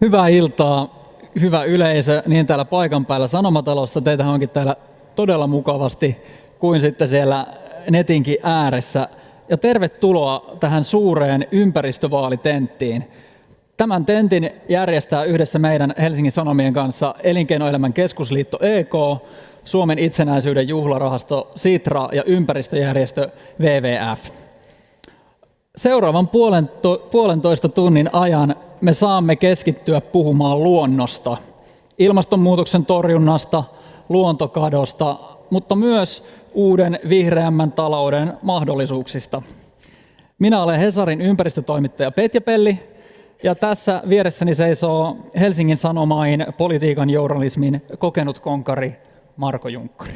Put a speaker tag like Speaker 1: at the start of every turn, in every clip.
Speaker 1: Hyvää iltaa, hyvä yleisö, niin täällä paikan päällä Sanomatalossa. Teitähän onkin täällä todella mukavasti kuin sitten siellä netinkin ääressä. Ja tervetuloa tähän suureen ympäristövaalitenttiin. Tämän tentin järjestää yhdessä meidän Helsingin Sanomien kanssa Elinkeinoelämän keskusliitto EK, Suomen itsenäisyyden juhlarahasto Sitra ja ympäristöjärjestö WWF. Seuraavan puolentoista tunnin ajan me saamme keskittyä puhumaan luonnosta, ilmastonmuutoksen torjunnasta, luontokadosta, mutta myös uuden vihreämmän talouden mahdollisuuksista. Minä olen Hesarin ympäristötoimittaja Petja Pelli ja tässä vieressäni seisoo Helsingin Sanomain politiikan journalismin kokenut konkari Marko Junkkari.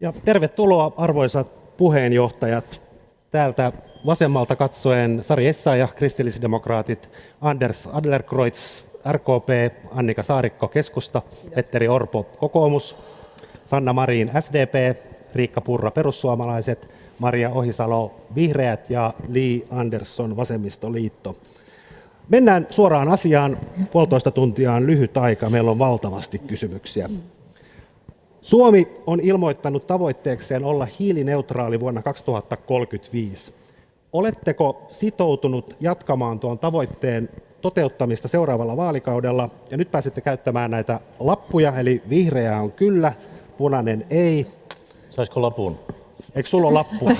Speaker 2: Ja tervetuloa arvoisat puheenjohtajat. Täältä vasemmalta katsoen Sari Essayah, kristillisdemokraatit, Anders Adlercreutz, RKP, Annika Saarikko, Keskusta, Petteri Orpo, Kokoomus, Sanna Marin, SDP, Riikka Purra, Perussuomalaiset, Maria Ohisalo, Vihreät ja Li Andersson, Vasemmistoliitto. Mennään suoraan asiaan. Puolitoista tuntia on lyhyt aika. Meillä on valtavasti kysymyksiä. Suomi on ilmoittanut tavoitteekseen olla hiilineutraali vuonna 2035. Oletteko sitoutunut jatkamaan tuon tavoitteen toteuttamista seuraavalla vaalikaudella? Ja nyt pääsette käyttämään näitä lappuja, eli vihreä on kyllä, punainen ei.
Speaker 3: Saisiko lapun?
Speaker 2: Eikö sulla ole lappua?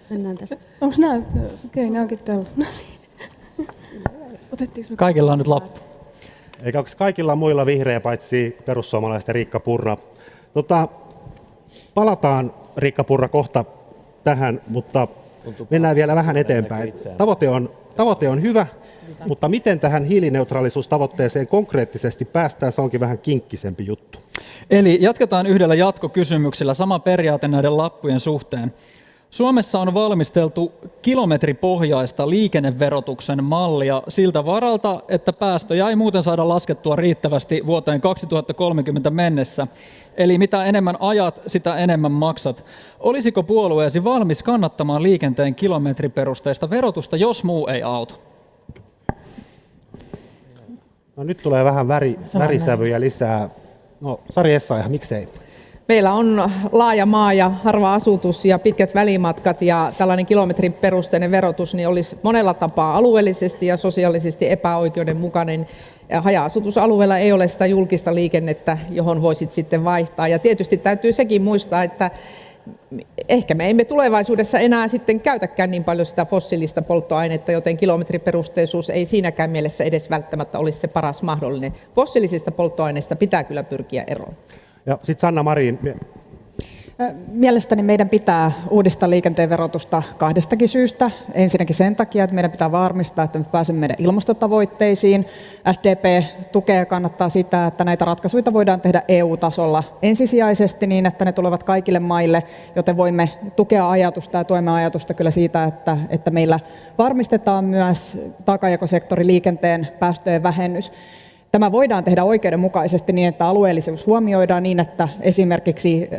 Speaker 4: Mennään tästä. Onko nämä? Okei, nämä onkin tällä.
Speaker 1: Kaikilla on nyt lappu.
Speaker 2: Eikä onko kaikilla muilla vihreä, paitsi perussuomalaisten Riikka Purra? Palataan, Riikka Purra, kohta tähän, mutta mennään vielä vähän eteenpäin. Tavoite on hyvä, mutta miten tähän hiilineutraalisuustavoitteeseen konkreettisesti päästään, se onkin vähän kinkkisempi juttu.
Speaker 1: Eli jatketaan yhdellä jatkokysymyksellä, sama periaate näiden lappujen suhteen. Suomessa on valmisteltu kilometripohjaista liikenneverotuksen mallia siltä varalta, että päästöjä ei muuten saada laskettua riittävästi vuoteen 2030 mennessä. Eli mitä enemmän ajat, sitä enemmän maksat. Olisiko puolueesi valmis kannattamaan liikenteen kilometriperusteista verotusta, jos muu ei auta?
Speaker 2: No, nyt tulee vähän värisävyjä lisää. No, Sari Essayah, miksei?
Speaker 5: Meillä on laaja maa ja harva asutus ja pitkät välimatkat ja tällainen kilometriperusteinen verotus niin olisi monella tapaa alueellisesti ja sosiaalisesti epäoikeudenmukainen. Haja-asutusalueella ei ole sitä julkista liikennettä, johon voisit sitten vaihtaa. Ja tietysti täytyy sekin muistaa, että ehkä me emme tulevaisuudessa enää sitten käytäkään niin paljon sitä fossiilista polttoainetta, joten kilometriperusteisuus ei siinäkään mielessä edes välttämättä olisi se paras mahdollinen. Fossiilisista polttoaineista pitää kyllä pyrkiä eroon.
Speaker 2: Ja sitten Sanna Marin.
Speaker 6: Mielestäni meidän pitää uudistaa liikenteen verotusta kahdestakin syystä. Ensinnäkin sen takia, että meidän pitää varmistaa, että me pääsemme meidän ilmastotavoitteisiin. SDP tukee ja kannattaa sitä, että näitä ratkaisuja voidaan tehdä EU-tasolla ensisijaisesti niin, että ne tulevat kaikille maille, joten voimme tukea ajatusta ja tuemme ajatusta kyllä siitä, että meillä varmistetaan myös taakanjakosektori liikenteen päästöjen vähennys. Tämä voidaan tehdä oikeudenmukaisesti niin, että alueellisuus huomioidaan niin, että esimerkiksi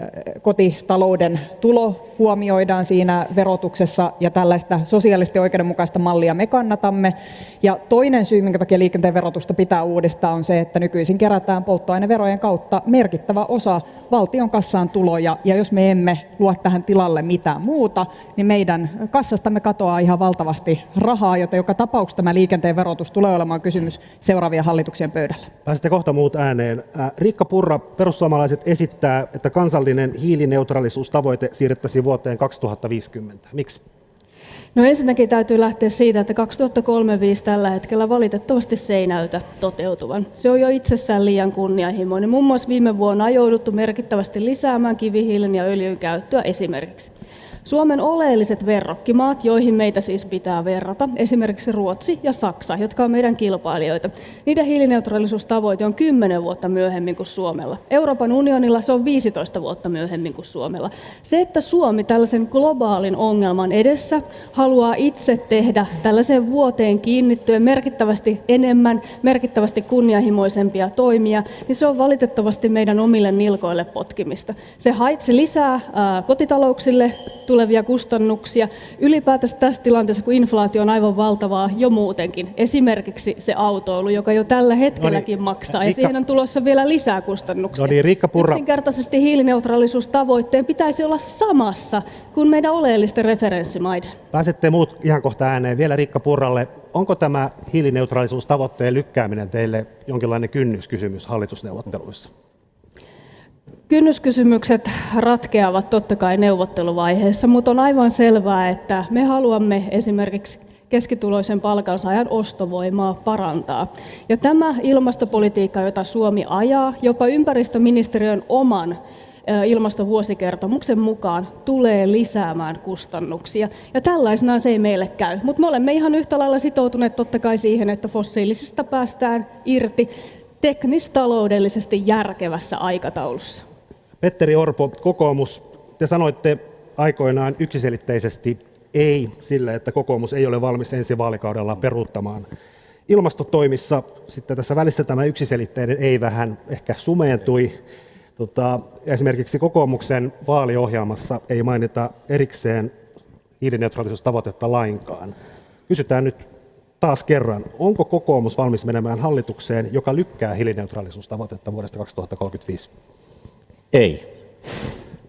Speaker 6: kotitalouden tulo huomioidaan siinä verotuksessa ja tällaista sosiaalisesti oikeudenmukaista mallia me kannatamme. Ja toinen syy, minkä takia liikenteen verotusta pitää uudistaa, on se, että nykyisin kerätään polttoaineverojen kautta merkittävä osa valtion kassaan tuloja. Ja jos me emme luo tähän tilalle mitään muuta, niin meidän kassastamme katoaa ihan valtavasti rahaa, joten joka tapauksessa tämä liikenteen verotus tulee olemaan kysymys seuraavien hallituksien pöydällä.
Speaker 2: Pääsette kohta muut ääneen. Riikka Purra, perussuomalaiset esittää, että kansallinen hiilineutraalisuustavoite siirrettäisiin vuoteen 2050. Miksi?
Speaker 4: No ensinnäkin täytyy lähteä siitä, että 2035 tällä hetkellä valitettavasti se ei näytä toteutuvan. Se on jo itsessään liian kunnianhimoinen. Muun muassa viime vuonna on jouduttu merkittävästi lisäämään kivihiilen ja öljyn käyttöä esimerkiksi. Suomen oleelliset verrokkimaat, joihin meitä siis pitää verrata, esimerkiksi Ruotsi ja Saksa, jotka on meidän kilpailijoita, niiden hiilineutraalisuustavoite on 10 vuotta myöhemmin kuin Suomella. Euroopan unionilla se on 15 vuotta myöhemmin kuin Suomella. Se, että Suomi tällaisen globaalin ongelman edessä haluaa itse tehdä tällaiseen vuoteen kiinnittyen merkittävästi enemmän, merkittävästi kunnianhimoisempia toimia, niin se on valitettavasti meidän omille nilkoille potkimista. Se lisää kotitalouksille tulevia kustannuksia. Ylipäätänsä tässä tilanteessa, kun inflaatio on aivan valtavaa jo muutenkin. Esimerkiksi se autoilu, joka jo tällä hetkelläkin maksaa, ja siihen on tulossa vielä lisää kustannuksia.
Speaker 2: No niin, Riikka Purra.
Speaker 4: Yksinkertaisesti hiilineutraalisuustavoitteen pitäisi olla samassa kuin meidän oleellisten referenssimaiden.
Speaker 2: Pääsette muut ihan kohta ääneen. Vielä Riikka Purralle. Onko tämä hiilineutraalisuustavoitteen lykkääminen teille jonkinlainen kynnyskysymys hallitusneuvotteluissa?
Speaker 4: Kynnyskysymykset ratkeavat totta kai neuvotteluvaiheessa, mutta on aivan selvää, että me haluamme esimerkiksi keskituloisen palkansaajan ostovoimaa parantaa. Ja tämä ilmastopolitiikka, jota Suomi ajaa, jopa ympäristöministeriön oman ilmastovuosikertomuksen mukaan tulee lisäämään kustannuksia. Ja tällaisenaan se ei meille käy. Mutta me olemme ihan yhtä lailla sitoutuneet totta kai siihen, että fossiilisista päästään irti teknistaloudellisesti järkevässä aikataulussa.
Speaker 2: Petteri Orpo, kokoomus, te sanoitte aikoinaan yksiselitteisesti ei sille, että kokoomus ei ole valmis ensi vaalikaudella peruuttamaan ilmastotoimissa. Sitten tässä välissä tämä yksiselitteinen ei vähän ehkä sumeentui. Esimerkiksi kokoomuksen vaaliohjelmassa ei mainita erikseen hiilineutraalisuustavoitetta lainkaan. Kysytään nyt taas kerran, onko kokoomus valmis menemään hallitukseen, joka lykkää hiilineutraalisuustavoitetta vuodesta 2035?
Speaker 3: Ei.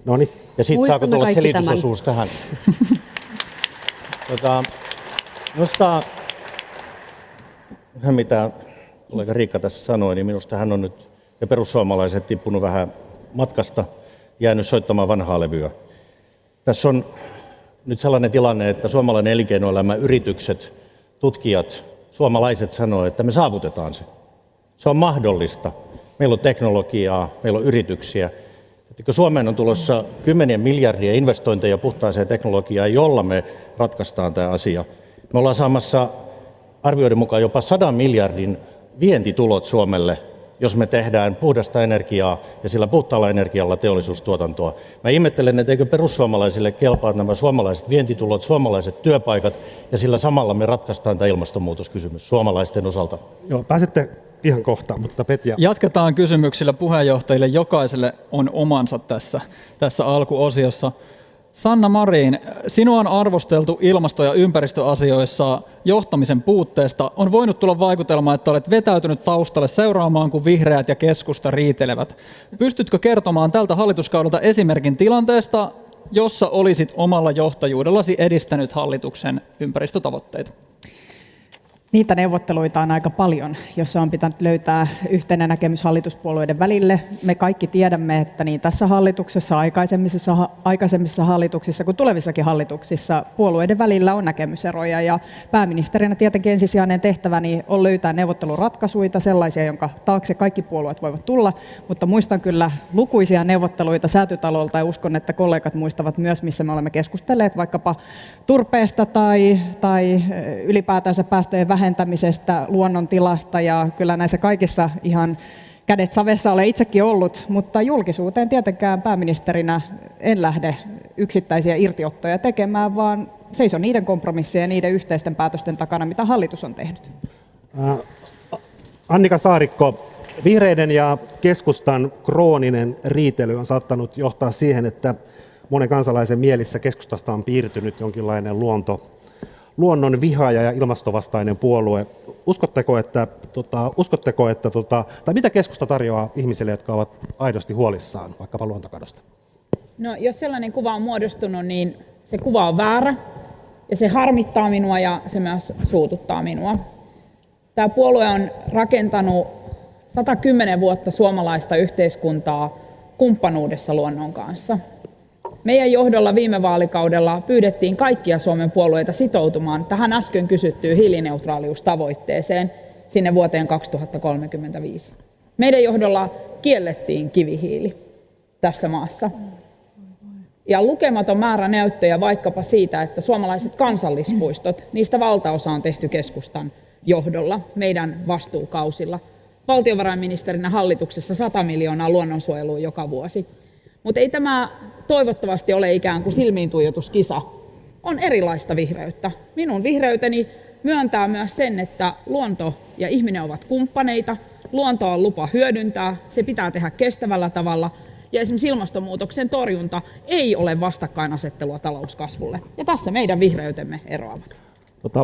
Speaker 2: Noniin.
Speaker 3: Ja sitten saako tulla selitysosuus tähän? Minusta, mitä kollega Riikka tässä sanoi, niin minusta hän on nyt ja perussuomalaiset tippunut vähän matkasta, jäänyt soittamaan vanhaa levyä. Tässä on nyt sellainen tilanne, että suomalainen elinkeinoelämä, yritykset, tutkijat, suomalaiset sanoo, että me saavutetaan se. Se on mahdollista. Meillä on teknologiaa, meillä on yrityksiä. Kun Suomeen on tulossa 10 miljardia investointeja puhtaaseen teknologiaan, jolla me ratkaistaan tämä asia. Me ollaan saamassa arvioiden mukaan jopa 100 miljardin vientitulot Suomelle, jos me tehdään puhdasta energiaa ja sillä puhtaalla energialla teollisuustuotantoa. Mä ihmettelen, että eikö perussuomalaisille kelpaa nämä suomalaiset vientitulot, suomalaiset työpaikat ja sillä samalla me ratkaistaan tämä ilmastonmuutoskysymys suomalaisten osalta.
Speaker 2: Joo, pääsette ihan kohta, mutta Petja.
Speaker 1: Jatketaan kysymyksillä puheenjohtajille. Jokaiselle on omansa tässä alkuosiossa. Sanna Marin, sinua on arvosteltu ilmasto- ja ympäristöasioissa johtamisen puutteesta. On voinut tulla vaikutelma, että olet vetäytynyt taustalle seuraamaan, kun vihreät ja keskusta riitelevät. Pystytkö kertomaan tältä hallituskaudelta esimerkin tilanteesta, jossa olisit omalla johtajuudellasi edistänyt hallituksen ympäristötavoitteita?
Speaker 6: Niitä neuvotteluita on aika paljon, jossa on pitänyt löytää yhteinen näkemys hallituspuolueiden välille. Me kaikki tiedämme, että niin tässä hallituksessa, aikaisemmissa hallituksissa kuin tulevissakin hallituksissa puolueiden välillä on näkemyseroja. Ja pääministerinä tietenkin ensisijainen tehtäväni on löytää neuvotteluratkaisuja, sellaisia, jonka taakse kaikki puolueet voivat tulla. Mutta muistan kyllä lukuisia neuvotteluita Säätytalolta ja uskon, että kollegat muistavat myös, missä me olemme keskustelleet vaikkapa turpeesta tai ylipäätänsä päästöjen vähentämisestä, luonnontilasta ja kyllä näissä kaikissa ihan kädet savessa olen itsekin ollut, mutta julkisuuteen tietenkään pääministerinä en lähde yksittäisiä irtiottoja tekemään, vaan seison niiden kompromissien ja niiden yhteisten päätösten takana, mitä hallitus on tehnyt.
Speaker 2: Annika Saarikko, vihreiden ja keskustan krooninen riitely on saattanut johtaa siihen, että monen kansalaisen mielissä keskustasta on piirtynyt jonkinlainen luonnon vihaaja ja ilmastovastainen puolue. Uskotteko, että tai mitä keskusta tarjoaa ihmisille, jotka ovat aidosti huolissaan vaikkapa luontokadosta?
Speaker 7: No, jos sellainen kuva on muodostunut, niin se kuva on väärä ja se harmittaa minua ja se myös suututtaa minua. Tämä puolue on rakentanut 110 vuotta suomalaista yhteiskuntaa kumppanuudessa luonnon kanssa. Meidän johdolla viime vaalikaudella pyydettiin kaikkia Suomen puolueita sitoutumaan tähän äsken kysyttyyn hiilineutraaliustavoitteeseen sinne vuoteen 2035. Meidän johdolla kiellettiin kivihiili tässä maassa. Ja lukematon määrä näyttöjä vaikkapa siitä, että suomalaiset kansallispuistot, niistä valtaosa on tehty keskustan johdolla, meidän vastuukausilla. Valtiovarainministerinä hallituksessa 100 miljoonaa luonnonsuojeluun joka vuosi. Mutta ei tämä toivottavasti ole ikään kuin silmiintuijotuskisa. On erilaista vihreyttä. Minun vihreyteni myöntää myös sen, että luonto ja ihminen ovat kumppaneita. Luontoa on lupa hyödyntää, se pitää tehdä kestävällä tavalla. ja esimerkiksi ilmastonmuutoksen torjunta ei ole vastakkainasettelua talouskasvulle. Ja tässä meidän vihreytemme eroavat.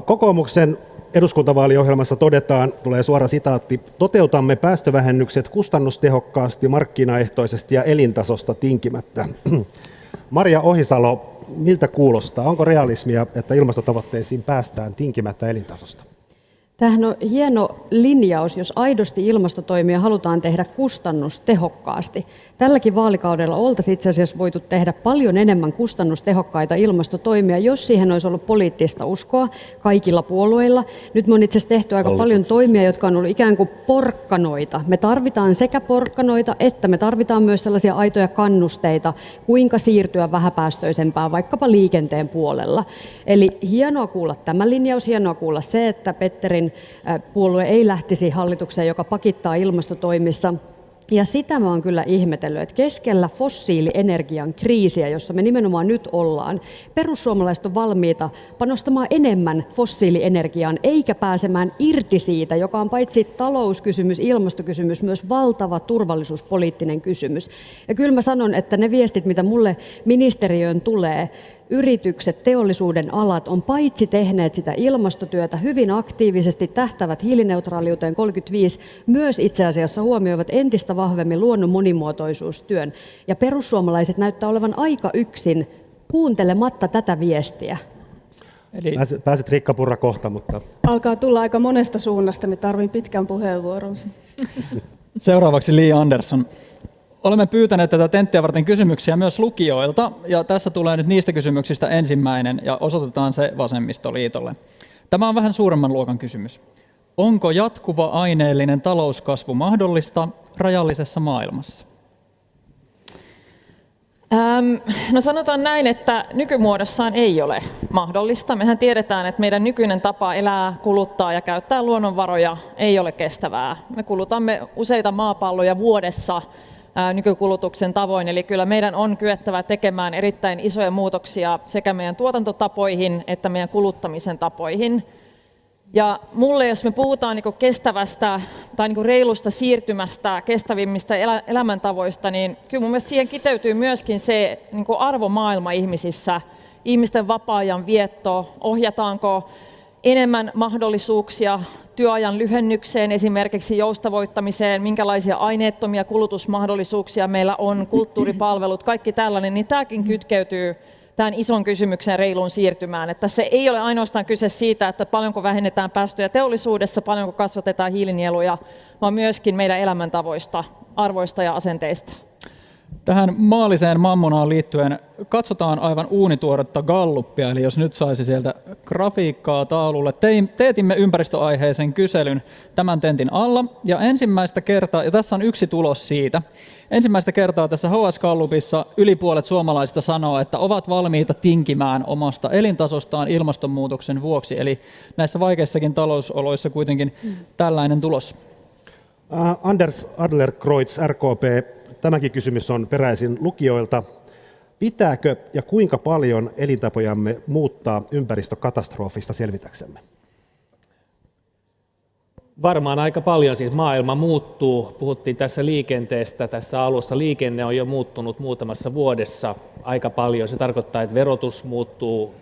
Speaker 2: Kokoomuksen eduskuntavaaliohjelmassa todetaan, tulee suora sitaatti, toteutamme päästövähennykset kustannustehokkaasti, markkinaehtoisesti ja elintasosta tinkimättä. Maria Ohisalo, miltä kuulostaa? Onko realismia, että ilmastotavoitteisiin päästään tinkimättä elintasosta?
Speaker 8: Tämähän on hieno linjaus, jos aidosti ilmastotoimia halutaan tehdä kustannustehokkaasti. Tälläkin vaalikaudella oltaisiin itse asiassa voitu tehdä paljon enemmän kustannustehokkaita ilmastotoimia, jos siihen olisi ollut poliittista uskoa kaikilla puolueilla. Nyt me on itse asiassa tehty aika paljon toimia, jotka on ollut ikään kuin porkkanoita. Me tarvitaan sekä porkkanoita, että me tarvitaan myös sellaisia aitoja kannusteita, kuinka siirtyä vähäpäästöisempään vaikkapa liikenteen puolella. Eli hienoa kuulla tämä linjaus, hienoa kuulla se, että Petterin puolue ei lähtisi hallitukseen, joka pakittaa ilmastotoimissa. Ja sitä mä oon kyllä ihmetellyt, että keskellä fossiilienergian kriisiä, jossa me nimenomaan nyt ollaan, perussuomalaiset on valmiita panostamaan enemmän fossiilienergiaan, eikä pääsemään irti siitä, joka on paitsi talouskysymys, ilmastokysymys, myös valtava turvallisuuspoliittinen kysymys. Ja kyllä mä sanon, että ne viestit, mitä mulle ministeriöön tulee, yritykset, teollisuuden alat on paitsi tehneet sitä ilmastotyötä hyvin aktiivisesti, tähtävät hiilineutraaliuteen 35, myös itse asiassa huomioivat entistä vahvemmin luonnon monimuotoisuustyön. Ja perussuomalaiset näyttää olevan aika yksin kuuntelematta tätä viestiä.
Speaker 1: Eli
Speaker 2: Pääset Riikka Purra kohta, mutta...
Speaker 4: Alkaa tulla aika monesta suunnasta, niin tarvin pitkän puheenvuoron.
Speaker 1: seuraavaksi Li Andersson. Olemme pyytäneet tätä tenttiä varten kysymyksiä myös lukijoilta, ja tässä tulee nyt niistä kysymyksistä ensimmäinen, ja osoitetaan se Vasemmistoliitolle. Tämä on vähän suuremman luokan kysymys. Onko jatkuva aineellinen talouskasvu mahdollista rajallisessa maailmassa?
Speaker 9: No sanotaan näin, että nykymuodossaan ei ole mahdollista. Mehän tiedetään, että meidän nykyinen tapa elää, kuluttaa ja käyttää luonnonvaroja ei ole kestävää. Me kulutamme useita maapalloja vuodessa nykykulutuksen tavoin, eli kyllä meidän on kyettävä tekemään erittäin isoja muutoksia sekä meidän tuotantotapoihin että meidän kuluttamisen tapoihin. Ja mulle, jos me puhutaan niin kestävästä tai niin reilusta siirtymästä, kestävimmistä elämäntavoista, niin kyllä mun mielestä siihen kiteytyy myöskin se niin arvomaailma ihmisissä, ihmisten vapaa-ajan vietto, ohjataanko enemmän mahdollisuuksia työajan lyhennykseen, esimerkiksi joustavoittamiseen, minkälaisia aineettomia kulutusmahdollisuuksia meillä on, kulttuuripalvelut, kaikki tällainen, niin tämäkin kytkeytyy tämän ison kysymyksen reiluun siirtymään. Että se ei ole ainoastaan kyse siitä, että paljonko vähennetään päästöjä teollisuudessa, paljonko kasvatetaan hiilinieluja, vaan myöskin meidän elämäntavoista, arvoista ja asenteista.
Speaker 1: Tähän maalliseen mammonaan liittyen katsotaan aivan uunituoretta gallupia, eli jos nyt saisi sieltä grafiikkaa taululle. Teetimme ympäristöaiheisen kyselyn tämän tentin alla, ja ensimmäistä kertaa, ja tässä on yksi tulos siitä, ensimmäistä kertaa tässä HS-gallupissa yli puolet suomalaisista sanoo, että ovat valmiita tinkimään omasta elintasostaan ilmastonmuutoksen vuoksi, eli näissä vaikeissakin talousoloissa kuitenkin tällainen tulos.
Speaker 2: Anders Adlercreutz, RKP, tämäkin kysymys on peräisin lukijoilta. Pitääkö ja kuinka paljon elintapojamme muuttaa ympäristökatastrofista selvitäksemme?
Speaker 10: Varmaan aika paljon, siis maailma muuttuu. Puhuttiin tässä liikenteestä, tässä alussa liikenne on jo muuttunut muutamassa vuodessa aika paljon. Se tarkoittaa, että verotus muuttuu,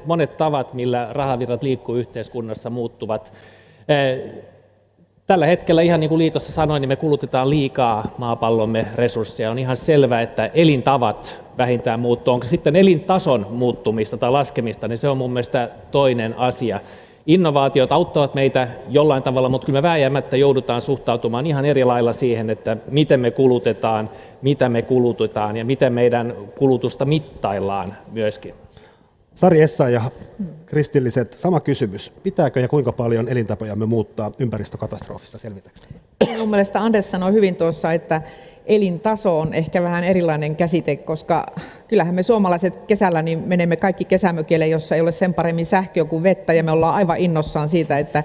Speaker 10: monet tavat, millä rahavirrat liikkuu yhteiskunnassa muuttuvat. Tällä hetkellä, ihan niin kuin Liitossa sanoin, niin me kulutetaan liikaa maapallomme resursseja. On ihan selvää, että elintavat vähintään muuttuu. Onko sitten elintason muuttumista tai laskemista, niin se on mun mielestä toinen asia. Innovaatiot auttavat meitä jollain tavalla, mutta kyllä me vääjäämättä joudutaan suhtautumaan ihan eri lailla siihen, että miten me kulutetaan, mitä me kulutetaan ja miten meidän kulutusta mittaillaan myöskin.
Speaker 2: Sari Essayah, kristilliset, sama kysymys. Pitääkö ja kuinka paljon elintapojamme muuttaa ympäristökatastrofista selvitäksemme?
Speaker 5: Mun mielestä Anders sanoi hyvin tuossa, että elintaso on ehkä vähän erilainen käsite, koska kyllähän me suomalaiset kesällä niin menemme kaikki kesämökille, jossa ei ole sen paremmin sähköä kuin vettä, ja me ollaan aivan innossaan siitä, että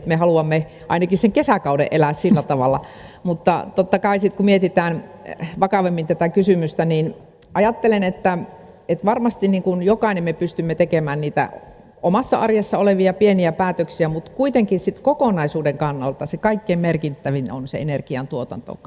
Speaker 5: me haluamme ainakin sen kesäkauden elää sillä tavalla. Mutta totta kai sitten kun mietitään vakavemmin tätä kysymystä, niin ajattelen, että varmasti niin kuin jokainen me pystymme tekemään niitä omassa arjessa olevia pieniä päätöksiä, mutta kuitenkin sit kokonaisuuden kannalta se kaikkein merkittävin on se energiantuotanto.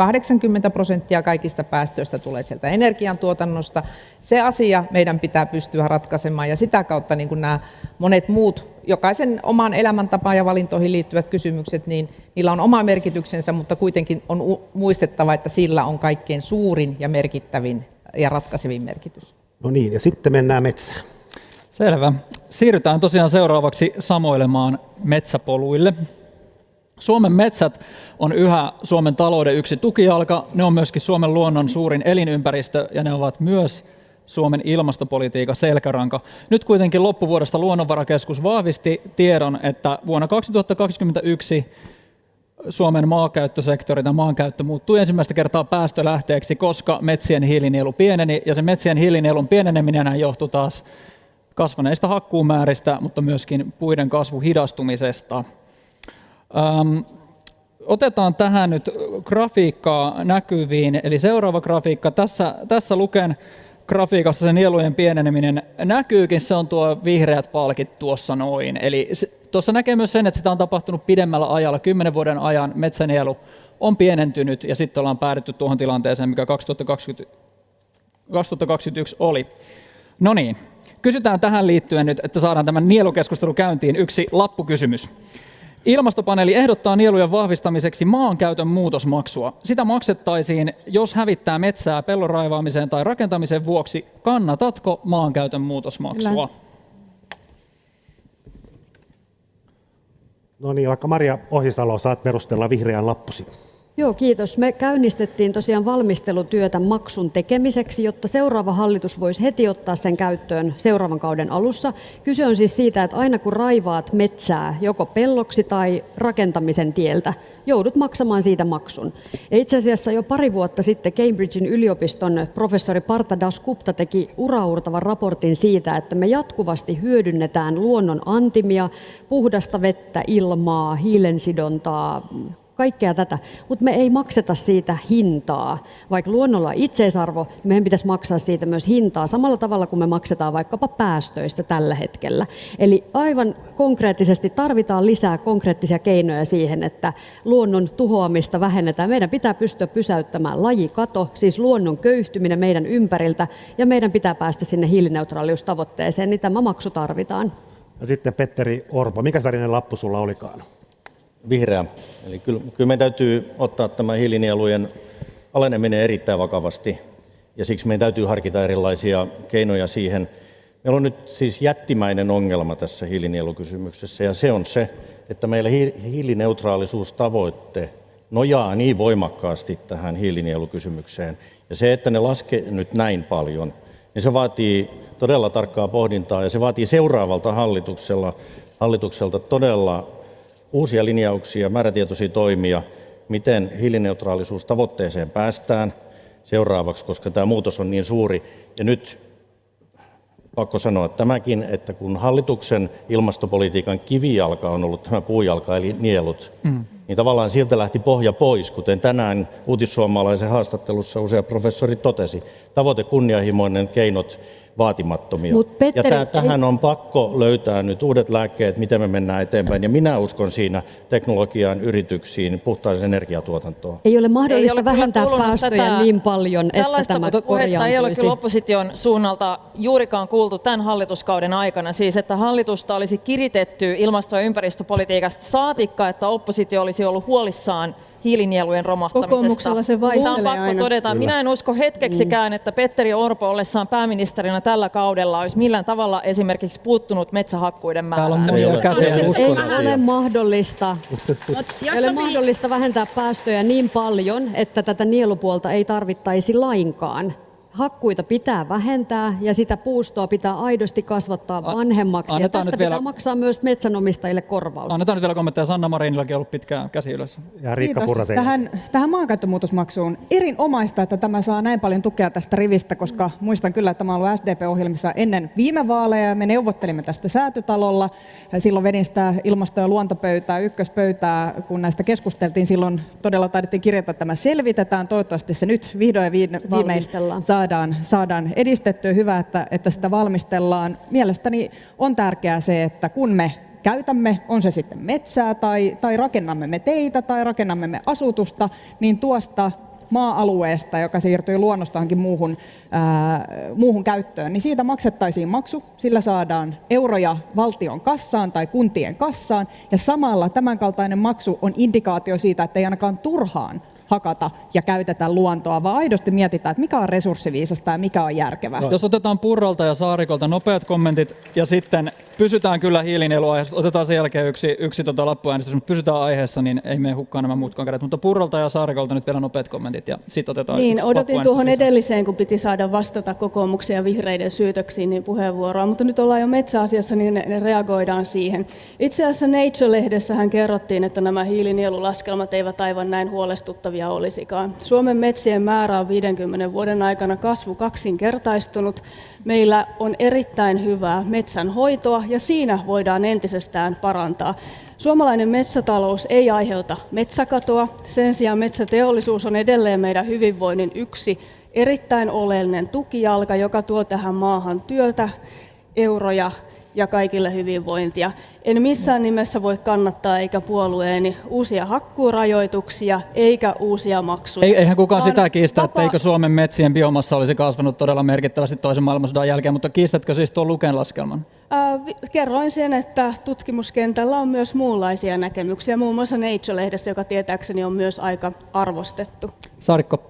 Speaker 5: 80% kaikista päästöistä tulee sieltä energiantuotannosta. Se asia meidän pitää pystyä ratkaisemaan ja sitä kautta niin kuin nämä monet muut, jokaisen omaan elämäntapaan ja valintoihin liittyvät kysymykset, niin niillä on oma merkityksensä, mutta kuitenkin on muistettava, että sillä on kaikkein suurin ja merkittävin ja ratkaisevin merkitys.
Speaker 2: No niin, ja sitten mennään metsään.
Speaker 1: Selvä. Siirrytään tosiaan seuraavaksi samoilemaan metsäpoluille. Suomen metsät on yhä Suomen talouden yksi tukijalka. Ne on myöskin Suomen luonnon suurin elinympäristö ja ne ovat myös Suomen ilmastopolitiikan selkäranka. Nyt kuitenkin loppuvuodesta Luonnonvarakeskus vahvisti tiedon, että vuonna 2021 Suomen maankäyttösektori tai maankäyttö muuttui ensimmäistä kertaa päästölähteeksi, koska metsien hiilinielu pieneni, ja se metsien hiilinielun pieneneminen johtui taas kasvaneista hakkuumääristä, mutta myöskin puiden kasvun hidastumisesta. Otetaan tähän nyt grafiikkaa näkyviin, eli seuraava grafiikka. Tässä Luken grafiikassa se nielujen pieneneminen näkyykin, se on tuo vihreät palkit tuossa noin. Eli tuossa näkee myös sen, että sitä on tapahtunut pidemmällä ajalla, 10 vuoden ajan metsänielu on pienentynyt ja sitten ollaan päädytty tuohon tilanteeseen, mikä 2021 oli. No niin, kysytään tähän liittyen nyt, että saadaan tämän nielukeskustelu käyntiin yksi lappukysymys. Ilmastopaneeli ehdottaa nielujen vahvistamiseksi maankäytön muutosmaksua. Sitä maksettaisiin, jos hävittää metsää pellon raivaamiseen tai rakentamisen vuoksi. Kannatatko maankäytön muutosmaksua?
Speaker 6: Kyllä.
Speaker 2: No niin, vaikka Maria Ohisalo, saat perustella vihreän lappusi.
Speaker 8: Joo, kiitos. Me käynnistettiin tosiaan valmistelutyötä maksun tekemiseksi, jotta seuraava hallitus voisi heti ottaa sen käyttöön seuraavan kauden alussa. Kyse on siis siitä, että aina kun raivaat metsää joko pelloksi tai rakentamisen tieltä, joudut maksamaan siitä maksun. Ja itse asiassa jo pari vuotta sitten Cambridgein yliopiston professori Partha Dasgupta teki uraurtavan raportin siitä, että me jatkuvasti hyödynnetään luonnon antimia, puhdasta vettä, ilmaa, hiilensidontaa, kaikkea tätä, mutta me ei makseta siitä hintaa. Vaikka luonnolla on itseisarvo, meidän pitäisi maksaa siitä myös hintaa samalla tavalla kuin me maksetaan vaikkapa päästöistä tällä hetkellä. Eli aivan konkreettisesti tarvitaan lisää konkreettisia keinoja siihen, että luonnon tuhoamista vähennetään. Meidän pitää pystyä pysäyttämään lajikato, siis luonnon köyhtyminen meidän ympäriltä, ja meidän pitää päästä sinne hiilineutraaliustavoitteeseen, niin tämä maksu tarvitaan.
Speaker 2: Ja sitten Petteri Orpo, mikä värinen lappu sulla olikaan?
Speaker 3: Vihreä. Eli kyllä meidän täytyy ottaa tämä hiilinielujen aleneminen erittäin vakavasti, ja siksi meidän täytyy harkita erilaisia keinoja siihen. Meillä on nyt siis jättimäinen ongelma tässä hiilinielukysymyksessä, ja se on se, että meillä hiilineutraalisuustavoitte nojaa niin voimakkaasti tähän hiilinielukysymykseen. Ja se, että ne laskee nyt näin paljon, niin se vaatii todella tarkkaa pohdintaa, ja se vaatii seuraavalta hallitukselta todella uusia linjauksia, määrätietoisia toimia, miten hiilineutraalisuustavoitteeseen päästään seuraavaksi, koska tämä muutos on niin suuri. Ja nyt pakko sanoa tämäkin, että kun hallituksen ilmastopolitiikan kivijalka on ollut tämä puujalka eli nielut, niin tavallaan sieltä lähti pohja pois, kuten tänään Uutissuomalaisen haastattelussa usea professori totesi. Tavoite kunnianhimoinen, keinot vaatimattomia. Ja tähän on pakko löytää nyt uudet lääkkeet, miten me mennään eteenpäin. Ja minä uskon siinä teknologiaan, yrityksiin, puhtaaseen energiatuotantoon.
Speaker 8: Ei ole mahdollista vähentää päästöjä niin paljon, että tämä korjaantuisi.
Speaker 9: Ei ole kyllä opposition suunnalta juurikaan kuultu tämän hallituskauden aikana. Siis, että hallitusta olisi kiritetty ilmasto- ja ympäristöpolitiikasta saatikka, että oppositio olisi ollut huolissaan hiilinielujen romahtamisesta.
Speaker 4: Kokoomuksella se vaihtelee
Speaker 9: Tämä on pakko
Speaker 4: aina.
Speaker 9: todeta.
Speaker 2: Kyllä.
Speaker 9: Minä en usko hetkeksikään, että Petteri Orpo ollessaan pääministerinä tällä kaudella olisi millään tavalla esimerkiksi puuttunut metsähakkuiden
Speaker 1: Täällä on
Speaker 9: määrään.
Speaker 1: monia käsiä.
Speaker 8: Ei ole mahdollista. Ei ole mahdollista vähentää päästöjä niin paljon, että tätä nielupuolta ei tarvittaisi lainkaan. Hakkuita pitää vähentää ja sitä puustoa pitää aidosti kasvattaa vanhemmaksi. Ja
Speaker 1: annetaan
Speaker 8: tästä
Speaker 1: nyt vielä-
Speaker 8: pitää maksaa myös metsänomistajille korvaus.
Speaker 1: Annetaan nyt vielä kommentteja. Sanna Marinillakin on ollut pitkään käsi ylös.
Speaker 2: Ja Riikka
Speaker 6: Kiitos.
Speaker 2: Purra sen.
Speaker 6: Tähän maankäyttömuutosmaksuun. Erinomaista, että tämä saa näin paljon tukea tästä rivistä, koska muistan kyllä, että mä olen ollut SDP-ohjelmissa ennen viime vaaleja ja me neuvottelimme tästä Säätytalolla. Ja silloin vedin sitä ilmasto- ja luontopöytää, ykköspöytää, kun näistä keskusteltiin. Silloin todella taidettiin kirjata, että tämä selvitetään. Toivottavasti se nyt vihdoin ja viimein
Speaker 8: Valmistellaan.
Speaker 6: saadaan saadaan edistettyä. Hyvä, että sitä valmistellaan. Mielestäni on tärkeää se, että kun me käytämme, on se sitten metsää tai rakennamme me teitä tai rakennamme me asutusta, niin tuosta maa-alueesta, joka siirtyy luonnosta johonkin muuhun käyttöön, niin siitä maksettaisiin maksu, sillä saadaan euroja valtion kassaan tai kuntien kassaan, ja samalla tämänkaltainen maksu on indikaatio siitä, että ei ainakaan turhaan hakata ja käytetä luontoa, vaan aidosti mietitään, että mikä on resurssiviisasta ja mikä on järkevää.
Speaker 1: Jos otetaan Purralta ja Saarikolta nopeat kommentit ja sitten pysytään kyllä hiilinieluaiheessa, otetaan sen jälkeen yksi lappuäänestys, mutta pysytään aiheessa, niin ei mene hukkaan nämä muutkaan kädet. Mutta Purralta ja Saarikolta nyt vielä nopeat kommentit ja sitten otetaan
Speaker 4: Niin, odotin tuohon
Speaker 1: lisää.
Speaker 4: edelliseen, kun piti saada vastata kokoomuksen ja vihreiden syytöksiin niin puheenvuoroa, mutta nyt ollaan jo metsäasiassa, niin ne reagoidaan siihen. Itse asiassa Nature-lehdessähän kerrottiin, että nämä hiilinielulaskelmat eivät aivan näin huolestuttavia olisikaan. Suomen metsien määrä on 50 vuoden aikana kasvu kaksinkertaistunut. Meillä on erittäin hyvää metsänhoitoa ja siinä voidaan entisestään parantaa. Suomalainen metsätalous ei aiheuta metsäkatoa. Sen sijaan metsäteollisuus on edelleen meidän hyvinvoinnin yksi erittäin oleellinen tukijalka, joka tuo tähän maahan työtä, euroja ja kaikille hyvinvointia. En missään nimessä voi kannattaa eikä puolueeni uusia hakkuurajoituksia eikä uusia maksuja.
Speaker 1: Eihän kukaan sitä kiistä, että eikö Suomen metsien biomassa olisi kasvanut todella merkittävästi toisen maailmansodan jälkeen, mutta kiistätkö siis tuon Luken laskelman?
Speaker 4: Kerroin sen, että tutkimuskentällä on myös muunlaisia näkemyksiä, muun muassa Nature-lehdessä, joka tietääkseni on myös aika arvostettu.
Speaker 1: Saarikko.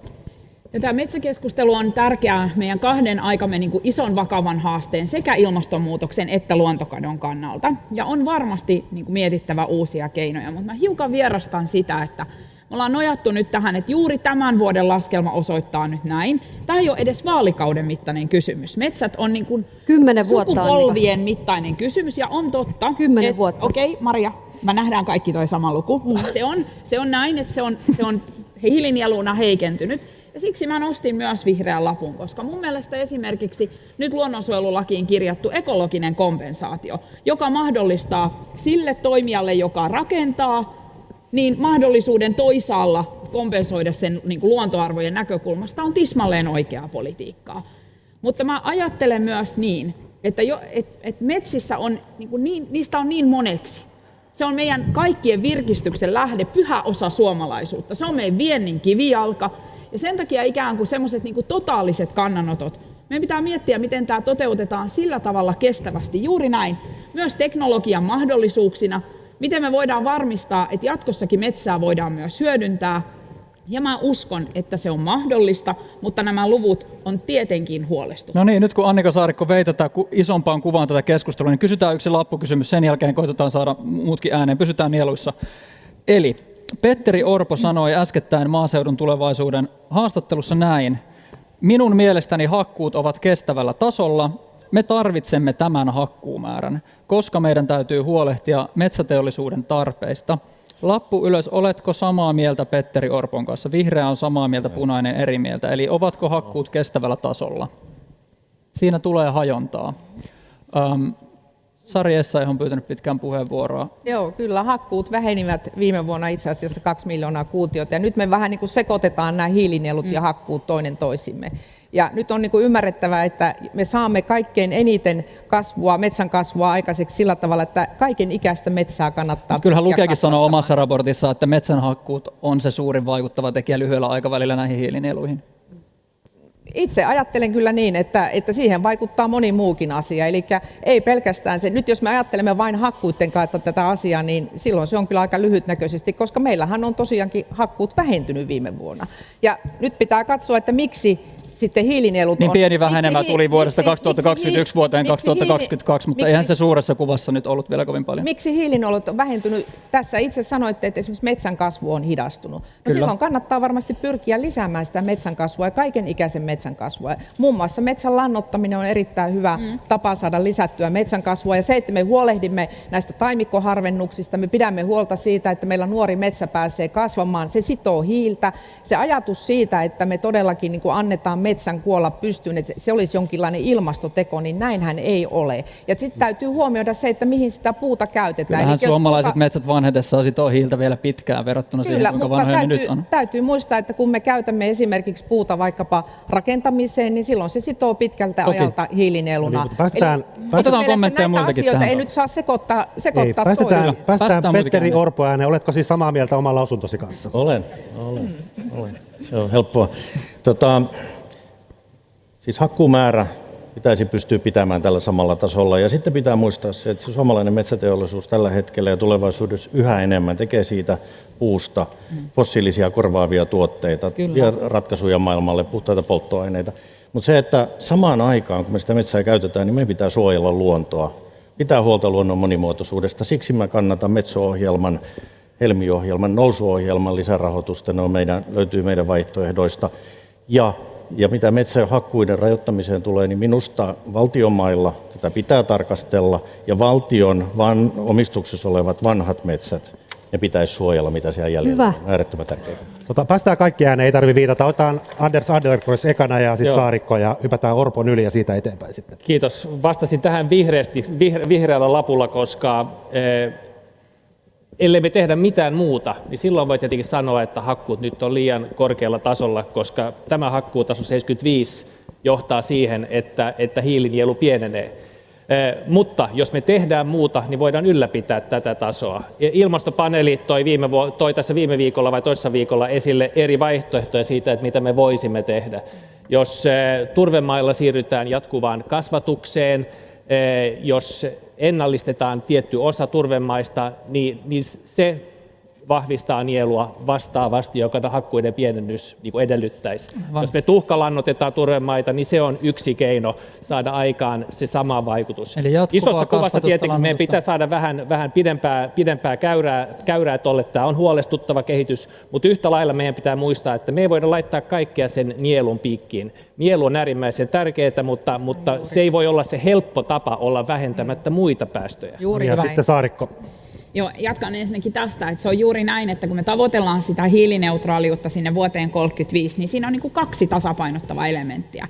Speaker 7: Ja tämä metsäkeskustelu on tärkeää meidän kahden aikamme niin kuin ison vakavan haasteen sekä ilmastonmuutoksen että luontokadon kannalta. Ja on varmasti niin kuin mietittävä uusia keinoja, mutta mä hiukan vierastan sitä, että me ollaan nojattu nyt tähän, että juuri tämän vuoden laskelma osoittaa nyt näin. Tämä ei ole edes vaalikauden mittainen kysymys. Metsät on niin kuin
Speaker 8: 10 vuotta
Speaker 7: sukupolvien mittainen kysymys ja on totta.
Speaker 8: 10 vuotta.
Speaker 7: Okei, Maria, mä nähdään kaikki toi sama luku. Se on näin, että se on hiilinieluna heikentynyt. Ja siksi mä nostin myös vihreän lapun, koska mun mielestä esimerkiksi nyt luonnonsuojelulakiin kirjattu ekologinen kompensaatio, joka mahdollistaa sille toimijalle, joka rakentaa, niin mahdollisuuden toisaalla kompensoida sen niin kuin luontoarvojen näkökulmasta on tismalleen oikeaa politiikkaa. Mutta mä ajattelen myös niin, että metsissä on, niistä on niin moneksi. Se on meidän kaikkien virkistyksen lähde, pyhä osa suomalaisuutta. Se on meidän viennin kivijalka. Ja sen takia ikään kuin semmoiset niin kuin totaaliset kannanotot, meidän pitää miettiä, miten tämä toteutetaan sillä tavalla kestävästi, juuri näin, myös teknologian mahdollisuuksina, miten me voidaan varmistaa, että jatkossakin metsää voidaan myös hyödyntää. Ja mä uskon, että se on mahdollista, mutta nämä luvut on tietenkin huolestuttavia.
Speaker 1: No niin, nyt kun Annika Saarikko vei tätä isompaan kuvaan tätä keskustelua, niin kysytään yksi lappukysymys, sen jälkeen koitetaan saada muutkin ääneen, pysytään nieluissa. Eli Petteri Orpo sanoi äskettäin Maaseudun Tulevaisuuden haastattelussa näin: minun mielestäni hakkuut ovat kestävällä tasolla. Me tarvitsemme tämän hakkuumäärän, koska meidän täytyy huolehtia metsäteollisuuden tarpeista. Lappu ylös, oletko samaa mieltä Petteri Orpon kanssa? Vihreä on samaa mieltä, punainen eri mieltä. Eli ovatko hakkuut kestävällä tasolla? Siinä tulee hajontaa. Sari Essayah on pyytänyt pitkään puheenvuoroa.
Speaker 5: Joo, kyllä hakkuut vähenivät viime vuonna itse asiassa 2 miljoonaa kuutiota, ja nyt me vähän niin kuin sekoitetaan nämä hiilinielut ja hakkuut toinen toisimme. Ja nyt on niin kuin ymmärrettävää, että me saamme kaikkein eniten metsän kasvua aikaiseksi sillä tavalla, että kaiken ikäistä metsää kannattaa.
Speaker 1: Kyllähän Lukeakin sanoo omassa raportissaan, että metsänhakkuut on se suurin vaikuttava tekijä lyhyellä aikavälillä näihin hiilinieluihin.
Speaker 5: Itse ajattelen kyllä niin, että siihen vaikuttaa moni muukin asia, eli ei pelkästään se. Nyt jos me ajattelemme vain hakkuiden kautta tätä asiaa, niin silloin se on kyllä aika lyhytnäköisesti, koska meillähän on tosiaankin hakkuut vähentynyt viime vuonna. Ja nyt pitää katsoa, että miksi sitten hiilinielut
Speaker 1: niin
Speaker 5: on...
Speaker 1: pieni vähenemä tuli vuodesta 2021 vuoteen 2022, mutta eihän se suuressa kuvassa nyt ollut vielä kovin paljon.
Speaker 5: Miksi hiilinielut on vähentynyt? Tässä itse sanoitte, että esimerkiksi metsän kasvu on hidastunut. No
Speaker 1: Kyllä.
Speaker 5: Silloin kannattaa varmasti pyrkiä lisäämään sitä metsän kasvua ja kaiken ikäisen metsän kasvua. Muun muassa metsän lannottaminen on erittäin hyvä tapa saada lisättyä metsän kasvua. Ja se, että me huolehdimme näistä taimikkoharvennuksista, me pidämme huolta siitä, että meillä nuori metsä pääsee kasvamaan, se sitoo hiiltä. Se ajatus siitä, että me todellakin niin kuin annetaan metsän kuolla pystyyn, että se olisi jonkinlainen ilmastoteko, niin näinhän ei ole. Ja sitten täytyy huomioida se, että mihin sitä puuta käytetään.
Speaker 1: Kyllähän suomalaiset metsät vanhetessaan sitoo hiiltä vielä pitkään verrattuna siihen, kuinka vanhoja ne nyt on.
Speaker 5: Täytyy muistaa, että kun me käytämme esimerkiksi puuta vaikkapa rakentamiseen, niin silloin se sitoo pitkältä ajalta hiilinieluna.
Speaker 1: Otetaan kommentteja muiltakin tähän.
Speaker 5: Ei nyt saa sekoittaa
Speaker 2: Päästään Petteri Orpo ääneen. Oletko siis samaa mieltä omalla lausuntosi kanssa?
Speaker 3: Olen. Se on helppoa. Siis hakkuumäärä pitäisi pystyä pitämään tällä samalla tasolla. Ja sitten pitää muistaa se, että suomalainen metsäteollisuus tällä hetkellä ja tulevaisuudessa yhä enemmän tekee siitä puusta fossiilisia korvaavia tuotteita ja ratkaisuja maailmalle, puhtaita polttoaineita. Mutta se, että samaan aikaan, kun me sitä metsää käytetään, niin meidän pitää suojella luontoa. Pitää huolta luonnon monimuotoisuudesta. Siksi mä kannatan Metso-ohjelman, Helmi-ohjelman, Nousu-ohjelman lisärahoitusta. Ne löytyy meidän vaihtoehdoista. Ja mitä metsähakkuiden rajoittamiseen tulee, niin minusta valtion mailla tätä pitää tarkastella. Ja valtion omistuksessa olevat vanhat metsät, ne pitäisi suojella, mitä siellä jäljellä on. Äärettömän tärkeää.
Speaker 2: Päästään kaikki ääneen, ei tarvitse viitata. Otetaan Anders Adlercreutz ekana ja sitten Saarikko ja hypätään Orpon yli ja siitä eteenpäin sitten.
Speaker 10: Kiitos. Vastasin tähän vihreällä lapulla, koska ellei me tehdä mitään muuta, niin silloin voi tietenkin sanoa, että hakkuut nyt on liian korkealla tasolla, koska tämä hakkuutaso 75 johtaa siihen, että hiilinielu pienenee. Mutta jos me tehdään muuta, niin voidaan ylläpitää tätä tasoa. Ilmastopaneeli toi tässä viime viikolla vai toissa viikolla esille eri vaihtoehtoja siitä, että mitä me voisimme tehdä. Jos turvemailla siirrytään jatkuvaan kasvatukseen, jos ennallistetaan tietty osa turvemaista, niin se vahvistaa nielua vastaavasti, joka hakkuiden pienennys niin kuin edellyttäisi. Jos me tuhkalannotetaan turvemaita, niin se on yksi keino saada aikaan se sama vaikutus. Isossa kuvassa tietenkin meidän pitää saada vähän pidempää käyrää tolle. Tämä on huolestuttava kehitys, mutta yhtä lailla meidän pitää muistaa, että me ei voida laittaa kaikkea sen nielun piikkiin. Nielu on äärimmäisen tärkeää, mutta se ei voi olla se helppo tapa olla vähentämättä muita päästöjä.
Speaker 2: Ja sitten Saarikko.
Speaker 7: Joo, jatkan ensinnäkin tästä, että se on juuri näin, että kun me tavoitellaan sitä hiilineutraaliutta sinne vuoteen 2035, niin siinä on niin kuin kaksi tasapainottavaa elementtiä.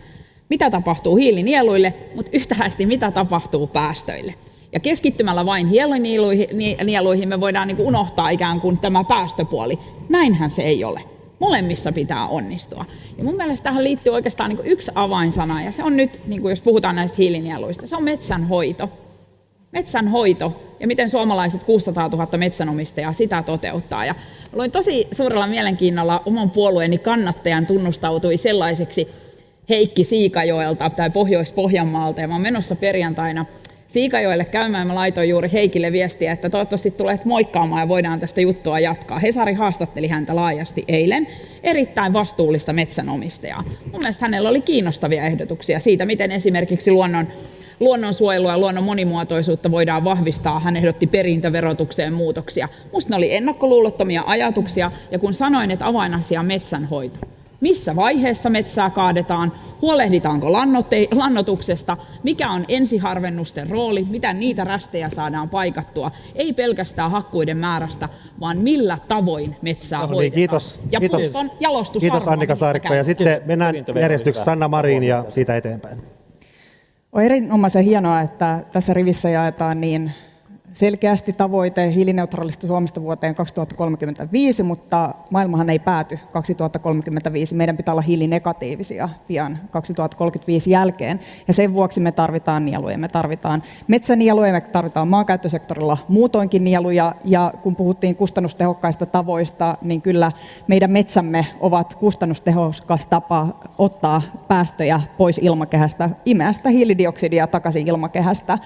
Speaker 7: Mitä tapahtuu hiilinieluille, mutta yhtäläisesti mitä tapahtuu päästöille. Ja keskittymällä vain hiilinieluihin me voidaan niin kuin unohtaa ikään kuin tämä päästöpuoli. Näinhän se ei ole. Molemmissa pitää onnistua. Ja mun mielestä tähän liittyy oikeastaan niin kuin yksi avainsana, ja se on nyt, niin kuin jos puhutaan näistä hiilinieluista, se on metsänhoito. Metsänhoito ja miten suomalaiset 600 000 metsänomistajaa sitä toteuttaa. Ja luin tosi suurella mielenkiinnolla oman puolueeni kannattajan tunnustautui sellaiseksi Heikki Siikajoelta tai Pohjois-Pohjanmaalta. Ja mä oon menossa perjantaina Siikajoelle käymään. Mä laitoin juuri Heikille viestiä, että toivottavasti tulet moikkaamaan ja voidaan tästä juttua jatkaa. Hesari haastatteli häntä laajasti eilen. Erittäin vastuullista metsänomistajaa. Mun mielestä hänellä oli kiinnostavia ehdotuksia siitä, miten esimerkiksi luonnonsuojelua ja luonnon monimuotoisuutta voidaan vahvistaa. Hän ehdotti perintöverotukseen muutoksia. Musta ne oli ennakkoluulottomia ajatuksia, ja kun sanoin, että avainasia on metsänhoito. Missä vaiheessa metsää kaadetaan, huolehditaanko lannotuksesta, mikä on ensiharvennusten rooli, miten niitä rästejä saadaan paikattua. Ei pelkästään hakkuiden määrästä, vaan millä tavoin metsää hoidetaan.
Speaker 2: Kiitos,
Speaker 7: ja puuston jalostusarvo.
Speaker 2: Kiitos Annika Saarikko. Ja sitten mennään järjestyksessä Sanna Marin ja siitä eteenpäin.
Speaker 6: On erinomaisen hienoa, että tässä rivissä jaetaan niin selkeästi tavoite hiilineutraalista Suomesta vuoteen 2035, mutta maailmahan ei pääty 2035. Meidän pitää olla hiilinegatiivisia pian 2035 jälkeen. Ja sen vuoksi me tarvitaan nieluja. Me tarvitaan metsänieluja, me tarvitaan maankäyttösektorilla muutoinkin nieluja. Ja kun puhuttiin kustannustehokkaista tavoista, niin kyllä meidän metsämme ovat kustannustehokas tapa ottaa päästöjä pois ilmakehästä, imeä sitä hiilidioksidia takaisin ilmakehästä.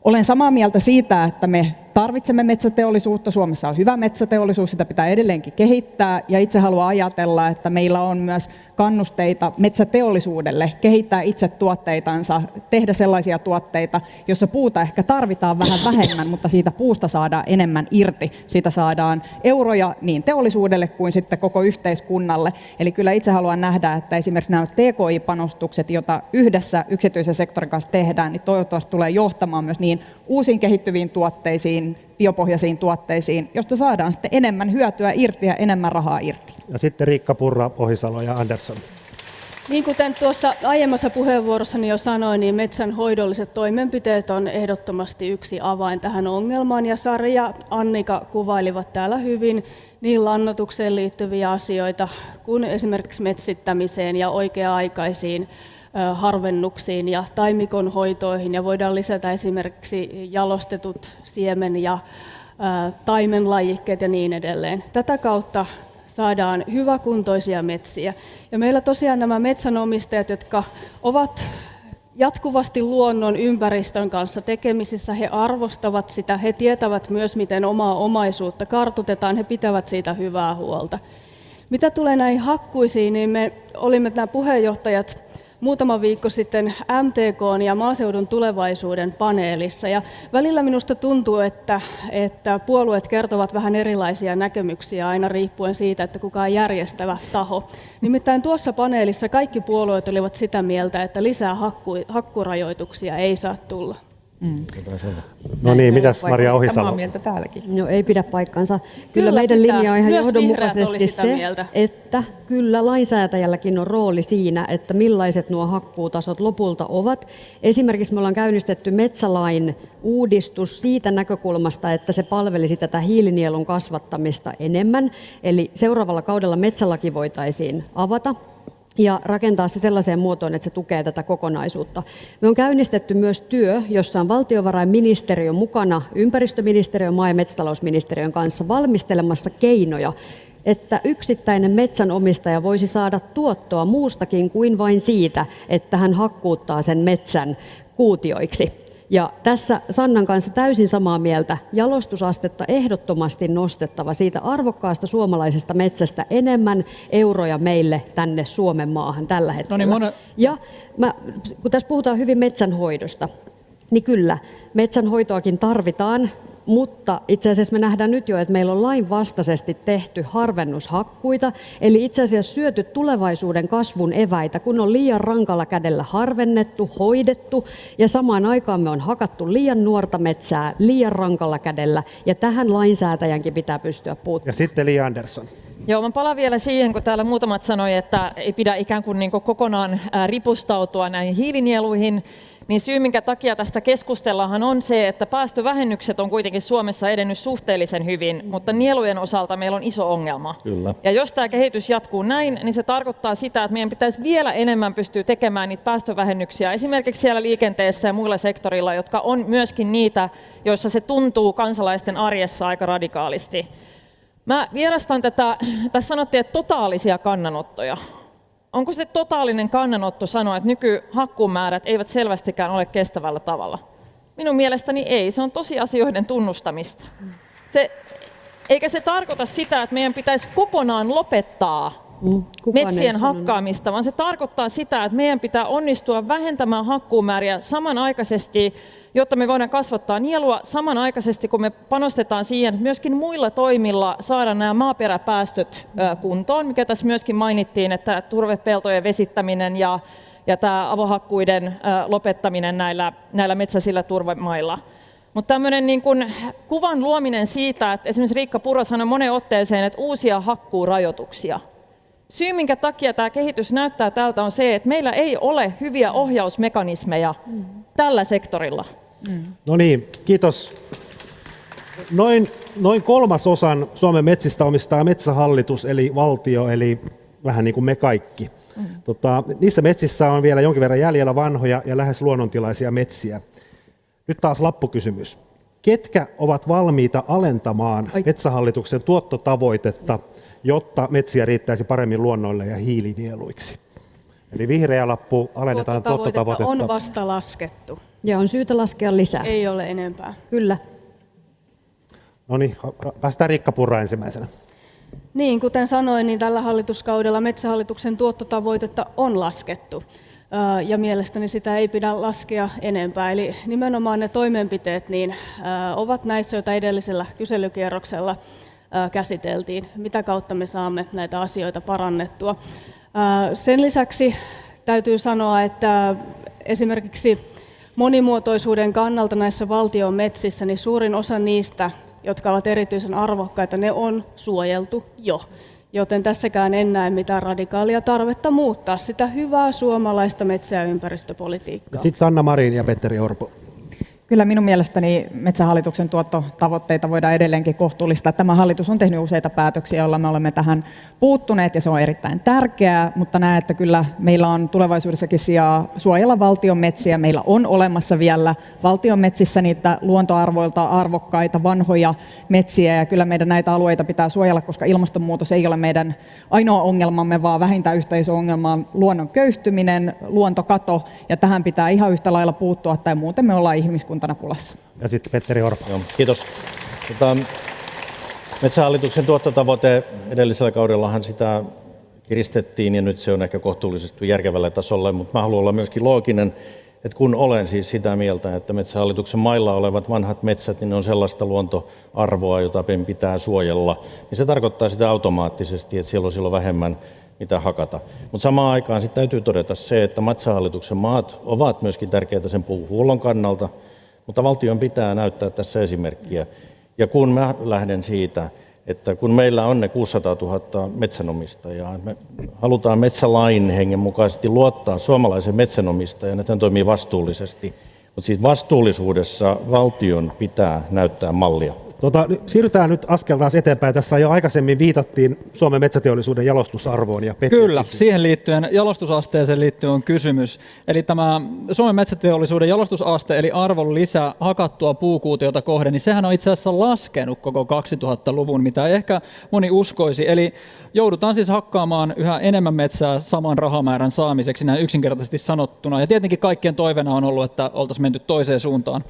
Speaker 6: Olen samaa mieltä siitä, että me tarvitsemme metsäteollisuutta. Suomessa on hyvä metsäteollisuus, sitä pitää edelleenkin kehittää. Ja itse haluan ajatella, että meillä on myös kannusteita metsäteollisuudelle kehittää itse tuotteitansa, tehdä sellaisia tuotteita, joissa puuta ehkä tarvitaan vähän vähemmän, mutta siitä puusta saadaan enemmän irti. Siitä saadaan euroja niin teollisuudelle kuin sitten koko yhteiskunnalle. Eli kyllä itse haluan nähdä, että esimerkiksi nämä TKI-panostukset, joita yhdessä yksityisen sektorin kanssa tehdään, niin toivottavasti tulee johtamaan myös niin uusiin kehittyviin tuotteisiin, biopohjaisiin tuotteisiin, josta saadaan sitten enemmän hyötyä irti ja enemmän rahaa irti.
Speaker 2: Ja sitten Riikka Purra, Ohisalo ja Andersson.
Speaker 4: Niin kuten tuossa aiemmassa puheenvuorossani jo sanoin, niin metsänhoidolliset toimenpiteet on ehdottomasti yksi avain tähän ongelmaan. Ja Sari ja Annika kuvailivat täällä hyvin niin lannoitukseen liittyviä asioita kuin esimerkiksi metsittämiseen ja oikea-aikaisiin harvennuksiin ja taimikon hoitoihin. Ja voidaan lisätä esimerkiksi jalostetut siemen- ja taimenlajikkeet ja niin edelleen. Tätä kautta saadaan hyväkuntoisia metsiä. Ja meillä tosiaan nämä metsänomistajat, jotka ovat jatkuvasti luonnon ympäristön kanssa tekemisissä, he arvostavat sitä, he tietävät myös, miten omaa omaisuutta kartutetaan, he pitävät siitä hyvää huolta. Mitä tulee näihin hakkuisiin, niin me olimme nämä puheenjohtajat muutama viikko sitten MTK:n ja maaseudun tulevaisuuden paneelissa. Ja välillä minusta tuntuu, että puolueet kertovat vähän erilaisia näkemyksiä aina riippuen siitä, että kuka on järjestävä taho. Nimittäin tuossa paneelissa kaikki puolueet olivat sitä mieltä, että lisää hakkurajoituksia ei saa tulla.
Speaker 2: No niin, mitäs Maria Ohisalo?
Speaker 5: Samaa mieltä täälläkin.
Speaker 8: No ei pidä paikkansa. Kyllä
Speaker 4: Kyllä
Speaker 8: meidän
Speaker 4: pitää.
Speaker 8: linja on ihan
Speaker 4: Myös
Speaker 8: johdonmukaisesti
Speaker 4: vihreät oli sitä
Speaker 8: se,
Speaker 4: mieltä.
Speaker 8: että kyllä lainsäätäjälläkin on rooli siinä, että millaiset nuo hakkuutasot lopulta ovat. Esimerkiksi me ollaan käynnistetty metsälain uudistus siitä näkökulmasta, että se palvelisi tätä hiilinielun kasvattamista enemmän. Eli seuraavalla kaudella metsälaki voitaisiin avata ja rakentaa se sellaiseen muotoon, että se tukee tätä kokonaisuutta. Me on käynnistetty myös työ, jossa on valtiovarainministeriö mukana ympäristöministeriön, maa- ja metsätalousministeriön kanssa valmistelemassa keinoja, että yksittäinen metsänomistaja voisi saada tuottoa muustakin kuin vain siitä, että hän hakkuuttaa sen metsän kuutioiksi. Ja tässä Sannan kanssa täysin samaa mieltä, jalostusastetta ehdottomasti nostettava siitä arvokkaasta suomalaisesta metsästä enemmän euroja meille tänne Suomen maahan tällä hetkellä. Ja kun tässä puhutaan hyvin metsänhoidosta, niin kyllä, metsänhoitoakin tarvitaan, mutta itse asiassa me nähdään nyt jo, että meillä on lainvastaisesti tehty harvennushakkuita, eli itse asiassa syöty tulevaisuuden kasvun eväitä, kun on liian rankalla kädellä harvennettu, hoidettu, ja samaan aikaan me on hakattu liian nuorta metsää liian rankalla kädellä, ja tähän lainsäätäjänkin pitää pystyä puuttumaan.
Speaker 2: Ja sitten Li Andersson.
Speaker 9: Joo, mä palaan vielä siihen, kun täällä muutamat sanoi, että ei pidä ikään kuin kokonaan ripustautua näihin hiilinieluihin. Niin syy, minkä takia tästä keskustellaan, on se, että päästövähennykset on kuitenkin Suomessa edennyt suhteellisen hyvin, mutta nielujen osalta meillä on iso ongelma.
Speaker 3: Kyllä.
Speaker 9: Ja jos tämä kehitys jatkuu näin, niin se tarkoittaa sitä, että meidän pitäisi vielä enemmän pystyä tekemään niitä päästövähennyksiä esimerkiksi siellä liikenteessä ja muilla sektorilla, jotka on myöskin niitä, joissa se tuntuu kansalaisten arjessa aika radikaalisti. Mä vierastan tätä, tässä sanottiin, että totaalisia kannanottoja. Onko se totaalinen kannanotto sanoa, että nykyhakkuumäärät eivät selvästikään ole kestävällä tavalla? Minun mielestäni ei, se on tosiasioiden tunnustamista. Eikä se tarkoita sitä, että meidän pitäisi kokonaan lopettaa metsien hakkaamista, vaan se tarkoittaa sitä, että meidän pitää onnistua vähentämään hakkuumääriä samanaikaisesti, jotta me voidaan kasvattaa nielua samanaikaisesti, kun me panostetaan siihen, että myöskin muilla toimilla saadaan nämä maaperäpäästöt kuntoon, mikä tässä myöskin mainittiin, että turvepeltojen vesittäminen ja tämä avohakkuiden lopettaminen näillä metsäisillä turvemailla. Mutta tämmöinen niin kuin kuvan luominen siitä, että esimerkiksi Riikka Purra sanoi moneen otteeseen, että uusia hakkuurajoituksia. Syy, minkä takia tämä kehitys näyttää tältä, on se, että meillä ei ole hyviä ohjausmekanismeja tällä sektorilla.
Speaker 2: No niin, kiitos. Noin 1/3 Suomen metsistä omistaa Metsähallitus, eli valtio, eli vähän niin kuin me kaikki. Niissä metsissä on vielä jonkin verran jäljellä vanhoja ja lähes luonnontilaisia metsiä. Nyt taas lappukysymys. Ketkä ovat valmiita alentamaan Metsähallituksen tuottotavoitetta, jotta metsiä riittäisi paremmin luonnoille ja hiilinieluiksi? Eli vihreä lappu, alennetaan tuottotavoitetta.
Speaker 4: On vasta laskettu.
Speaker 8: Ja on syytä laskea lisää.
Speaker 4: Ei ole enempää.
Speaker 8: Kyllä.
Speaker 2: No niin, päästään Riikka Purra ensimmäisenä.
Speaker 4: Niin, kuten sanoin, niin tällä hallituskaudella Metsähallituksen tuottotavoitetta on laskettu. Ja mielestäni sitä ei pidä laskea enempää. Eli nimenomaan ne toimenpiteet niin, ovat näissä, joita edellisellä kyselykierroksella käsiteltiin. Mitä kautta me saamme näitä asioita parannettua. Sen lisäksi täytyy sanoa, että esimerkiksi monimuotoisuuden kannalta näissä valtion metsissä niin suurin osa niistä, jotka ovat erityisen arvokkaita, ne on suojeltu jo. joten tässäkään en näe mitään radikaalia tarvetta muuttaa sitä hyvää suomalaista metsä- ja ympäristöpolitiikkaa.
Speaker 2: Sitten Sanna Marin ja Petteri Orpo.
Speaker 6: Kyllä minun mielestäni Metsähallituksen tuottotavoitteita voidaan edelleenkin kohtuullistaa. Tämä hallitus on tehnyt useita päätöksiä, joilla me olemme tähän puuttuneet ja se on erittäin tärkeää, mutta näen, että kyllä meillä on tulevaisuudessakin sijaa suojella valtion metsiä. Meillä on olemassa vielä valtion metsissä niitä luontoarvoilta arvokkaita vanhoja metsiä ja kyllä meidän näitä alueita pitää suojella, koska ilmastonmuutos ei ole meidän ainoa ongelmamme, vaan vähintään yhtä iso ongelma on luonnon köyhtyminen, luontokato ja tähän pitää ihan yhtä lailla puuttua tai muuten me ollaan ihmiskuntana pulassa.
Speaker 2: Ja sitten Petteri Orpo.
Speaker 3: Joo, kiitos. Metsähallituksen tuottotavoite edellisellä kaudellahan sitä kiristettiin ja nyt se on ehkä kohtuullisesti järkevällä tasolla, mutta mä haluan olla myöskin looginen, että kun olen siis sitä mieltä, että Metsähallituksen mailla olevat vanhat metsät, niin ne on sellaista luontoarvoa, jota pitää suojella, niin se tarkoittaa sitä automaattisesti, että siellä on silloin vähemmän mitä hakata. Mutta samaan aikaan sitten täytyy todeta se, että Metsähallituksen maat ovat myöskin tärkeitä sen puuhuollon kannalta, mutta valtion pitää näyttää tässä esimerkkiä. Ja kun mä lähden siitä, että kun meillä on ne 600 000 metsänomistajaa, me halutaan metsälain hengen mukaisesti luottaa suomalaisen metsänomistajan, että hän toimii vastuullisesti. Mutta siis vastuullisuudessa valtion pitää näyttää mallia.
Speaker 2: Siirrytään nyt askel taas eteenpäin. Tässä jo aikaisemmin viitattiin Suomen metsäteollisuuden jalostusarvoon. Ja
Speaker 1: Kyllä, siihen liittyen, jalostusasteeseen liittyen on kysymys. Eli tämä Suomen metsäteollisuuden jalostusaste, eli arvonlisä hakattua puukuutiota kohden, niin sehän on itse asiassa laskenut koko 2000-luvun, mitä ehkä moni uskoisi. Eli joudutaan siis hakkaamaan yhä enemmän metsää saman rahamäärän saamiseksi, näin yksinkertaisesti sanottuna. Ja tietenkin kaikkien toiveena on ollut, että oltaisiin menty toiseen suuntaan.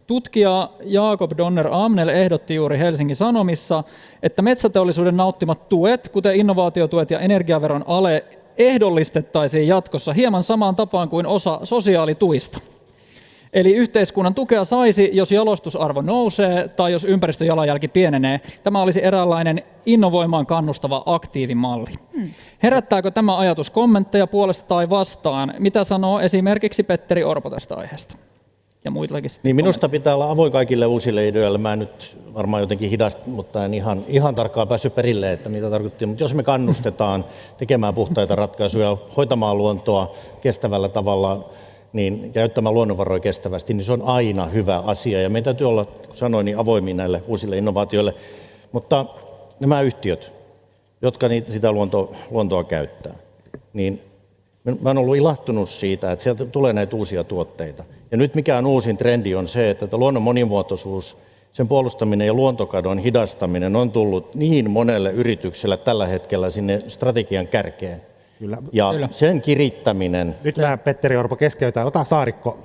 Speaker 1: Tutkija Jakob Donner-Amnel ehdotti juuri Helsingin Sanomissa, että metsäteollisuuden nauttimat tuet, kuten innovaatiotuet ja energiaveron ale, ehdollistettaisiin jatkossa hieman samaan tapaan kuin osa sosiaalituista. Eli yhteiskunnan tukea saisi, jos jalostusarvo nousee tai jos ympäristöjalanjälki pienenee. Tämä olisi eräänlainen innovoimaan kannustava aktiivimalli. Herättääkö tämä ajatus kommentteja puolesta tai vastaan? Mitä sanoo esimerkiksi Petteri Orpo tästä aiheesta? Ja muillakin.
Speaker 3: Niin minusta pitää olla avoin kaikille uusille ideoille. Mä en nyt varmaan jotenkin hidasta, mutta en ihan tarkkaan päässyt perille, että mitä tarkoittiin. Mutta jos me kannustetaan tekemään puhtaita ratkaisuja, hoitamaan luontoa kestävällä tavalla, niin käyttämään luonnonvaroja kestävästi, niin se on aina hyvä asia. Ja meidän täytyy olla, kun sanoin, niin avoimia näille uusille innovaatioille. Mutta nämä yhtiöt, jotka sitä luontoa käyttää, niin mä oon ollut ilahtunut siitä, että sieltä tulee näitä uusia tuotteita. Ja nyt mikään uusin trendi on se, että luonnon monimuotoisuus, sen puolustaminen ja luontokadon hidastaminen on tullut niin monelle yritykselle tällä hetkellä sinne strategian kärkeen.
Speaker 2: Kyllä.
Speaker 3: Ja sen kirittäminen.
Speaker 2: Nyt mä Petteri Orpo keskeytään. Ota Saarikko.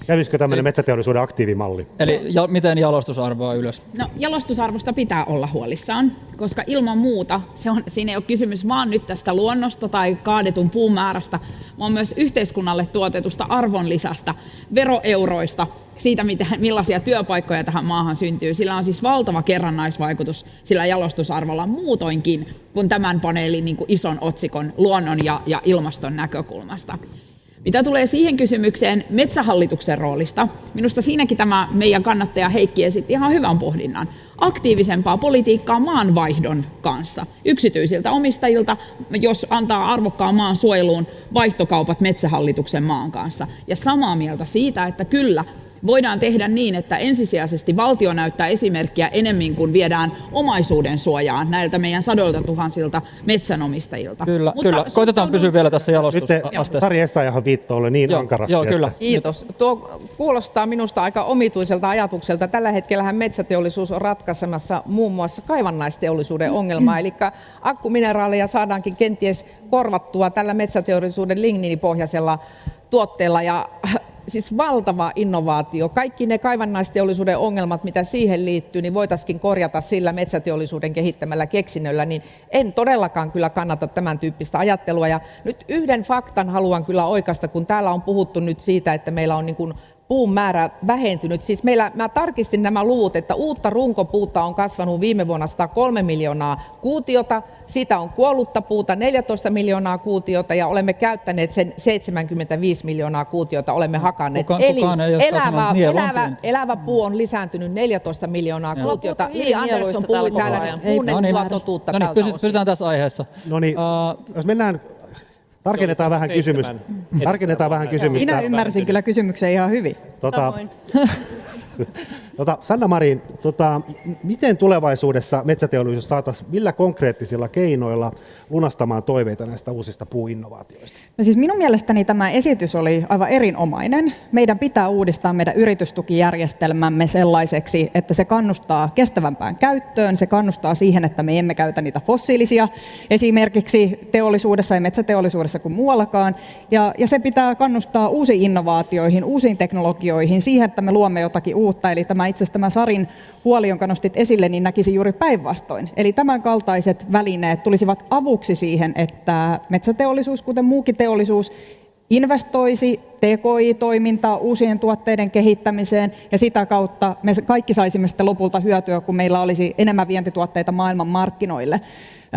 Speaker 2: Kävisikö tämmöinen metsäteollisuuden aktiivimalli?
Speaker 1: Eli miten jalostusarvoa ylös?
Speaker 7: No, jalostusarvosta pitää olla huolissaan, koska ilman muuta siinä ei ole kysymys vaan nyt tästä luonnosta tai kaadetun puun määrästä, vaan myös yhteiskunnalle tuotetusta arvonlisästä, veroeuroista, siitä millaisia työpaikkoja tähän maahan syntyy. Sillä on siis valtava kerrannaisvaikutus sillä jalostusarvolla muutoinkin kuin tämän paneelin niin kuin ison otsikon luonnon ja ilmaston näkökulmasta. Mitä tulee siihen kysymykseen Metsähallituksen roolista, minusta siinäkin tämä meidän kannattaja Heikki esitti ihan hyvän pohdinnan. Aktiivisempaa politiikkaa maanvaihdon kanssa. Yksityisiltä omistajilta, jos antaa arvokkaan maan suojeluun vaihtokaupat Metsähallituksen maan kanssa. Ja samaa mieltä siitä, että kyllä, voidaan tehdä niin, että ensisijaisesti valtio näyttää esimerkkiä enemmän kuin viedään omaisuuden suojaan näiltä meidän sadoilta tuhansilta metsänomistajilta.
Speaker 1: Kyllä. Koitetaan pysyä vielä tässä jalostusasteessa.
Speaker 2: Nyt Sari Essayah'n viitto oli niin ankarasti.
Speaker 1: Joo, kyllä.
Speaker 5: Kiitos. Tuo kuulostaa minusta aika omituiselta ajatukselta. Tällä hetkellähän metsäteollisuus on ratkaisemassa muun muassa kaivannaisteollisuuden ongelmaa, eli akkumineraaleja saadaankin kenties korvattua tällä metsäteollisuuden ligniinipohjaisella tuotteella ja siis valtava innovaatio. Kaikki ne kaivannaisteollisuuden ongelmat, mitä siihen liittyy, niin voitaisiin korjata sillä metsäteollisuuden kehittämällä keksinnöllä, niin en todellakaan kyllä kannata tämän tyyppistä ajattelua. Ja nyt yhden faktan haluan kyllä oikaista, kun täällä on puhuttu nyt siitä, että meillä on niin kuin puun määrä vähentynyt. Siis mä tarkistin nämä luvut, että uutta runkopuuta on kasvanut viime vuonna 103 miljoonaa kuutiota, siitä on kuollutta puuta 14 miljoonaa kuutiota ja olemme käyttäneet sen 75 miljoonaa kuutiota, olemme hakanneet. Eli elävä puu on lisääntynyt 14 miljoonaa kuutiota. Li Andersson puhui täällä kuunneltua totuutta tältä osin.
Speaker 1: Pysytään tässä aiheessa.
Speaker 2: No niin, jos mennään, tarkennetaan vähän kysymystä.
Speaker 6: Minä ymmärsin kyllä kysymyksen ihan hyvin.
Speaker 2: Sanna Marin, miten tulevaisuudessa metsäteollisuus saataisiin, millä konkreettisilla keinoilla lunastamaan toiveita näistä uusista puuinnovaatioista?
Speaker 6: No siis minun mielestäni tämä esitys oli aivan erinomainen. Meidän pitää uudistaa meidän yritystukijärjestelmämme sellaiseksi, että se kannustaa kestävämpään käyttöön, se kannustaa siihen, että me emme käytä niitä fossiilisia esimerkiksi teollisuudessa ja metsäteollisuudessa kuin muuallakaan. Ja se pitää kannustaa uusiin innovaatioihin, uusiin teknologioihin, siihen, että me luomme jotakin uutta. Eli itse asiassa tämä Sarin huoli, jonka nostit esille, niin näkisi juuri päinvastoin. Eli tämän kaltaiset välineet tulisivat avuksi siihen, että metsäteollisuus, kuten muukin teollisuus, investoisi TKI-toimintaa uusien tuotteiden kehittämiseen ja sitä kautta me kaikki saisimme sitten lopulta hyötyä, kun meillä olisi enemmän vientituotteita maailman markkinoille.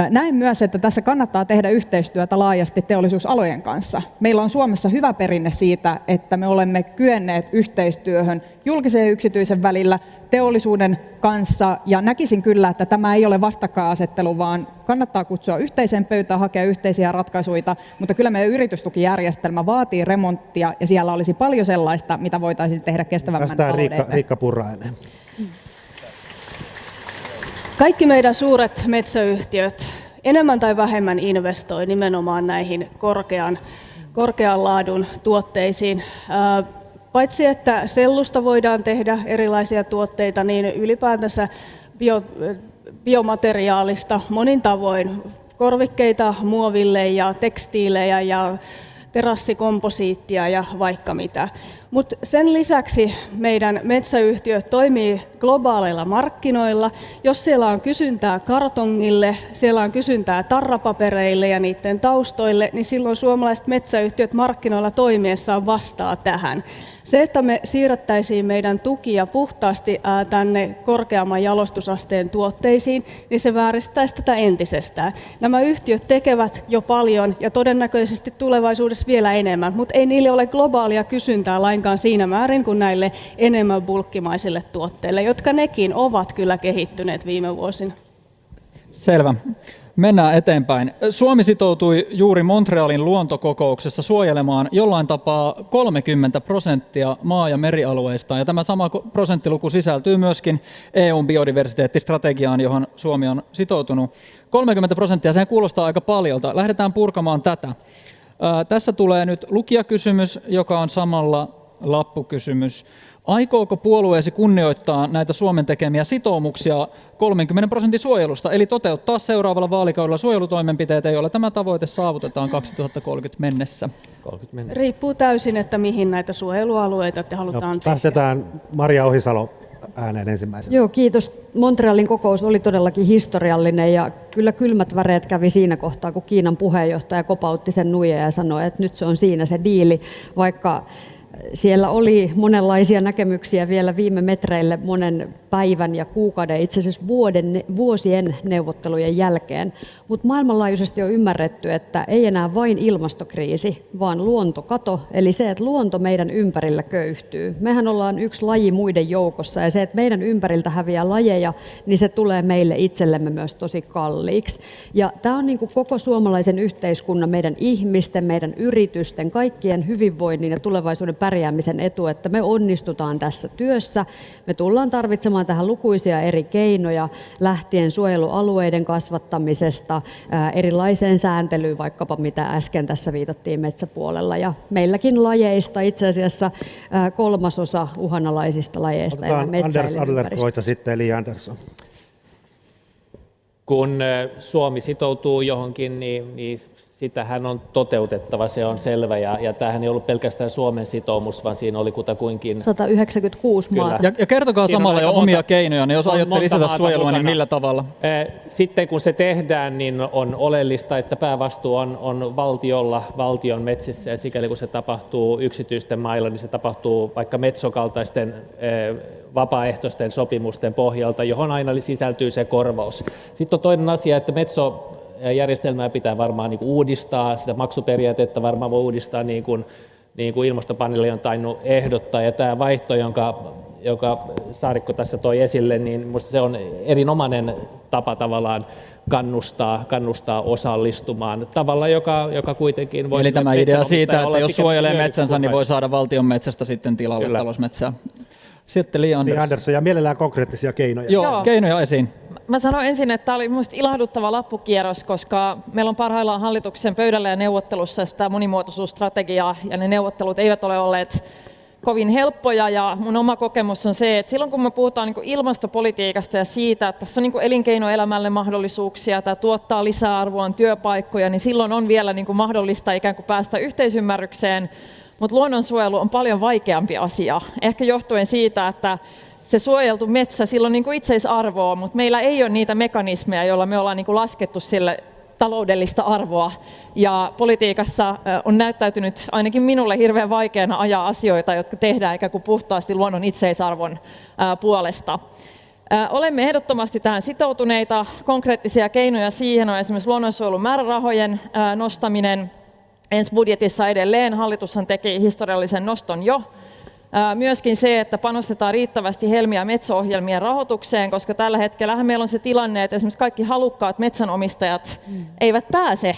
Speaker 6: Näen myös, että tässä kannattaa tehdä yhteistyötä laajasti teollisuusalojen kanssa. Meillä on Suomessa hyvä perinne siitä, että me olemme kyenneet yhteistyöhön julkisen ja yksityisen välillä teollisuuden kanssa, ja näkisin kyllä, että tämä ei ole vastakkainasettelu, vaan kannattaa kutsua yhteiseen pöytään, hakea yhteisiä ratkaisuja, mutta kyllä meidän yritystukijärjestelmä vaatii remonttia, ja siellä olisi paljon sellaista, mitä voitaisiin tehdä kestävämmän talouden.
Speaker 2: Riikka Purrainen.
Speaker 4: Kaikki meidän suuret metsäyhtiöt enemmän tai vähemmän investoi nimenomaan näihin korkean laadun tuotteisiin. Paitsi että sellusta voidaan tehdä erilaisia tuotteita, niin ylipäätänsä biomateriaalista monin tavoin korvikkeita muoville ja tekstiilejä ja terassikomposiittia ja vaikka mitä. Mutta sen lisäksi meidän metsäyhtiöt toimii globaaleilla markkinoilla. Jos siellä on kysyntää kartongille, siellä on kysyntää tarrapapereille ja niiden taustoille, niin silloin suomalaiset metsäyhtiöt markkinoilla toimiessaan vastaa tähän. Se, että me siirrettäisiin meidän tukia puhtaasti tänne korkeamman jalostusasteen tuotteisiin, niin se vääristäisi tätä entisestään. Nämä yhtiöt tekevät jo paljon ja todennäköisesti tulevaisuudessa vielä enemmän, mutta ei niille ole globaalia kysyntää lainkaan siinä määrin kuin näille enemmän bulkkimaisille tuotteille, jotka nekin ovat kyllä kehittyneet viime vuosina.
Speaker 1: Selvä. Mennään eteenpäin. Suomi sitoutui juuri Montrealin luontokokouksessa suojelemaan jollain tapaa 30% maa- ja merialueista, ja tämä sama prosenttiluku sisältyy myöskin EU:n biodiversiteettistrategiaan, johon Suomi on sitoutunut. 30%, sehän kuulostaa aika paljolta. Lähdetään purkamaan tätä. Tässä tulee nyt lukijakysymys, joka on samalla lappukysymys. Aikooko puolueesi kunnioittaa näitä Suomen tekemiä sitoumuksia 30% suojelusta, eli toteuttaa seuraavalla vaalikaudella suojelutoimenpiteitä, joilla tämä tavoite saavutetaan 2030 mennessä?
Speaker 4: Riippuu täysin, että mihin näitä suojelualueita te halutaan tehdä.
Speaker 2: Päästetään Maria Ohisalo ääneen ensimmäisenä.
Speaker 8: Joo, kiitos. Montrealin kokous oli todellakin historiallinen ja kyllä kylmät väreet kävi siinä kohtaa, kun Kiinan puheenjohtaja kopautti sen nuijaa ja sanoi, että nyt se on siinä se diili, vaikka siellä oli monenlaisia näkemyksiä vielä viime metreille monen päivän ja kuukauden, itse asiassa vuosien neuvottelujen jälkeen. Mutta maailmanlaajuisesti on ymmärretty, että ei enää vain ilmastokriisi, vaan luontokato, eli se, että luonto meidän ympärillä köyhtyy. Mehän ollaan yksi laji muiden joukossa, ja se, että meidän ympäriltä häviää lajeja, niin se tulee meille itsellemme myös tosi kalliiksi. Ja tämä on niin kuin koko suomalaisen yhteiskunnan, meidän ihmisten, meidän yritysten, kaikkien hyvinvoinnin ja tulevaisuuden pärjäämisen etu, että me onnistutaan tässä työssä. Me tullaan tarvitsemaan tähän lukuisia eri keinoja, lähtien suojelualueiden kasvattamisesta, erilaiseen sääntelyyn, vaikkapa mitä äsken tässä viitattiin metsäpuolella. Ja meilläkin lajeista itse asiassa 3/3 uhanalaisista lajeista elää metsäilyn
Speaker 2: Anders Adlercreutz ja sitten Li Andersson.
Speaker 10: Kun Suomi sitoutuu johonkin, niin sitähän on toteutettava, se on selvä. Ja tämähän ei ollut pelkästään Suomen sitoumus, vaan siinä oli kutakuinkin
Speaker 8: 196
Speaker 10: Kyllä.
Speaker 8: maata.
Speaker 1: Ja kertokaa
Speaker 10: Siinä on
Speaker 1: samalla jo
Speaker 10: aika
Speaker 1: omia
Speaker 10: monta-
Speaker 1: keinoja, niin jos aiotte
Speaker 10: monta
Speaker 1: lisätä
Speaker 10: maata
Speaker 1: suojelua, niin
Speaker 10: mukana.
Speaker 1: millä tavalla?
Speaker 10: Sitten kun se tehdään, niin on oleellista, että päävastuu on valtiolla, valtion metsissä, ja sikäli kun se tapahtuu yksityisten mailla, niin se tapahtuu vaikka Metso-kaltaisten vapaaehtoisten sopimusten pohjalta, johon aina sisältyy se korvaus. Sitten on toinen asia, että Metso-järjestelmää pitää varmaan niin kuin uudistaa, sitä maksuperiaatetta varmaan voi uudistaa niin kuin ilmastopaneeli on tainnut ehdottaa, ja tämä vaihto, joka Saarikko tässä toi esille, niin minusta se on erinomainen tapa tavallaan kannustaa osallistumaan tavalla, joka kuitenkin voi...
Speaker 1: Eli tämä idea siitä, että jos suojelee metsänsä, niin
Speaker 10: hyödyksi
Speaker 1: voi saada valtion metsästä sitten tilalle
Speaker 10: Kyllä.
Speaker 1: talousmetsää. Sitten Li
Speaker 2: Niin
Speaker 1: Andersson.
Speaker 2: Andersson, ja mielellään konkreettisia keinoja.
Speaker 1: Joo, keinoja esiin.
Speaker 9: Mä sanon ensin, että tämä oli minusta ilahduttava lappukierros, koska meillä on parhaillaan hallituksen pöydällä ja neuvottelussa sitä monimuotoisuusstrategiaa, ja ne neuvottelut eivät ole olleet kovin helppoja, ja mun oma kokemus on se, että silloin kun me puhutaan niin ilmastopolitiikasta ja siitä, että tässä on niin elinkeinoelämälle mahdollisuuksia, tämä tuottaa lisäarvoa, työpaikkoja, niin silloin on vielä niin mahdollista ikään kuin päästä yhteisymmärrykseen, mutta luonnonsuojelu on paljon vaikeampi asia, ehkä johtuen siitä, että se suojeltu metsä, sillä on niin kuin itseisarvoa, mutta meillä ei ole niitä mekanismeja, joilla me ollaan niin kuin laskettu sille taloudellista arvoa. Ja politiikassa on näyttäytynyt ainakin minulle hirveän vaikeana ajaa asioita, jotka tehdään ikään kuin puhtaasti luonnon itseisarvon puolesta. Olemme ehdottomasti tähän sitoutuneita. Konkreettisia keinoja siihen on esimerkiksi luonnonsuojelun määrärahojen nostaminen. Ensi budjetissa edelleen hallitushan teki historiallisen noston jo. Myöskin se, että panostetaan riittävästi Helmi- ja Metso-ohjelmien rahoitukseen, koska tällä hetkellä meillä on se tilanne, että esimerkiksi kaikki halukkaat metsänomistajat eivät pääse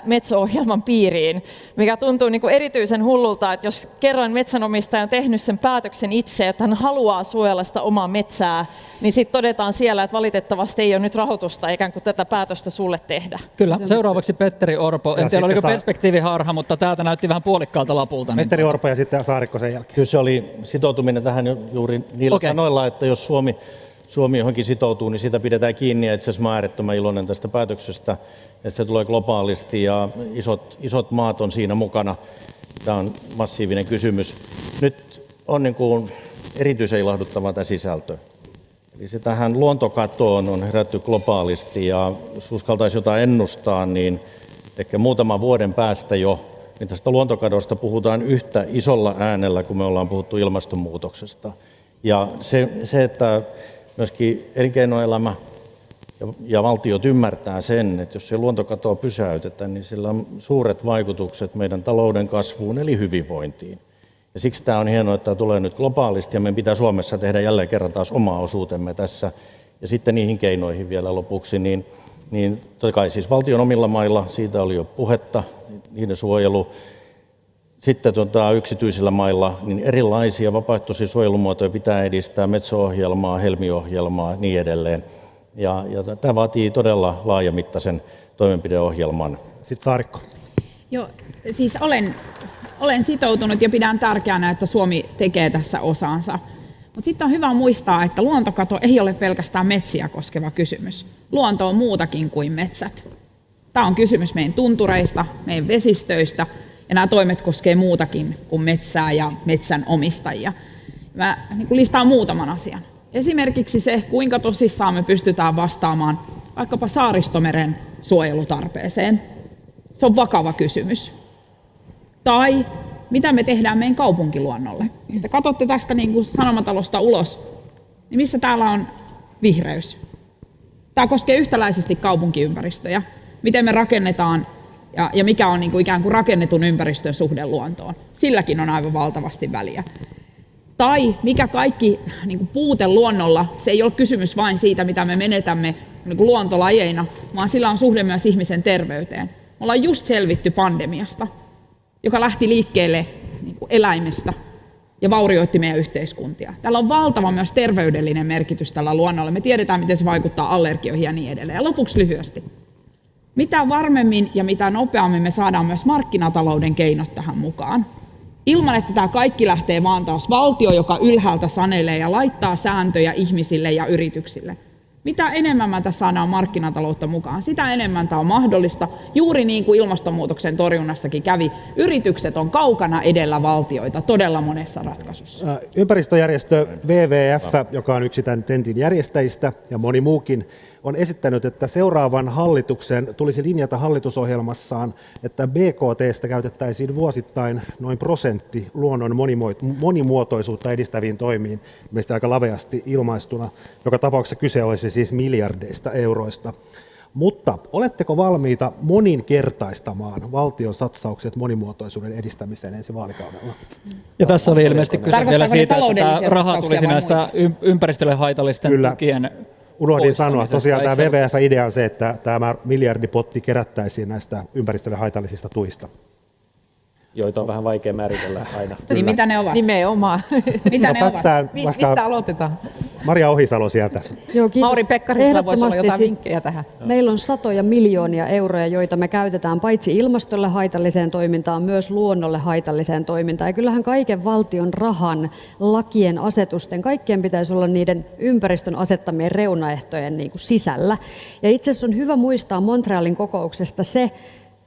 Speaker 9: Metso-ohjelman piiriin, mikä tuntuu niin kuin erityisen hullulta, että jos kerran metsänomistaja on tehnyt sen päätöksen itse, että hän haluaa suojella sitä omaa metsää, niin sitten todetaan siellä, että valitettavasti ei ole nyt rahoitusta ikään kuin tätä päätöstä sulle tehdä.
Speaker 1: Kyllä, seuraavaksi Petteri Orpo. En tiedä, oliko
Speaker 2: sitten
Speaker 1: perspektiiviharha, mutta täältä näytti vähän puolikkaalta lapulta. Niin.
Speaker 2: Petteri Orpo ja sitten Saarikko sen jälkeen.
Speaker 3: Kyllä se oli sitoutuminen tähän juuri niillä sanoilla, että jos Suomi johonkin sitoutuu, niin sitä pidetään kiinni, ja itse asiassa mä äärettömän iloinen tästä päätöksestä, että se tulee globaalisti ja isot maat on siinä mukana. Tämä on massiivinen kysymys. Nyt on niin kuin erityisen ilahduttava tämä sisältö. Eli se tähän luontokatoon on herätty globaalisti, ja jos uskaltaisi jotain ennustaa, niin ehkä muutaman vuoden päästä jo, niin tästä luontokadosta puhutaan yhtä isolla äänellä, kun me ollaan puhuttu ilmastonmuutoksesta. Ja se että myöskin elinkeinoelämä ja valtiot ymmärtää sen, että jos se luontokatoa pysäytetään, niin sillä on suuret vaikutukset meidän talouden kasvuun eli hyvinvointiin. Ja siksi tämä on hienoa, että tämä tulee nyt globaalisti, ja meidän pitää Suomessa tehdä jälleen kerran taas oma osuutemme tässä. Ja sitten niihin keinoihin vielä lopuksi, niin totta kai siis valtion omilla mailla, siitä oli jo puhetta, niiden suojelu. Sitten yksityisillä mailla niin erilaisia vapaaehtoisia suojelumuotoja pitää edistää, Metso-ohjelmaa, Helmi-ohjelmaa ja niin edelleen. Ja tämä vaatii todella laajamittaisen toimenpideohjelman.
Speaker 2: Sitten Saarikko.
Speaker 7: Joo, siis olen sitoutunut ja pidän tärkeänä, että Suomi tekee tässä osansa. Mutta sitten on hyvä muistaa, että luontokato ei ole pelkästään metsiä koskeva kysymys. Luonto on muutakin kuin metsät. Tämä on kysymys meidän tuntureista, meidän vesistöistä, ja nämä toimet koskevat muutakin kuin metsää ja metsän omistajia. Mä listaan muutaman asian. Esimerkiksi se, kuinka tosissaan me pystytään vastaamaan vaikkapa Saaristomeren suojelutarpeeseen. Se on vakava kysymys. Tai mitä me tehdään meidän kaupunkiluonnolle. Te katsotte tästä niin kuin Sanomatalosta ulos, niin missä täällä on vihreys? Tämä koskee yhtäläisesti kaupunkiympäristöjä. Miten me rakennetaan ja mikä on niin kuin ikään kuin rakennetun ympäristön suhde luontoon. Silläkin on aivan valtavasti väliä. Tai mikä kaikki niin kuin puute luonnolla, se ei ole kysymys vain siitä, mitä me menetämme niin kuin luontolajeina, vaan sillä on suhde myös ihmisen terveyteen. Me ollaan just selvitty pandemiasta, joka lähti liikkeelle niin kuin eläimestä ja vaurioitti meidän yhteiskuntia. Tällä on valtava myös terveydellinen merkitys tällä luonnolla. Me tiedetään, miten se vaikuttaa allergioihin ja niin edelleen. Ja lopuksi lyhyesti. Mitä varmemmin ja mitä nopeammin me saadaan myös markkinatalouden keinot tähän mukaan. Ilman, että tämä kaikki lähtee vaan taas valtio, joka ylhäältä sanelee ja laittaa sääntöjä ihmisille ja yrityksille. Mitä enemmän mä tässä saadaan markkinataloutta mukaan, sitä enemmän tämä on mahdollista. Juuri niin kuin ilmastonmuutoksen torjunnassakin kävi, yritykset on kaukana edellä valtioita todella monessa ratkaisussa.
Speaker 2: Ympäristöjärjestö WWF, joka on yksi tämän tentin järjestäjistä ja moni muukin, on esittänyt, että seuraavan hallituksen tulisi linjata hallitusohjelmassaan, että BKT:stä käytettäisiin vuosittain noin 1% luonnon monimuotoisuutta edistäviin toimiin, mielestäni aika laveasti ilmaistuna. Joka tapauksessa kyse olisi siis miljardeista euroista. Mutta oletteko valmiita moninkertaistamaan valtion satsaukset monimuotoisuuden edistämiseen ensi vaalikaudella?
Speaker 1: Ja tässä oli ilmeisesti kyse vielä siitä, että tämä raha
Speaker 7: satsauksia
Speaker 1: tulisi
Speaker 7: vai
Speaker 1: näistä ympäristölle haitallisten tukien.
Speaker 2: Unohdin sanoa, tosiaan tämä
Speaker 1: poistamisesta.
Speaker 2: WWF-idea on se, että tämä miljardipotti kerättäisiin näistä ympäristölle haitallisista tuista.
Speaker 10: Joita on vähän vaikea määritellä aina.
Speaker 7: Niin mitä ne ovat?
Speaker 5: Nimenomaan.
Speaker 7: Mitä ne ovat?
Speaker 5: Mistä aloitetaan?
Speaker 2: Maria Ohisalo sieltä.
Speaker 8: Joo, kiitos.
Speaker 5: Mauri Pekkarisella voisi olla
Speaker 8: Ehdottomasti
Speaker 5: jotain
Speaker 8: siis
Speaker 5: vinkkejä tähän.
Speaker 8: meillä on satoja miljoonia euroja, joita me käytetään paitsi ilmastolle haitalliseen toimintaan, myös luonnolle haitalliseen toimintaan. Ja kyllähän kaiken valtion rahan, lakien, asetusten, kaikkien pitäisi olla niiden ympäristön asettamien reunaehtojen niin kuin sisällä. Ja itse asiassa on hyvä muistaa Montrealin kokouksesta se,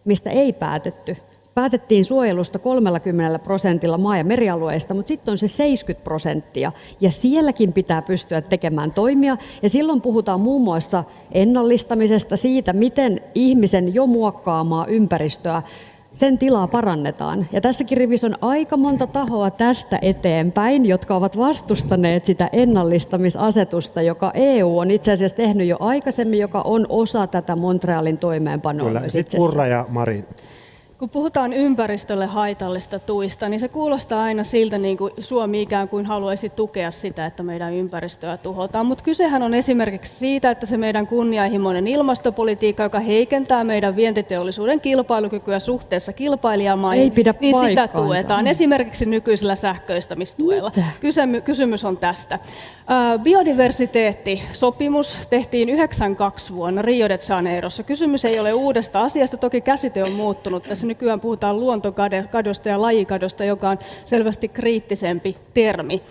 Speaker 8: mistä ei päätetty. Päätettiin suojelusta 30% maa- ja merialueista, mutta sitten on se 70%, ja sielläkin pitää pystyä tekemään toimia. Ja silloin puhutaan muun muassa ennallistamisesta, siitä, miten ihmisen jo muokkaamaa ympäristöä, sen tilaa parannetaan. Ja tässäkin rivissä on aika monta tahoa tästä eteenpäin, jotka ovat vastustaneet sitä ennallistamisasetusta, joka EU on itse asiassa tehnyt jo aikaisemmin, joka on osa tätä Montrealin toimeenpanoa.
Speaker 2: Kyllä, sitten Purra ja Marin.
Speaker 4: Kun puhutaan ympäristölle haitallista tuista, niin se kuulostaa aina siltä, niin kuin Suomi ikään kuin haluaisi tukea sitä, että meidän ympäristöä tuhotaan. Mutta kysehän on esimerkiksi siitä, että se meidän kunnianhimoinen ilmastopolitiikka, joka heikentää meidän vientiteollisuuden kilpailukykyä suhteessa kilpailijamaihin,
Speaker 8: Ei pidä
Speaker 4: niin sitä
Speaker 8: paikkaansa.
Speaker 4: tuetaan esimerkiksi nykyisellä sähköistämistuella. Kysymys on tästä. Biodiversiteettisopimus tehtiin 1992 vuonna Rio de Janeirossa. Kysymys ei ole uudesta asiasta, toki käsite on muuttunut. Tässä nykyään puhutaan luontokadosta ja lajikadosta, joka on selvästi kriittisempi termi.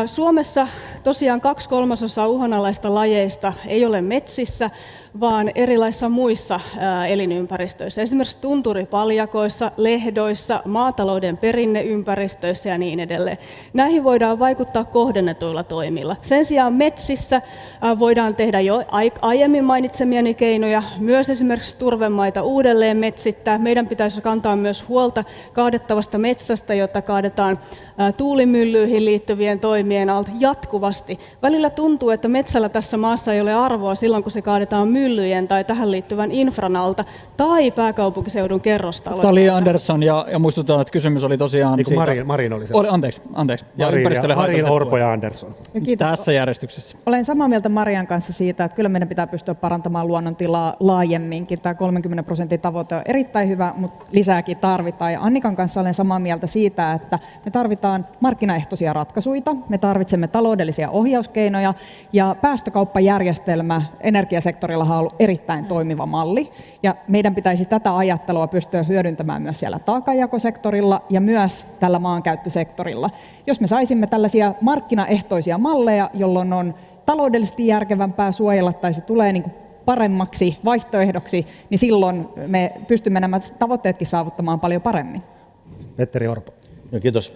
Speaker 4: Suomessa tosiaan 2/3 uhanalaista lajeista ei ole metsissä, vaan erilaisissa muissa elinympäristöissä, esimerkiksi tunturipaljakoissa, lehdoissa, maatalouden perinneympäristöissä ja niin edelleen. Näihin voidaan vaikuttaa kohdennetuilla toimilla. Sen sijaan metsissä voidaan tehdä jo aiemmin mainitsemiani keinoja, myös esimerkiksi turvemaita uudelleen metsittää. Meidän pitäisi kantaa myös huolta kaadettavasta metsästä, jota kaadetaan tuulimyllyihin liittyvien toimien alta jatkuvasti. Välillä tuntuu, että metsällä tässä maassa ei ole arvoa silloin, kun se kaadetaan myllyjen tai tähän liittyvän infran alta tai pääkaupunkiseudun kerrostalojen.
Speaker 1: Tämä oli Andersson ja muistutan, että kysymys oli tosiaan
Speaker 2: Niin kuin Marin oli se.
Speaker 1: Anteeksi. Ja ympäristölle
Speaker 2: Marin,
Speaker 1: haitalliset
Speaker 2: Orpo
Speaker 1: tuet.
Speaker 2: ja Andersson.
Speaker 1: Tässä järjestyksessä.
Speaker 6: Olen samaa mieltä Marian kanssa siitä, että kyllä meidän pitää pystyä parantamaan luonnon tilaa laajemminkin. Tämä 30% tavoite on erittäin hyvä, mutta lisääkin tarvitaan. Ja Annikan kanssa olen samaa mieltä siitä, että me tarvitaan markkinaehtoisia ratkaisuja, me tarvitsemme taloudellisia ohjauskeinoja ja päästökauppajärjestelmä energiasektorilla on ollut erittäin toimiva malli. Ja meidän pitäisi tätä ajattelua pystyä hyödyntämään myös siellä taakanjakosektorilla ja myös tällä maankäyttösektorilla. Jos me saisimme tällaisia markkinaehtoisia malleja, jolloin on taloudellisesti järkevämpää suojella tai se tulee niin kuin paremmaksi vaihtoehdoksi, niin silloin me pystymme nämä tavoitteetkin saavuttamaan paljon paremmin.
Speaker 2: Petteri Orpo.
Speaker 3: No, kiitos.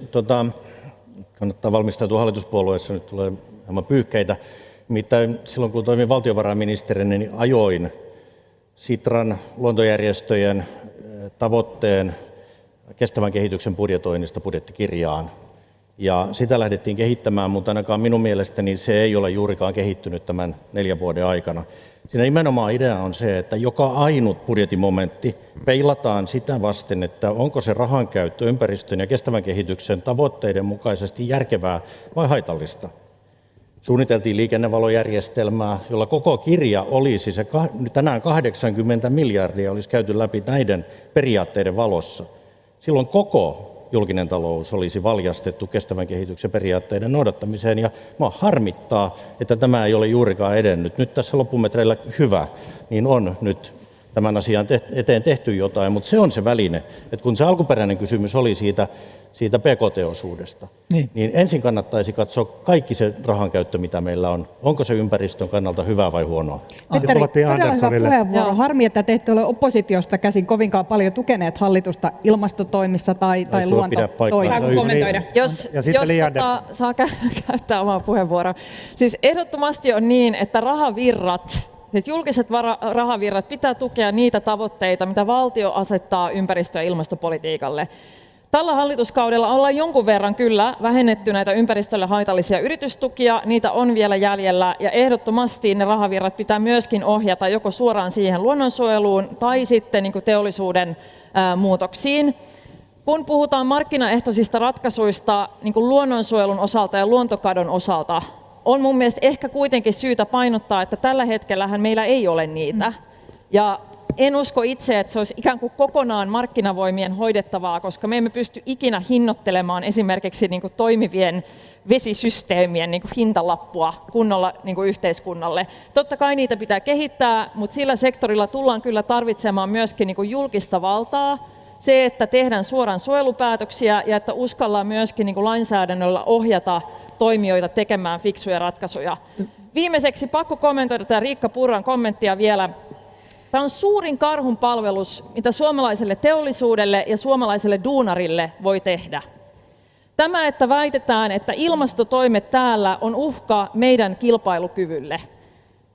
Speaker 3: Kannattaa valmistautua hallituspuolueessa, nyt tulee hieman pyyhkeitä. Nimittäin silloin kun toimin valtiovarainministerinä, niin ajoin Sitran luontojärjestöjen tavoitteen kestävän kehityksen budjetoinnista budjettikirjaan. Ja sitä lähdettiin kehittämään, mutta ainakaan minun mielestäni se ei ole juurikaan kehittynyt tämän 4 vuoden aikana. Siinä nimenomaan idea on se, että joka ainut budjetimomentti peilataan sitä vasten, että onko se rahankäyttö ympäristön ja kestävän kehityksen tavoitteiden mukaisesti järkevää vai haitallista. Suunniteltiin liikennevalojärjestelmää, jolla koko kirja olisi se tänään 80 miljardia olisi käyty läpi näiden periaatteiden valossa. Silloin koko julkinen talous olisi valjastettu kestävän kehityksen periaatteiden noudattamiseen, ja minua harmittaa, että tämä ei ole juurikaan edennyt. Nyt tässä loppumetreillä hyvä, niin on nyt tämän asian eteen tehty jotain, mutta se on se väline. Että kun se alkuperäinen kysymys oli siitä PKT-osuudesta, niin ensin kannattaisi katsoa kaikki se rahankäyttö, mitä meillä on. Onko se ympäristön kannalta hyvää vai huonoa?
Speaker 6: Petteri, todella hyvä puheenvuoro. Harmi, että te ette ole oppositiosta käsin kovinkaan paljon tukeneet hallitusta ilmastotoimissa tai luontotoimissa.
Speaker 7: Saanko kommentoida?
Speaker 9: Jos saa käyttää omaa puheenvuoroa. Siis ehdottomasti on niin, että julkiset rahavirrat pitää tukea niitä tavoitteita, mitä valtio asettaa ympäristö- ja ilmastopolitiikalle. Tällä hallituskaudella ollaan jonkun verran kyllä vähennetty näitä ympäristölle haitallisia yritystukia, niitä on vielä jäljellä ja ehdottomasti ne rahavirrat pitää myöskin ohjata joko suoraan siihen luonnonsuojeluun tai sitten niin kuin teollisuuden muutoksiin. Kun puhutaan markkinaehtoisista ratkaisuista niin kuin luonnonsuojelun osalta ja luontokadon osalta, on mun mielestä ehkä kuitenkin syytä painottaa, että tällä hetkellähän meillä ei ole niitä. Ja en usko itse, että se olisi ikään kuin kokonaan markkinavoimien hoidettavaa, koska me emme pysty ikinä hinnoittelemaan esimerkiksi niin kuin toimivien vesisysteemien niin kuin hintalappua kunnolla niin kuin yhteiskunnalle. Totta kai niitä pitää kehittää, mutta sillä sektorilla tullaan kyllä tarvitsemaan myöskin niin kuin julkista valtaa. Se, että tehdään suoraan suojelupäätöksiä ja että uskallaan myöskin niin kuin lainsäädännöllä ohjata toimijoita tekemään fiksuja ratkaisuja. Viimeiseksi pakko kommentoida tätä Riikka Purran kommenttia vielä. Tämä on suurin karhunpalvelus, mitä suomalaiselle teollisuudelle ja suomalaiselle duunarille voi tehdä. Tämä, että väitetään, että ilmastotoimet täällä on uhka meidän kilpailukyvylle.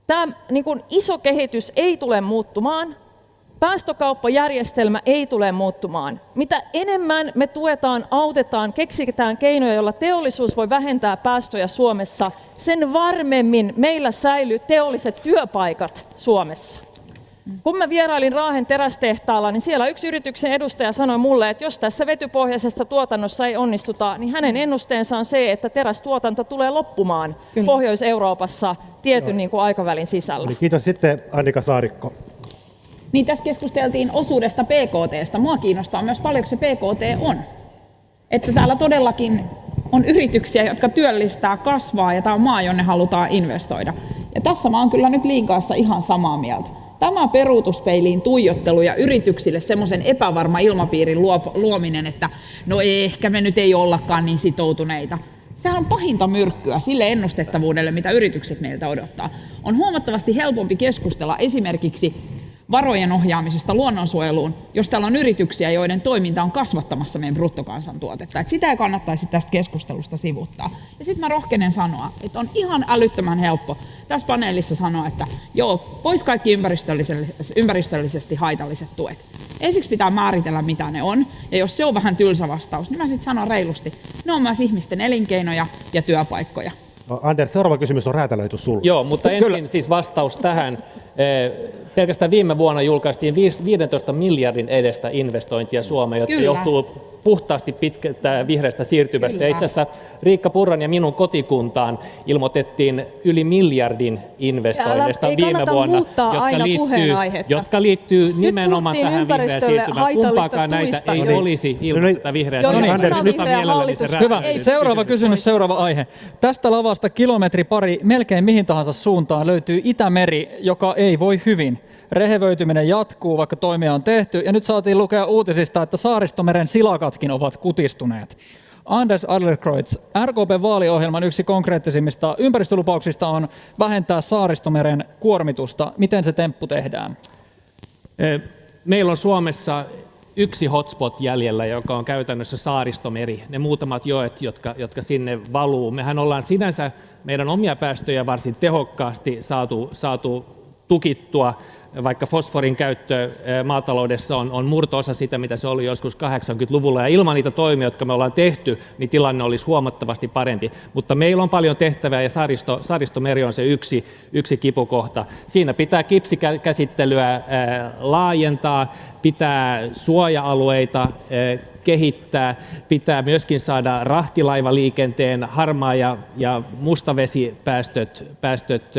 Speaker 9: Tämä niin kuin iso kehitys ei tule muuttumaan. Päästökauppajärjestelmä ei tule muuttumaan. Mitä enemmän me tuetaan, autetaan, keksitään keinoja, joilla teollisuus voi vähentää päästöjä Suomessa, sen varmemmin meillä säilyy teolliset työpaikat Suomessa. Kun mä vierailin Raahen terästehtaalla, niin siellä yksi yrityksen edustaja sanoi mulle, että jos tässä vetypohjaisessa tuotannossa ei onnistuta, niin hänen ennusteensa on se, että terästuotanto tulee loppumaan Pohjois-Euroopassa tietyn niin kuin aikavälin sisällä.
Speaker 2: Eli kiitos sitten Annika Saarikko.
Speaker 7: Niin tässä keskusteltiin osuudesta PKT:stä. Mua kiinnostaa myös paljonko se PKT on. Että täällä todellakin on yrityksiä, jotka työllistää, kasvaa ja tämä on maa, jonne halutaan investoida. Ja tässä mä oon kyllä nyt Liinkaassa ihan samaa mieltä. Tämä peruutuspeiliin tuijottelu ja yrityksille semmoisen epävarma ilmapiirin luominen, että no ehkä me nyt ei ollakaan niin sitoutuneita. Sehän on pahinta myrkkyä sille ennustettavuudelle, mitä yritykset meiltä odottaa. On huomattavasti helpompi keskustella esimerkiksi varojen ohjaamisesta luonnonsuojeluun, jos täällä on yrityksiä, joiden toiminta on kasvattamassa meidän bruttokansantuotetta. Että sitä ei kannattaisi tästä keskustelusta sivuuttaa. Ja sitten mä rohkenen sanoa, että on ihan älyttömän helppo tässä paneelissa sanoa, että joo, pois kaikki ympäristöllisesti haitalliset tuet. Ensiksi pitää määritellä, mitä ne on, ja jos se on vähän tylsä vastaus, niin mä sitten sanon reilusti, ne on myös ihmisten elinkeinoja ja työpaikkoja.
Speaker 2: No, Anders, seuraava kysymys on räätälöity sulle.
Speaker 10: Joo, mutta ensin siis vastaus tähän. Pelkästään viime vuonna julkaistiin 15 miljardin edestä investointia Suomeen, jotka johtuu puhtaasti pitkästä vihreästä siirtymästä. Itse asiassa Riikka Purran ja minun kotikuntaan ilmoitettiin yli miljardin investoinneista viime vuonna, jotka liittyy nimenomaan tähän vihreään siirtymään. Kumpaakaan näitä ei olisi ilman tätä vihreää siirtymää.
Speaker 1: Hyvä. Seuraava kysymys, seuraava aihe. Tästä lavasta kilometri pari melkein mihin tahansa suuntaan löytyy Itämeri, joka ei voi hyvin. Rehevöityminen jatkuu, vaikka toimia on tehty, ja nyt saatiin lukea uutisista, että Saaristomeren silakatkin ovat kutistuneet. Anders Adlercreutz, RKP:n vaaliohjelman yksi konkreettisimmista ympäristölupauksista on vähentää Saaristomeren kuormitusta. Miten se temppu tehdään?
Speaker 10: Meillä on Suomessa yksi hotspot jäljellä, joka on käytännössä Saaristomeri, ne muutamat joet, jotka sinne valuu. Mehän ollaan sinänsä meidän omia päästöjä varsin tehokkaasti saatu tukittua, vaikka fosforin käyttö maataloudessa on murto-osa sitä, mitä se oli joskus 80-luvulla. Ja ilman niitä toimia, jotka me ollaan tehty, niin tilanne olisi huomattavasti parempi. Mutta meillä on paljon tehtävää ja Saaristomeri on se yksi kipukohta. Siinä pitää kipsikäsittelyä laajentaa, pitää suoja-alueita kehittää, pitää myöskin saada rahtilaivaliikenteen harmaa- ja mustavesipäästöt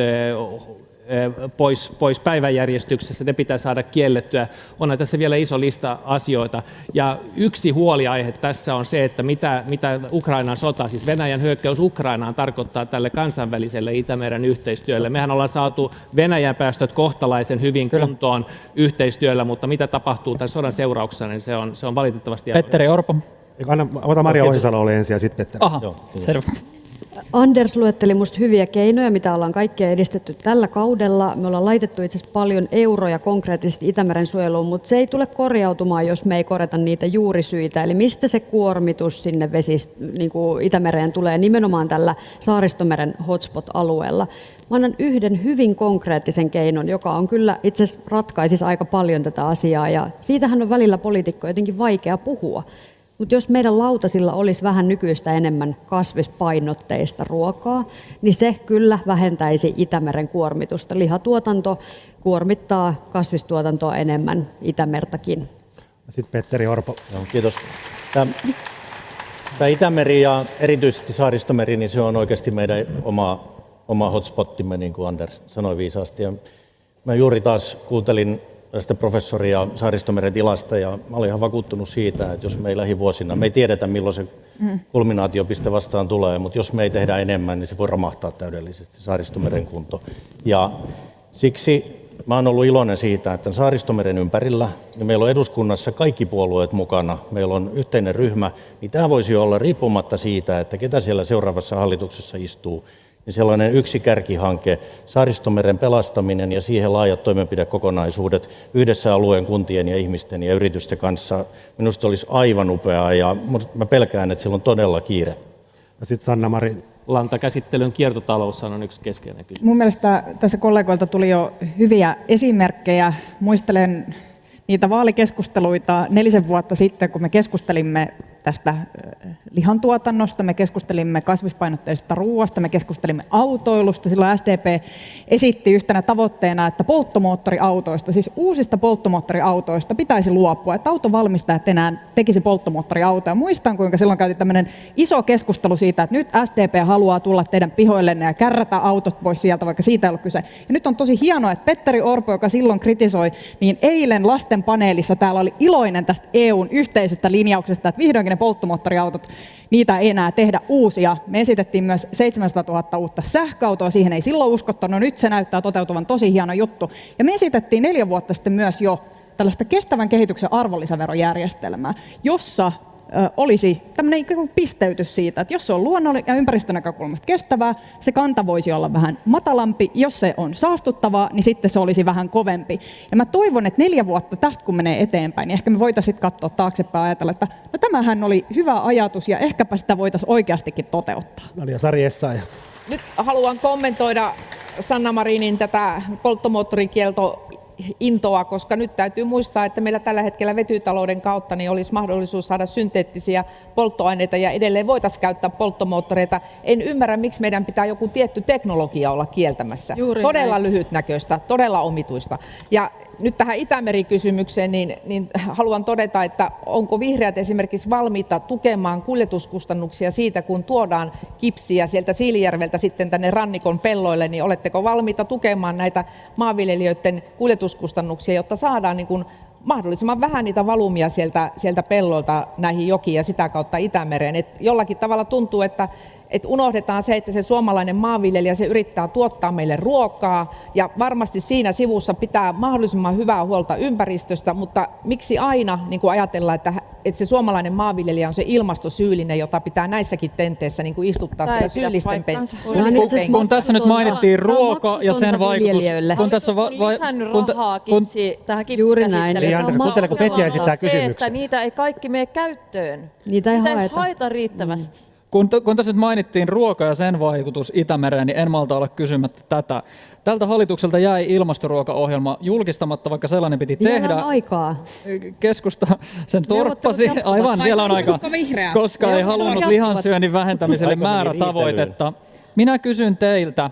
Speaker 10: pois päiväjärjestyksestä, ne pitää saada kiellettyä. Onhan tässä vielä iso lista asioita. Ja yksi huoliaihe tässä on se, että mitä Ukrainan sota, siis Venäjän hyökkäys Ukrainaan tarkoittaa tälle kansainväliselle Itämeren yhteistyölle. Mehän ollaan saatu Venäjän päästöt kohtalaisen hyvin kuntoon yhteistyöllä, mutta mitä tapahtuu tämän sodan seurauksena, niin se on valitettavasti...
Speaker 1: Petteri Orpo.
Speaker 2: Ota Maria Ohisalo oli ensin ja sitten Petteri.
Speaker 1: Aha, selvä.
Speaker 8: Anders luetteli musta hyviä keinoja, mitä ollaan kaikkia edistetty tällä kaudella. Me ollaan laitettu itse asiassa paljon euroja konkreettisesti Itämeren suojeluun, mutta se ei tule korjautumaan, jos me ei korjata niitä juurisyitä. Eli mistä se kuormitus sinne niin kuin Itämereen tulee nimenomaan tällä Saaristomeren hotspot-alueella. Mä annan yhden hyvin konkreettisen keinon, joka on kyllä itse asiassa ratkaisisi aika paljon tätä asiaa, ja siitähän on välillä poliitikko jotenkin vaikea puhua. Mutta jos meidän lautasilla olisi vähän nykyistä enemmän kasvispainotteista ruokaa, niin se kyllä vähentäisi Itämeren kuormitusta. Lihatuotanto kuormittaa kasvistuotantoa enemmän Itämertakin.
Speaker 2: Sitten Petteri Orpo.
Speaker 3: Joo, kiitos. Tämä Itämeri ja erityisesti Saaristomeri, niin se on oikeasti meidän oma hotspottimme, niin kuin Anders sanoi viisaasti. Ja mä juuri taas kuuntelin tästä professoria Saaristomeren tilasta, ja mä olin ihan vakuuttunut siitä, että jos me ei lähivuosina, me ei tiedetä milloin se kulminaatiopiste vastaan tulee, mutta jos me ei tehdä enemmän, niin se voi romahtaa täydellisesti Saaristomeren kunto. Ja siksi mä oon ollut iloinen siitä, että Saaristomeren ympärillä, niin meillä on eduskunnassa kaikki puolueet mukana, meillä on yhteinen ryhmä, niin tämä voisi olla riippumatta siitä, että ketä siellä seuraavassa hallituksessa istuu, niin sellainen yksi kärkihanke, Saaristomeren pelastaminen ja siihen laajat toimenpidekokonaisuudet yhdessä alueen kuntien ja ihmisten ja yritysten kanssa, minusta olisi aivan upeaa, ja mä pelkään, että sillä on todella kiire.
Speaker 2: Ja sitten Sanna-Mari.
Speaker 10: Lantakäsittelyn kiertotalous on yksi keskeinen kysymys.
Speaker 6: Mun mielestä tässä kollegoilta tuli jo hyviä esimerkkejä. Muistelen niitä vaalikeskusteluita 4 vuotta sitten, kun me keskustelimme tästä lihantuotannosta, me keskustelimme kasvispainotteisesta ruoasta, me keskustelimme autoilusta. Silloin SDP esitti yhtenä tavoitteena, että polttomoottoriautoista, siis uusista polttomoottoriautoista pitäisi luopua, että autovalmistajat enää tekisi polttomoottoriautoja. Muistan, kuinka silloin käytiin tämmöinen iso keskustelu siitä, että nyt SDP haluaa tulla teidän pihoillenne ja kärrätä autot pois sieltä, vaikka siitä ei ollut kyse. Ja nyt on tosi hienoa, että Petteri Orpo, joka silloin kritisoi, niin eilen lasten paneelissa täällä oli iloinen tästä EUn yhteisestä linjauksesta, että vihdoinkin ne polttomoottoriautot, niitä ei enää tehdä uusia. Me esitettiin myös 700 000 uutta sähköautoa, siihen ei silloin uskottu, no nyt se näyttää toteutuvan, tosi hieno juttu. Ja me esitettiin 4 vuotta sitten myös jo tällaista kestävän kehityksen arvonlisäverojärjestelmää, jossa olisi tämmöinen pisteytys siitä, että jos se on luonnon ja ympäristön näkökulmasta kestävää, se kanta voisi olla vähän matalampi. Jos se on saastuttavaa, niin sitten se olisi vähän kovempi. Ja mä toivon, että 4 vuotta tästä kun menee eteenpäin, niin ehkä me voitaisiin katsoa taaksepäin ja ajatella, että no tämähän oli hyvä ajatus ja ehkäpä sitä voitaisiin oikeastikin toteuttaa.
Speaker 2: No niin, ja Sari Essayah.
Speaker 5: Nyt haluan kommentoida Sanna Marinin tätä polttomoottorikielto intoa, koska nyt täytyy muistaa, että meillä tällä hetkellä vetytalouden kautta niin olisi mahdollisuus saada synteettisiä polttoaineita ja edelleen voitaisiin käyttää polttomoottoreita. En ymmärrä, miksi meidän pitää joku tietty teknologia olla kieltämässä.
Speaker 8: Juuri
Speaker 5: todella
Speaker 8: näin.
Speaker 5: lyhytnäköistä, todella omituista. Ja nyt tähän Itämeri-kysymykseen, niin haluan todeta, että onko vihreät esimerkiksi valmiita tukemaan kuljetuskustannuksia siitä, kun tuodaan kipsiä sieltä Siilijärveltä sitten tänne rannikon pelloille, niin oletteko valmiita tukemaan näitä maanviljelijöiden kuljetuskustannuksia, jotta saadaan niin kuin mahdollisimman vähän niitä valumia sieltä pellolta näihin jokiin ja sitä kautta Itämereen. Et jollakin tavalla tuntuu, että unohdetaan se, että se suomalainen maanviljelijä, se yrittää tuottaa meille ruokaa ja varmasti siinä sivussa pitää mahdollisimman hyvää huolta ympäristöstä, mutta miksi aina niin kuin ajatellaan, että se suomalainen maanviljelijä on se ilmastosyyllinen, jota pitää näissäkin tenteissä niin kuin istuttaa siellä syyllisten penkissä.
Speaker 1: Kun tässä nyt mainittiin ruoka ja sen vaikutus, kun tässä
Speaker 9: on lisännyt rahaa tähän kipsikäsittelyyn.
Speaker 2: Kuuntele, kun Petja esittää kysymyksen.
Speaker 9: Se, että niitä ei kaikki mene käyttöön.
Speaker 8: Niitä ei
Speaker 9: haeta riittävästi.
Speaker 1: Kun tässä nyt mainittiin ruoka ja sen vaikutus Itämereen, niin en malta olla kysymättä tätä. Tältä hallitukselta jäi ilmastoruokaohjelma julkistamatta, vaikka sellainen piti tehdä.
Speaker 8: Vielä on aikaa.
Speaker 1: Keskusta sen torppasi. Aivan, vielä on aikaa, koska ei halunnut lihansyönnin vähentämiselle määrätavoitetta. Minä kysyn teiltä,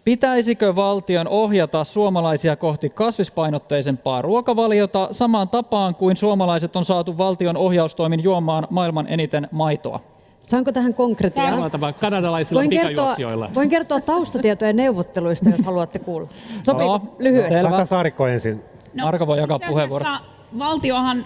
Speaker 1: pitäisikö valtion ohjata suomalaisia kohti kasvispainotteisempaa ruokavaliota samaan tapaan kuin suomalaiset on saatu valtion ohjaustoimin juomaan maailman eniten maitoa?
Speaker 8: Saanko tähän konkretiaa?
Speaker 10: Valtava kanadalaisilla pikajuoksijoilla.
Speaker 8: Voin kertoa taustatietoja neuvotteluista, jos haluatte kuulla. Sopiiko lyhyesti?
Speaker 2: Lähdetään Saarikko ensin.
Speaker 1: Marko voi jakaa puheenvuoron.
Speaker 7: Valtiohan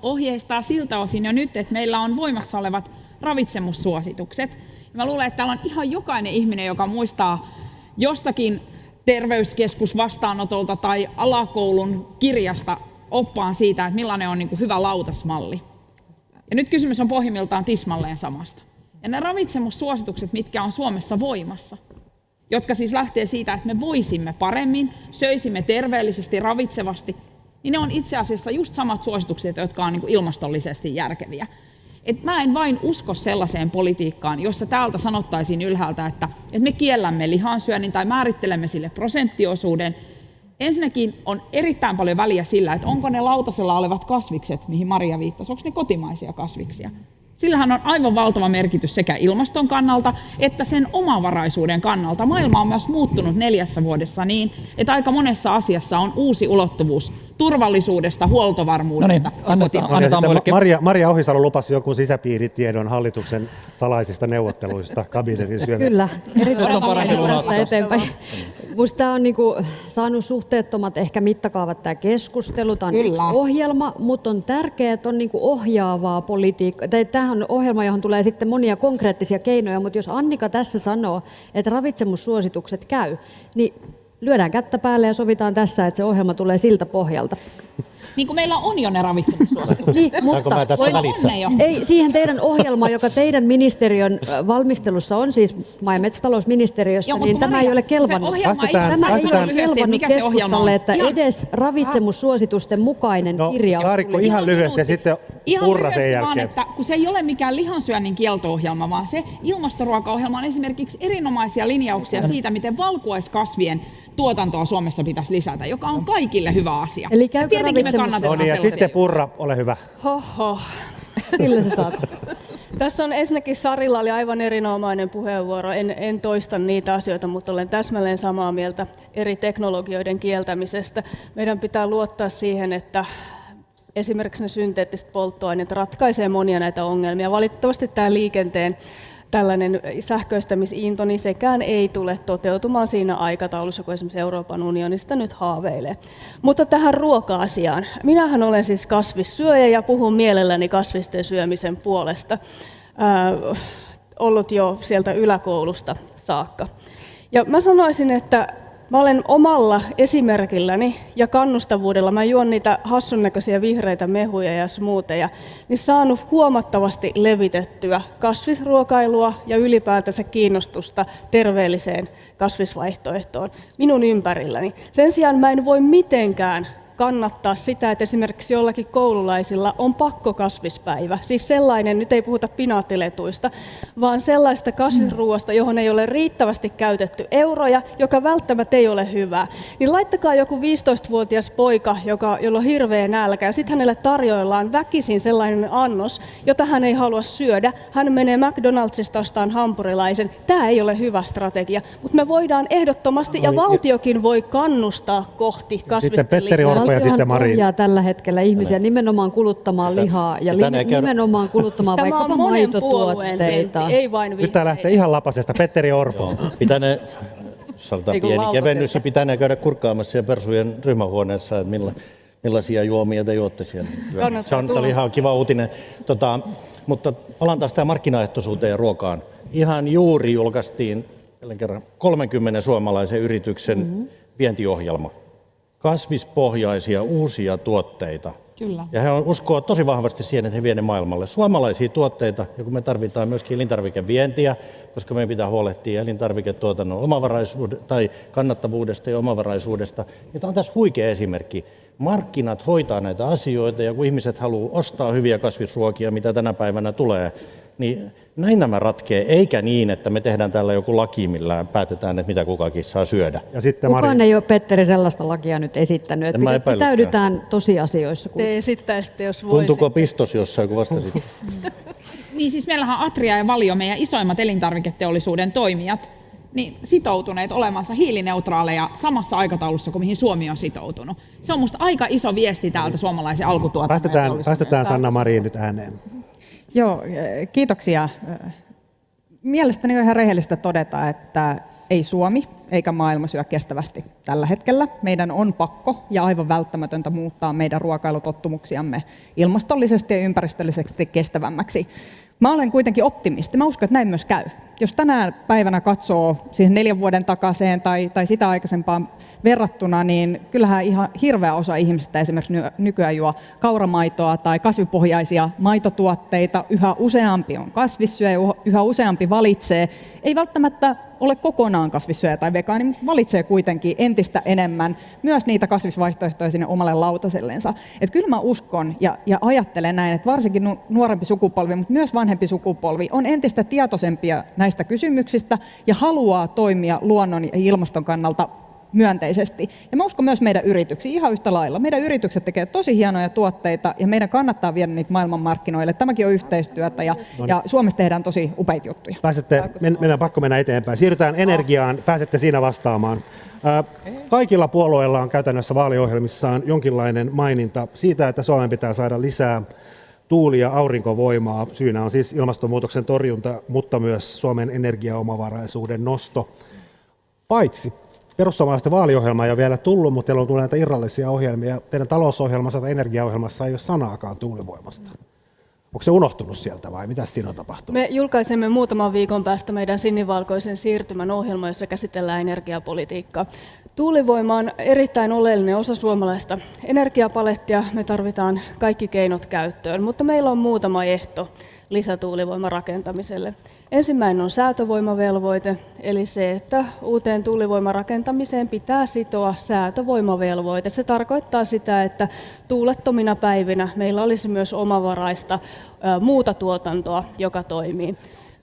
Speaker 7: ohjeistaa siltä osin jo nyt, että meillä on voimassa olevat ravitsemussuositukset. Mä luulen, että täällä on ihan jokainen ihminen, joka muistaa jostakin terveyskeskusvastaanotolta tai alakoulun kirjasta oppaan siitä, että millainen on niin kuin hyvä lautasmalli. Ja nyt kysymys on pohjimmiltaan tismalleen samasta. Ja ne ravitsemussuositukset, mitkä on Suomessa voimassa, jotka siis lähtee siitä, että me voisimme paremmin, söisimme terveellisesti, ravitsevasti, niin ne on itse asiassa just samat suositukset, jotka on niin kuin ilmastollisesti järkeviä. Et mä en vain usko sellaiseen politiikkaan, jossa täältä sanottaisiin ylhäältä, että me kiellämme lihansyönnin tai määrittelemme sille prosenttiosuuden. Ensinnäkin on erittäin paljon väliä sillä, että onko ne lautasella olevat kasvikset, mihin Maria viittasi, onko ne kotimaisia kasviksia. Sillähän on aivan valtava merkitys sekä ilmaston kannalta että sen omavaraisuuden kannalta. Maailma on myös muuttunut 4 vuodessa niin, että aika monessa asiassa on uusi ulottuvuus turvallisuudesta, huoltovarmuudesta ja kotimaisuudesta.
Speaker 2: Maria Ohisalo lupasi jonkun sisäpiiritiedon hallituksen salaisista neuvotteluista kabinetin syömistä.
Speaker 8: Kyllä, erityisesti eteenpäin. Minusta tämä on niinku saanut suhteettomat ehkä mittakaavat tämä keskustelu. Tämä on yksi ohjelma, mutta on tärkeää, että on niinku ohjaavaa politiikkaa. Tämä on ohjelma, johon tulee sitten monia konkreettisia keinoja, mutta jos Annika tässä sanoo, että ravitsemussuositukset käy, niin lyödään kättä päälle ja sovitaan tässä, että se ohjelma tulee siltä pohjalta.
Speaker 7: Niin kuin meillä on jo ne ravitsemussuositukset.
Speaker 8: Niin, mutta ei siihen teidän ohjelmaan, joka teidän ministeriön valmistelussa on, siis maa- ja metsätalousministeriössä, niin Maria, tämä ei ole kelvannut. Tämä ei ole kelvannut keskustalle, että edes ravitsemussuositusten mukainen kirjaus.
Speaker 2: Saarikko ihan lyhyesti ja sitten Purra sen jälkeen.
Speaker 7: Vaan, että kun se ei ole mikään lihansyönnin kielto-ohjelma, vaan se ilmastoruokaohjelma on esimerkiksi erinomaisia linjauksia siitä, miten valkuaiskasvien tuotantoa Suomessa pitäisi lisätä, joka on kaikille hyvä asia.
Speaker 8: Eli käykö
Speaker 7: tietenkin me kannatetaan
Speaker 2: ja sitten Purra, ole hyvä.
Speaker 4: Hoho.
Speaker 8: Kyllä se saat.
Speaker 4: Tässä on ensinnäkin Sarilla oli aivan erinomainen puheenvuoro. En toista niitä asioita, mutta olen täsmälleen samaa mieltä eri teknologioiden kieltämisestä. Meidän pitää luottaa siihen, että esimerkiksi ne synteettiset polttoaineet ratkaisee monia näitä ongelmia. Valitettavasti tämä liikenteen tällainen sähköistämisinto, niin sekään ei tule toteutumaan siinä aikataulussa, kun esimerkiksi Euroopan unionista nyt haaveilee. Mutta tähän ruoka-asiaan. Minähän olen siis kasvissyöjä ja puhun mielelläni kasvisten syömisen puolesta. Ollut jo sieltä yläkoulusta saakka. Ja mä sanoisin, että mä olen omalla esimerkilläni ja kannustavuudella, mä juon niitä hassun näköisiä vihreitä mehuja ja smoothieja, niin saanut huomattavasti levitettyä kasvisruokailua ja ylipäätänsä kiinnostusta terveelliseen kasvisvaihtoehtoon minun ympärilläni. Sen sijaan mä en voi mitenkään kannattaa sitä, että esimerkiksi jollakin koululaisilla on pakkokasvispäivä. Siis sellainen, nyt ei puhuta pinaattiletuista, vaan sellaista kasvisruuasta, johon ei ole riittävästi käytetty euroja, joka välttämättä ei ole hyvää. Niin laittakaa joku 15-vuotias poika, jolla on hirveä nälkä, ja sitten hänelle tarjoillaan väkisin sellainen annos, jota hän ei halua syödä. Hän menee McDonaldsista ostamaan hampurilaisen. Tämä ei ole hyvä strategia, mutta me voidaan ehdottomasti, ja valtiokin voi kannustaa kohti kasvisten lisää.
Speaker 8: Valtiohan ohjaa tällä hetkellä ihmisiä nimenomaan kuluttamaan lihaa ja nimenomaan kuluttamaan vaikkapa maitotuotteita.
Speaker 4: Ei vain
Speaker 2: nyt tää lähtee ihan lapasesta. Petteri Orpo.
Speaker 3: Pitänee, sanotaan pieni kevennys, ja pitänee käydä kurkkaamassa siellä Persujen ryhmähuoneessa, että millaisia juomia te juotte siellä. Se on ihan kiva uutinen. Mutta palaan taas tähän markkinaehtoisuuteen ja ruokaan. Ihan juuri julkaistiin 30 suomalaisen yrityksen vientiohjelma. Kasvispohjaisia uusia tuotteita.
Speaker 7: Kyllä.
Speaker 3: Ja he uskoo tosi vahvasti siihen, että he vie ne maailmalle. Suomalaisia tuotteita, ja kun me tarvitaan myöskin elintarvikevientiä, koska meidän pitää huolehtia elintarviketuotannon tai kannattavuudesta ja omavaraisuudesta. Ja tämä on tässä huikea esimerkki. Markkinat hoitaa näitä asioita, ja kun ihmiset haluaa ostaa hyviä kasvisruokia, mitä tänä päivänä tulee, niin näin nämä ratkee, eikä niin, että me tehdään täällä joku laki, millä päätetään, että mitä kukakin saa syödä.
Speaker 2: Ja sitten
Speaker 8: kukaan ei ole, Petteri, sellaista lakia nyt esittänyt, että pitäydytään tosiasioissa.
Speaker 4: Te esittäisitte, jos voisitte.
Speaker 3: Tuntuuko pistos jossain, kun vastasit?
Speaker 7: Niin siis meillähän Atria ja Valio, meidän isoimmat elintarviketeollisuuden toimijat, niin sitoutuneet olemansa hiilineutraaleja samassa aikataulussa kuin mihin Suomi on sitoutunut. Se on musta aika iso viesti täältä suomalaisen alkutuotannon.
Speaker 2: Päästetään Sanna Marin nyt ääneen.
Speaker 6: Joo, kiitoksia. Mielestäni on ihan rehellistä todeta, että ei Suomi eikä maailma syö kestävästi tällä hetkellä. Meidän on pakko ja aivan välttämätöntä muuttaa meidän ruokailutottumuksiamme ilmastollisesti ja ympäristöllisesti kestävämmäksi. Mä olen kuitenkin optimisti. Mä uskon, että näin myös käy. Jos tänään päivänä katsoo siihen 4 vuoden takaiseen tai sitä aikaisempaan verrattuna, niin kyllähän ihan hirveä osa ihmisistä esimerkiksi nykyään juo kauramaitoa tai kasvipohjaisia maitotuotteita. Yhä useampi on kasvissyöjä, yhä useampi valitsee, ei välttämättä ole kokonaan kasvissyöjä tai vegaani, mutta valitsee kuitenkin entistä enemmän myös niitä kasvisvaihtoehtoja sinne omalle lautasellensa. Että kyllä mä uskon ja ajattelen näin, että varsinkin nuorempi sukupolvi, mutta myös vanhempi sukupolvi on entistä tietoisempia näistä kysymyksistä ja haluaa toimia luonnon ja ilmaston kannalta myönteisesti. Ja mä uskon myös meidän yrityksiin ihan yhtä lailla. Meidän yritykset tekevät tosi hienoja tuotteita ja meidän kannattaa viedä niitä maailmanmarkkinoille. Tämäkin on yhteistyötä ja Suomessa tehdään tosi upeita juttuja.
Speaker 2: Mennään pakko mennä eteenpäin. Siirrytään energiaan. Pääsette siinä vastaamaan. Kaikilla puolueilla on käytännössä vaaliohjelmissaan jonkinlainen maininta siitä, että Suomen pitää saada lisää tuuli- ja aurinkovoimaa. Syynä on siis ilmastonmuutoksen torjunta, mutta myös Suomen energiaomavaraisuuden nosto. Paitsi perussuomalaisten vaaliohjelma ei ole vielä tullut, mutta teillä on tullut näitä irrallisia ohjelmia. Teidän talousohjelmassa tai energiaohjelmassa ei ole sanaakaan tuulivoimasta. Onko se unohtunut sieltä vai mitä siinä on tapahtunut?
Speaker 4: Me julkaisemme muutaman viikon päästä meidän sinivalkoisen siirtymän ohjelma, jossa käsitellään energiapolitiikkaa. Tuulivoima on erittäin oleellinen osa suomalaista energiapalettia. Me tarvitaan kaikki keinot käyttöön, mutta meillä on muutama ehto lisätuulivoiman rakentamiselle. Ensimmäinen on säätövoimavelvoite, eli se, että uuteen tuulivoimarakentamiseen pitää sitoa säätövoimavelvoite. Se tarkoittaa sitä, että tuulettomina päivinä meillä olisi myös omavaraista muuta tuotantoa, joka toimii.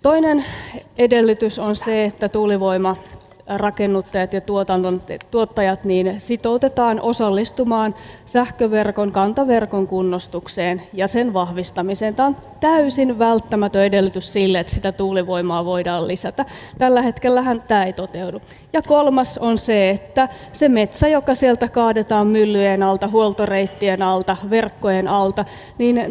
Speaker 4: Toinen edellytys on se, että tuulivoima rakennuttajat ja tuottajat niin sitoutetaan osallistumaan sähköverkon, kantaverkon kunnostukseen ja sen vahvistamiseen. Tämä on täysin välttämätön edellytys sille, että sitä tuulivoimaa voidaan lisätä. Tällä hetkellähän tämä ei toteudu. Ja kolmas on se, että se metsä, joka sieltä kaadetaan myllyjen alta, huoltoreittien alta, verkkojen alta, niin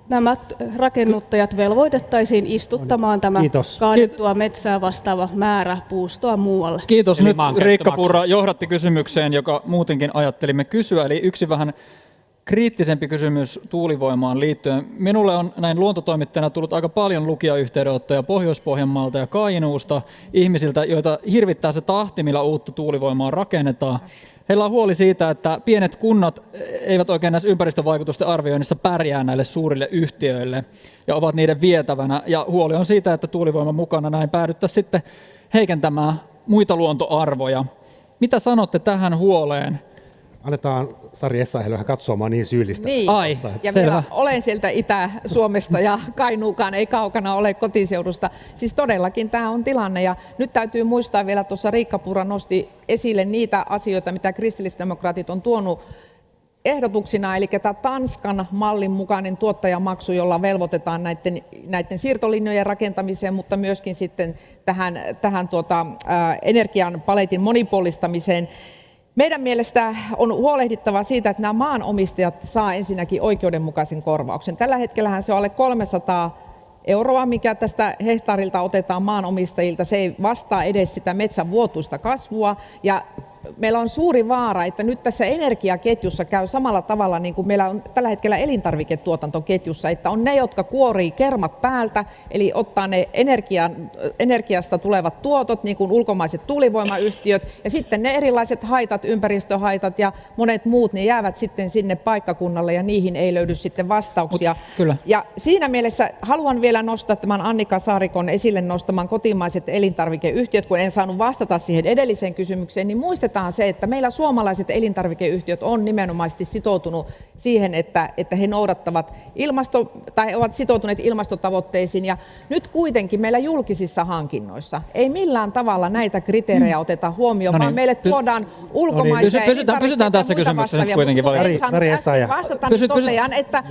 Speaker 4: nämä rakennuttajat velvoitettaisiin istuttamaan tämä kaadettua metsää vastaava määrä puustoa muualle.
Speaker 1: Kiitos. Nyt Riikka Purra johdatti kysymykseen, joka muutenkin ajattelimme kysyä. Eli yksi vähän kriittisempi kysymys tuulivoimaan liittyen. Minulle on näin luontotoimittajana tullut aika paljon lukijayhteydenottoja Pohjois-Pohjanmaalta ja Kainuusta ihmisiltä, joita hirvittää se tahti, millä uutta tuulivoimaa rakennetaan. Heillä on huoli siitä, että pienet kunnat eivät oikein näissä ympäristövaikutusten arvioinnissa pärjää näille suurille yhtiöille ja ovat niiden vietävänä. Ja huoli on siitä, että tuulivoiman mukana näin päädyttäisiin sitten heikentämään muita luontoarvoja. Mitä sanotte tähän huoleen?
Speaker 2: Annetaan Sari Essayahille vähän katsomaan niin syyllistä.
Speaker 5: Niin. Ja vielä olen sieltä Itä-Suomesta ja Kainuukaan ei kaukana ole kotiseudusta. Siis todellakin tämä on tilanne ja nyt täytyy muistaa vielä, tuossa Riikka Purra nosti esille niitä asioita, mitä kristillisdemokraatit on tuonut ehdotuksina, eli tämä Tanskan mallin mukainen tuottajamaksu, jolla velvoitetaan näiden siirtolinjojen rakentamiseen, mutta myöskin sitten tähän energian paletin monipuolistamiseen. Meidän mielestä on huolehdittava siitä, että nämä maanomistajat saa ensinnäkin oikeudenmukaisen korvauksen. Tällä hetkellähän se on alle 300 €, mikä tästä hehtaarilta otetaan maanomistajilta. Se ei vastaa edes sitä metsän vuotuista kasvua. Ja meillä on suuri vaara, että nyt tässä energiaketjussa käy samalla tavalla niin kuin meillä on tällä hetkellä elintarviketuotantoketjussa, että on ne, jotka kuorii kermat päältä, eli ottaa ne energiasta tulevat tuotot, niin kuin ulkomaiset tuulivoimayhtiöt, ja sitten ne erilaiset haitat, ympäristöhaitat ja monet muut, ne jäävät sitten sinne paikkakunnalle, ja niihin ei löydy sitten vastauksia. Ja siinä mielessä haluan vielä nostaa tämän Annika Saarikon esille nostaman kotimaiset elintarvikeyhtiöt, kun en saanut vastata siihen edelliseen kysymykseen, niin muistetaan se, että meillä suomalaiset elintarvikeyhtiöt on nimenomaisesti sitoutunut siihen, että he noudattavat ovat sitoutuneet ilmastotavoitteisiin, ja nyt kuitenkin meillä julkisissa hankinnoissa ei millään tavalla näitä kriteerejä oteta huomioon, vaan meille tuodaan ulkomaisia
Speaker 1: pysytään tässä kysymyksessä nyt kuitenkin.
Speaker 2: Sari Essayah.
Speaker 5: Totean, että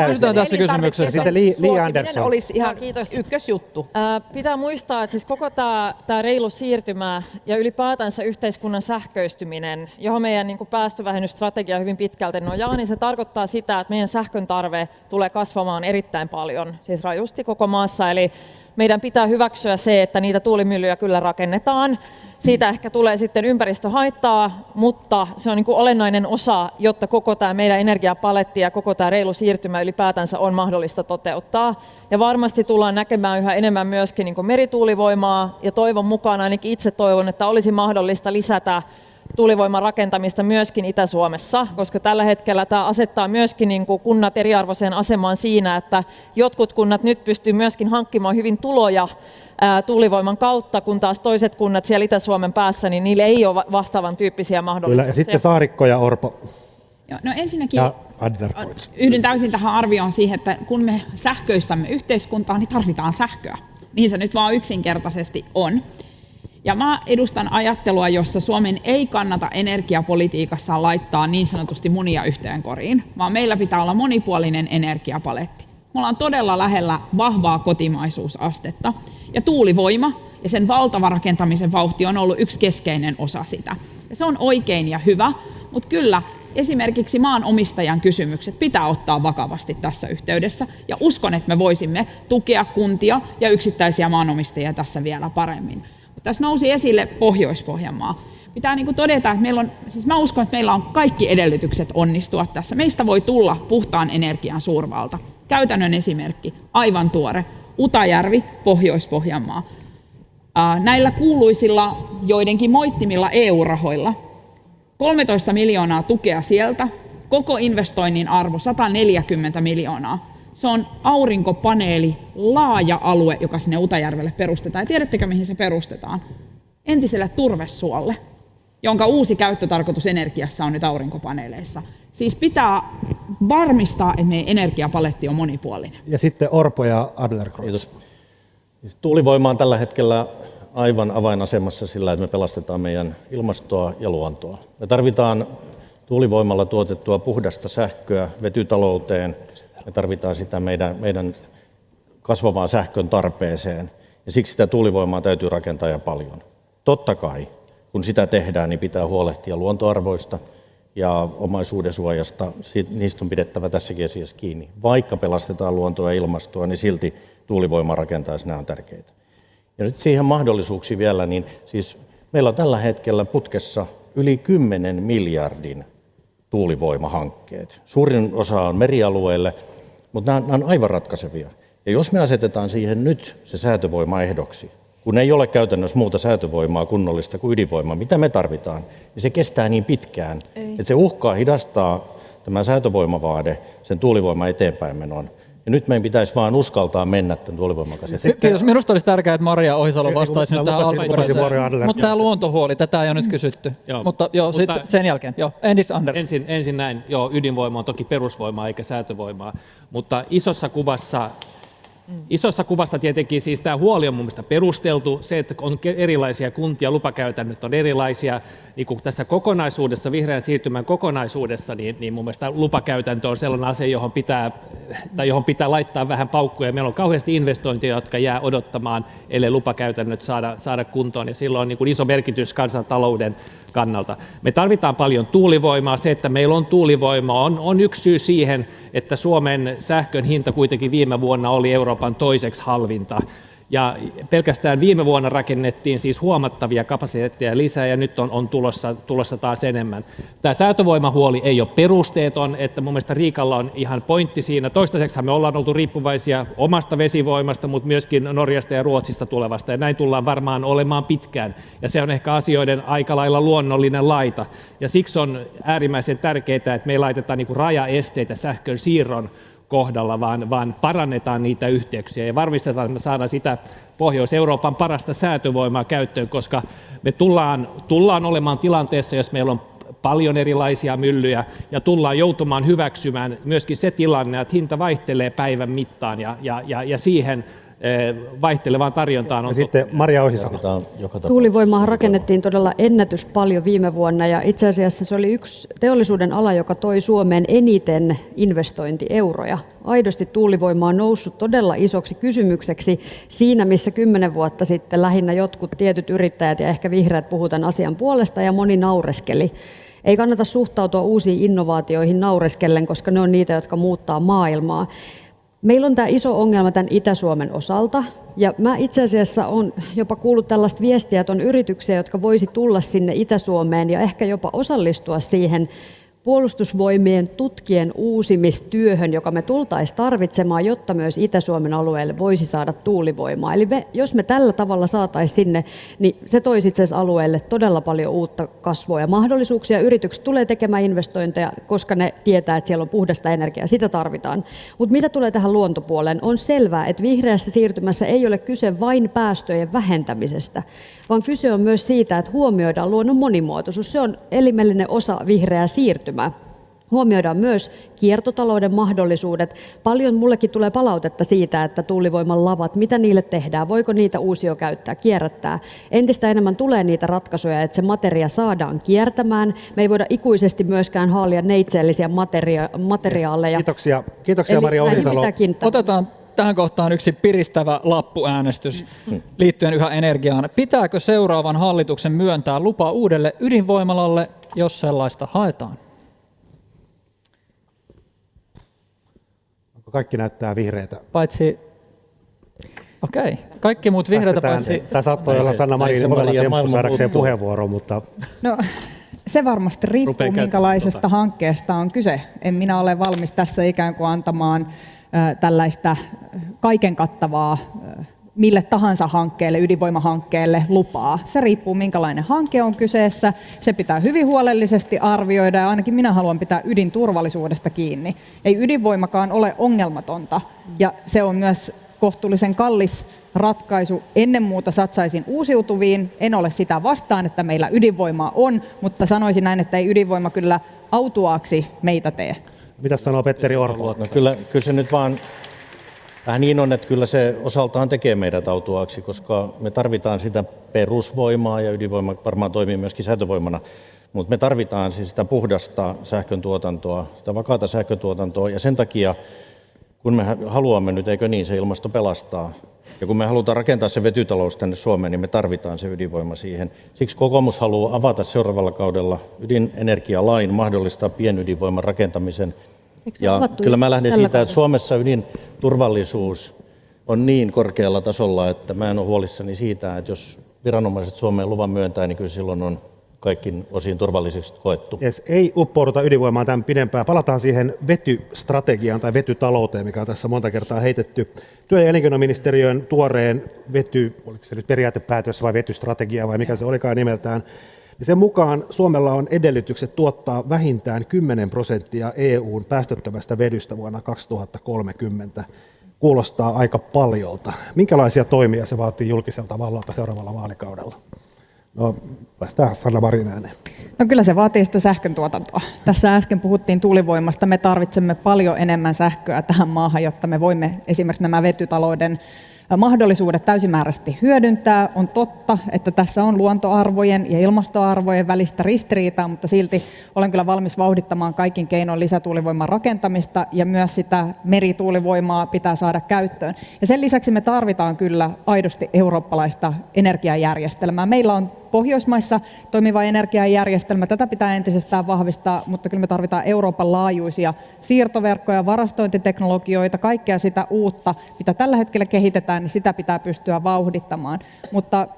Speaker 1: pysytään tässä kysymyksessä.
Speaker 2: Sitten Li Andersson.
Speaker 5: Olisi ihan ykkösjuttu.
Speaker 9: Pitää muistaa, että siis koko tämä reilu siirtymä ja ylipäätänsä yhteiskunnan sähköistyminen, johon meidän niin kuin päästövähennysstrategia hyvin pitkälti nojaa, niin se tarkoittaa sitä, että meidän sähkön tarve tulee kasvamaan erittäin paljon, siis rajusti koko maassa. Eli meidän pitää hyväksyä se, että niitä tuulimyllyjä kyllä rakennetaan. Siitä ehkä tulee sitten ympäristöhaittaa, mutta se on niin kuin olennainen osa, jotta koko tämä meidän energiapaletti ja koko tämä reilu siirtymä ylipäätänsä on mahdollista toteuttaa. Ja varmasti tullaan näkemään yhä enemmän myöskin niin kuin merituulivoimaa, ja toivon mukaan ainakin itse toivon, että olisi mahdollista lisätä tuulivoiman rakentamista myöskin Itä-Suomessa, koska tällä hetkellä tämä asettaa myöskin niin kuin kunnat eriarvoiseen asemaan siinä, että jotkut kunnat nyt pystyvät myöskin hankkimaan hyvin tuloja tuulivoiman kautta, kun taas toiset kunnat siellä Itä-Suomen päässä, niin niille ei ole vastaavan tyyppisiä mahdollisuuksia.
Speaker 2: Kyllä, ja sitten Saarikko ja Orpo.
Speaker 7: Joo, no ensinnäkin
Speaker 2: Ja Adlercreutz.
Speaker 7: yhdyn täysin tähän arvioon siihen, että kun me sähköistämme yhteiskuntaa, niin tarvitaan sähköä. Niin se nyt vaan yksinkertaisesti on. Ja mä edustan ajattelua, jossa Suomen ei kannata energiapolitiikassaan laittaa niin sanotusti munia yhteen koriin, vaan meillä pitää olla monipuolinen energiapaletti. Me ollaan todella lähellä vahvaa kotimaisuusastetta, ja tuulivoima ja sen valtava rakentamisen vauhti on ollut yksi keskeinen osa sitä. Ja se on oikein ja hyvä, mutta kyllä esimerkiksi maanomistajan kysymykset pitää ottaa vakavasti tässä yhteydessä, ja uskon, että me voisimme tukea kuntia ja yksittäisiä maanomistajia tässä vielä paremmin. Tässä nousi esille Pohjois-Pohjanmaa. Pitää niin kuin todeta, että mä uskon, että meillä on kaikki edellytykset onnistua tässä. Meistä voi tulla puhtaan energian suurvalta. Käytännön esimerkki, aivan tuore, Utajärvi, Pohjois-Pohjanmaa. Näillä kuuluisilla joidenkin moittimilla EU-rahoilla 13 miljoonaa tukea sieltä, koko investoinnin arvo 140 miljoonaa. Se on aurinkopaneeli, laaja alue, joka sinne Utajärvelle perustetaan. Ja tiedättekö, mihin se perustetaan? Entiselle turvesuolle, jonka uusi käyttötarkoitus energiassa on nyt aurinkopaneeleissa. Siis pitää varmistaa, että meidän energiapaletti on monipuolinen.
Speaker 2: Ja sitten Orpo ja Adlercreutz.
Speaker 3: Tuulivoima on tällä hetkellä aivan avainasemassa sillä, että me pelastetaan meidän ilmastoa ja luontoa. Me tarvitaan tuulivoimalla tuotettua puhdasta sähköä vetytalouteen. Me tarvitaan sitä meidän kasvavaan sähkön tarpeeseen, ja siksi sitä tuulivoimaa täytyy rakentaa ja paljon. Totta kai, kun sitä tehdään, niin pitää huolehtia luontoarvoista ja omaisuuden suojasta. Niistä on pidettävä tässäkin asiassa kiinni. Vaikka pelastetaan luontoa ja ilmastoa, niin silti tuulivoimaa rakentaessa nämä on tärkeitä. Ja nyt siihen mahdollisuuksiin vielä, niin siis meillä on tällä hetkellä putkessa yli 10 miljardin tuulivoimahankkeet. Suurin osa on merialueille, mutta nämä on aivan ratkaisevia. Ja jos me asetetaan siihen nyt se säätövoima ehdoksi, kun ei ole käytännössä muuta säätövoimaa kunnollista kuin ydinvoimaa, mitä me tarvitaan, niin se kestää niin pitkään, että se uhkaa hidastaa tämä säätövoimavaade sen tuulivoiman eteenpäin menoon. Ja nyt meidän pitäisi vaan uskaltaa mennä tämän tuulivoiman kanssa.
Speaker 1: Kiitos. Minusta olisi tärkeää, että Maria Ohisalo vastaisi nyt tähän alkuperäiseen. Mutta tämä luontohuoli, tätä ei ole nyt kysytty. Mutta sen jälkeen. Anders.
Speaker 10: Ensin näin, ydinvoima on toki perusvoimaa eikä säätövoimaa, mutta isossa kuvassa tietenkin siis tämä huoli on mun mielestä perusteltu. Se, että on erilaisia kuntia, lupakäytännöt on erilaisia, niin kuin tässä kokonaisuudessa, vihreän siirtymän kokonaisuudessa, niin mun mielestä lupakäytäntö on sellainen asia, johon pitää laittaa vähän paukkuja. Meillä on kauheasti investointeja, jotka jää odottamaan, ellei lupakäytännöt saada kuntoon, ja silloin on niin kuin iso merkitys kansantalouden kannalta. Me tarvitaan paljon tuulivoimaa. Se, että meillä on tuulivoimaa, on yksi syy siihen, että Suomen sähkön hinta kuitenkin viime vuonna oli Euroopan toiseksi halvinta. Ja pelkästään viime vuonna rakennettiin siis huomattavia kapasiteetteja lisää, ja nyt on tulossa taas enemmän. Tämä säätövoimahuoli ei ole perusteeton, että mun mielestä Riikalla on ihan pointti siinä. Toistaiseksi me ollaan oltu riippuvaisia omasta vesivoimasta, mutta myöskin Norjasta ja Ruotsista tulevasta, ja näin tullaan varmaan olemaan pitkään. Ja se on ehkä asioiden aika lailla luonnollinen laita. Ja siksi on äärimmäisen tärkeää, että me ei laiteta niin kuin rajaesteitä sähkön siirron kohdalla, vaan parannetaan niitä yhteyksiä ja varmistetaan, että me saadaan sitä Pohjois-Euroopan parasta säätövoimaa käyttöön, koska me tullaan olemaan tilanteessa, jos meillä on paljon erilaisia myllyjä, ja tullaan joutumaan hyväksymään myöskin se tilanne, että hinta vaihtelee päivän mittaan, ja siihen vaihtelevaan tarjontaan on
Speaker 2: Ja sitten Maria Ohisalo.
Speaker 3: Tarvitaan joka tapauksessa.
Speaker 8: Tuulivoimaa rakennettiin todella ennätys paljon viime vuonna ja itse asiassa se oli yksi teollisuuden ala, joka toi Suomeen eniten investointieuroja. Aidosti tuulivoima on noussut todella isoksi kysymykseksi siinä, missä 10 vuotta sitten lähinnä jotkut tietyt yrittäjät ja ehkä vihreät puhuivat tämän asian puolesta ja moni naureskeli. Ei kannata suhtautua uusiin innovaatioihin naureskellen, koska ne on niitä, jotka muuttaa maailmaa. Meillä on tämä iso ongelma tämän Itä-Suomen osalta, ja mä itse asiassa olen jopa kuullut tällaista viestiä, että on yrityksiä, jotka voisi tulla sinne Itä-Suomeen ja ehkä jopa osallistua siihen puolustusvoimien tutkien uusimistyöhön, joka me tultaisiin tarvitsemaan, jotta myös Itä-Suomen alueelle voisi saada tuulivoimaa. Eli jos me tällä tavalla saataisiin sinne, niin se toisi itse asiassa alueelle todella paljon uutta kasvua ja mahdollisuuksia. Yritykset tulee tekemään investointeja, koska ne tietää, että siellä on puhdasta energiaa. Sitä tarvitaan. Mutta mitä tulee tähän luontopuoleen, on selvää, että vihreässä siirtymässä ei ole kyse vain päästöjen vähentämisestä, vaan kyse on myös siitä, että huomioidaan luonnon monimuotoisuus. Se on elimellinen osa vihreää siirtymää. Huomioidaan myös kiertotalouden mahdollisuudet. Paljon mullekin tulee palautetta siitä, että tuulivoiman lavat, mitä niille tehdään, voiko niitä uusio käyttää, kierrättää. Entistä enemmän tulee niitä ratkaisuja, että se materia saadaan kiertämään. Me ei voida ikuisesti myöskään haalia neitseellisiä materiaaleja.
Speaker 2: Kiitoksia Maria Ohisalo.
Speaker 1: Otetaan tähän kohtaan yksi piristävä lappuäänestys liittyen yhä energiaan. Pitääkö seuraavan hallituksen myöntää lupa uudelle ydinvoimalalle, jos sellaista haetaan?
Speaker 2: Kaikki näyttää vihreitä.
Speaker 1: Paitsi, kaikki muut vihreitä paitsi...
Speaker 2: Tämä saattoi olla Sanna Marinin ovella temppu saadakseen puheenvuoron, mutta...
Speaker 6: No, se varmasti riippuu, minkälaisesta hankkeesta on kyse. En minä ole valmis tässä ikään kuin antamaan tällaista kaiken kattavaa mille tahansa hankkeelle, ydinvoimahankkeelle lupaa. Se riippuu, minkälainen hanke on kyseessä. Se pitää hyvin huolellisesti arvioida ja ainakin minä haluan pitää ydinturvallisuudesta kiinni. Ei ydinvoimakaan ole ongelmatonta ja se on myös kohtuullisen kallis ratkaisu. Ennen muuta satsaisin uusiutuviin. En ole sitä vastaan, että meillä ydinvoimaa on, mutta sanoisin näin, että ei ydinvoima kyllä autuaaksi meitä tee.
Speaker 2: Mitä sanoo Petteri Orpo?
Speaker 3: No kyllä se nyt vaan vähän niin on, että kyllä se osaltaan tekee meidät autuaaksi, koska me tarvitaan sitä perusvoimaa ja ydinvoima varmaan toimii myöskin säätövoimana, mutta me tarvitaan siis sitä puhdasta sähköntuotantoa, sitä vakaata sähköntuotantoa ja sen takia, kun me haluamme nyt, eikö niin, se ilmasto pelastaa ja kun me halutaan rakentaa se vetytalous tänne Suomeen, niin me tarvitaan se ydinvoima siihen. Siksi kokoomus haluaa avata seuraavalla kaudella ydinenergialain, mahdollistaa pienydinvoiman rakentamisen. Ja kyllä mä lähden siitä, että Suomessa ydinturvallisuus on niin korkealla tasolla, että mä en ole huolissani siitä, että jos viranomaiset Suomeen luvan myöntää, niin kyllä silloin on kaikkin osin turvalliseksi koettu.
Speaker 2: Yes, ei uppouduta ydinvoimaan tämän pidempään. Palataan siihen vetystrategiaan tai vetytalouteen, mikä on tässä monta kertaa heitetty. Työ- ja elinkeinoministeriön tuoreen oliko se nyt periaatepäätös vai vetystrategia vai mikä se olikaan nimeltään, niin sen mukaan Suomella on edellytykset tuottaa vähintään 10% EUn päästöttömästä vedystä vuonna 2030. Kuulostaa aika paljolta. Minkälaisia toimia se vaatii julkiselta vallalta seuraavalla vaalikaudella? No, päästään Sanna Marin ääneen.
Speaker 6: No kyllä se vaatii sitä sähköntuotantoa. Tässä äsken puhuttiin tuulivoimasta. Me tarvitsemme paljon enemmän sähköä tähän maahan, jotta me voimme esimerkiksi nämä vetytalouden mahdollisuudet täysimääräisesti hyödyntää. On totta, että tässä on luontoarvojen ja ilmastoarvojen välistä ristiriitaa, mutta silti olen kyllä valmis vauhdittamaan kaikin keinoin lisätuulivoiman rakentamista ja myös sitä merituulivoimaa pitää saada käyttöön. Ja sen lisäksi me tarvitaan kyllä aidosti eurooppalaista energiajärjestelmää. Meillä on Pohjoismaissa toimiva energiajärjestelmä, tätä pitää entisestään vahvistaa, mutta kyllä me tarvitaan Euroopan laajuisia siirtoverkkoja, varastointiteknologioita, kaikkea sitä uutta, mitä tällä hetkellä kehitetään, niin sitä pitää pystyä vauhdittamaan. Mutta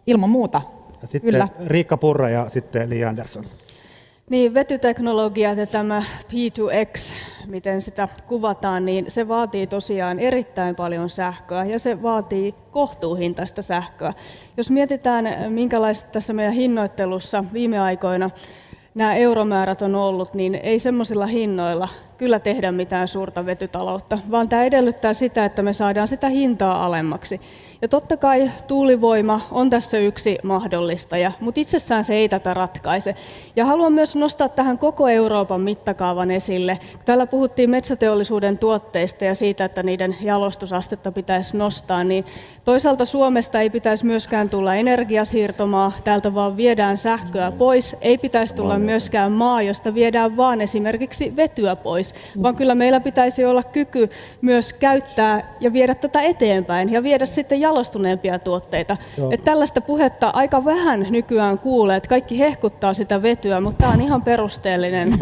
Speaker 6: ilman muuta,
Speaker 2: ja sitten
Speaker 6: kyllä.
Speaker 2: Riikka Purra ja sitten Li Andersson.
Speaker 4: Niin, vetyteknologia ja tämä P2X, miten sitä kuvataan, niin se vaatii tosiaan erittäin paljon sähköä ja se vaatii kohtuuhintaista sähköä. Jos mietitään, minkälaista tässä meidän hinnoittelussa viime aikoina nämä euromäärät on ollut, niin ei semmoisilla hinnoilla kyllä tehdä mitään suurta vetytaloutta, vaan tämä edellyttää sitä, että me saadaan sitä hintaa alemmaksi. Ja totta kai tuulivoima on tässä yksi mahdollistaja, mutta itsessään se ei tätä ratkaise. Ja haluan myös nostaa tähän koko Euroopan mittakaavan esille. Täällä puhuttiin metsäteollisuuden tuotteista ja siitä, että niiden jalostusastetta pitäisi nostaa, niin toisaalta Suomesta ei pitäisi myöskään tulla energiasiirtomaa, täältä vaan viedään sähköä pois, ei pitäisi tulla myöskään maa, josta viedään vaan esimerkiksi vetyä pois, vaan kyllä meillä pitäisi olla kyky myös käyttää ja viedä tätä eteenpäin ja viedä sitten jalostuneempia tuotteita. Että tällaista puhetta aika vähän nykyään kuulee, että kaikki hehkuttaa sitä vetyä, mutta tämä on ihan perusteellinen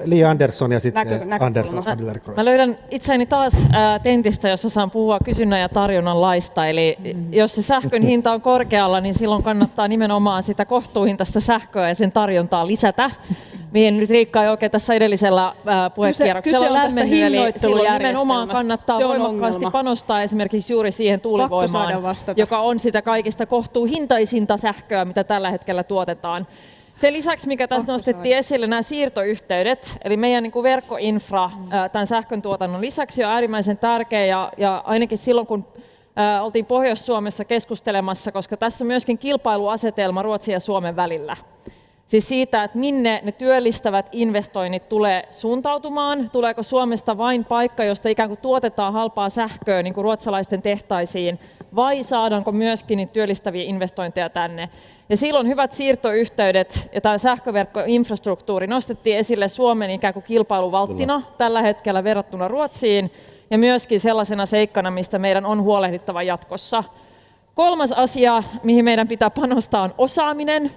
Speaker 2: Li Andersson ja sitten Anders
Speaker 4: näkökulma.
Speaker 2: Adlercreutz.
Speaker 9: Mä löydän itseäni taas tentistä, jossa saan puhua kysynnän ja tarjonnan laista. Eli jos se sähkön hinta on korkealla, niin silloin kannattaa nimenomaan sitä kohtuuhintaista sähköä ja sen tarjontaa lisätä. Mihin nyt Riikka ei oikein tässä edellisellä puhekierroksella lämmennyt, eli silloin nimenomaan kannattaa voimakkaasti panostaa esimerkiksi juuri siihen tuulivoimaan, joka on sitä kaikista kohtuuhintaisinta sähköä, mitä tällä hetkellä tuotetaan. Sen lisäksi, mikä tässä nostettiin esille, nämä siirtoyhteydet, eli meidän niin kuin verkkoinfra tämän sähkön tuotannon lisäksi on äärimmäisen tärkeä, ja ainakin silloin, kun oltiin Pohjois-Suomessa keskustelemassa, koska tässä on myöskin kilpailuasetelma Ruotsin ja Suomen välillä. Siis siitä, että minne ne työllistävät investoinnit tulee suuntautumaan, tuleeko Suomesta vain paikka, josta ikään kuin tuotetaan halpaa sähköä niin kuin ruotsalaisten tehtaisiin, vai saadaanko myöskin niitä työllistäviä investointeja tänne. Ja silloin hyvät siirtoyhteydet ja tämä sähköverkkoinfrastruktuuri nostettiin esille Suomen ikään kuin kilpailuvalttina tällä hetkellä verrattuna Ruotsiin, ja myöskin sellaisena seikkana, mistä meidän on huolehdittava jatkossa. Kolmas asia, mihin meidän pitää panostaa, on osaaminen.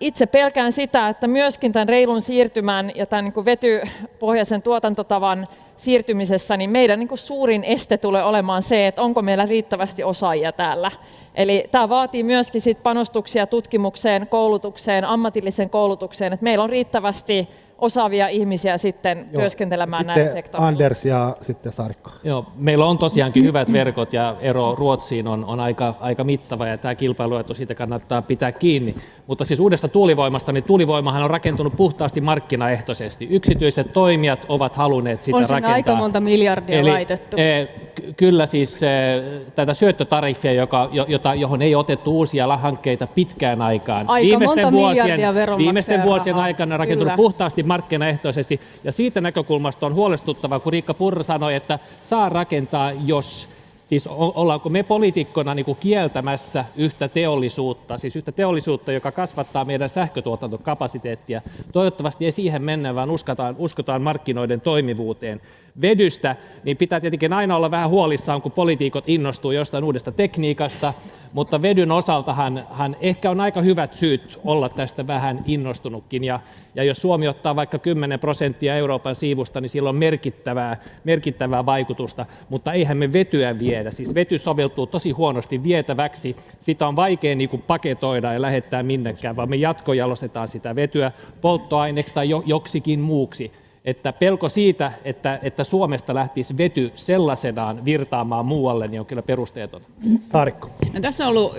Speaker 9: Itse pelkään sitä, että myöskin tämän reilun siirtymän ja tämän niin kuin vetypohjaisen tuotantotavan siirtymisessä niin meidän niin kuin suurin este tulee olemaan se, että onko meillä riittävästi osaajia täällä. Eli tämä vaatii myöskin sit panostuksia tutkimukseen, koulutukseen, ammatilliseen koulutukseen, että meillä on riittävästi osaavia ihmisiä sitten työskentelemään näillä sektoreilla.
Speaker 2: Anders ja sitten Saarikko.
Speaker 10: Joo, meillä on tosiaankin hyvät verkot ja ero Ruotsiin on aika mittava ja tämä kilpailuetu siitä kannattaa pitää kiinni. Mutta siis uudesta tuulivoimasta, niin tuulivoimahan on rakentunut puhtaasti markkinaehtoisesti. Yksityiset toimijat ovat halunneet sitä rakentaa.
Speaker 4: On aika monta miljardia laitettu.
Speaker 10: Kyllä siis tätä syöttötariffia, johon ei otettu uusia hankkeita pitkään aikaan. Viimeisten vuosien aikana on rakentunut puhtaasti markkinaehtoisesti. Ja siitä näkökulmasta on huolestuttavaa, kun Riikka Purra sanoi, että saa rakentaa, jos... Siis ollaanko me poliitikkona niin kuin kieltämässä yhtä teollisuutta, joka kasvattaa meidän sähkötuotantokapasiteettia. Toivottavasti ei siihen mennä, vaan uskotaan markkinoiden toimivuuteen. Vedystä niin pitää tietenkin aina olla vähän huolissaan, kun poliitikot innostuu jostain uudesta tekniikasta, mutta vedyn osaltahan ehkä on aika hyvät syyt olla tästä vähän innostunutkin. Ja jos Suomi ottaa vaikka 10% Euroopan siivusta, niin sillä on merkittävää vaikutusta, mutta eihän me vetyä viedä. Siis vety soveltuu tosi huonosti vietäväksi, sitä on vaikea niin kuin paketoida ja lähettää minnekään, vaan me jatkojalostetaan sitä vetyä polttoaineeksi tai joksikin muuksi. Että pelko siitä, että Suomesta lähtisi vety sellaisenaan virtaamaan muualle, niin on kyllä perusteeton.
Speaker 2: Saarikko.
Speaker 7: No, tässä on ollut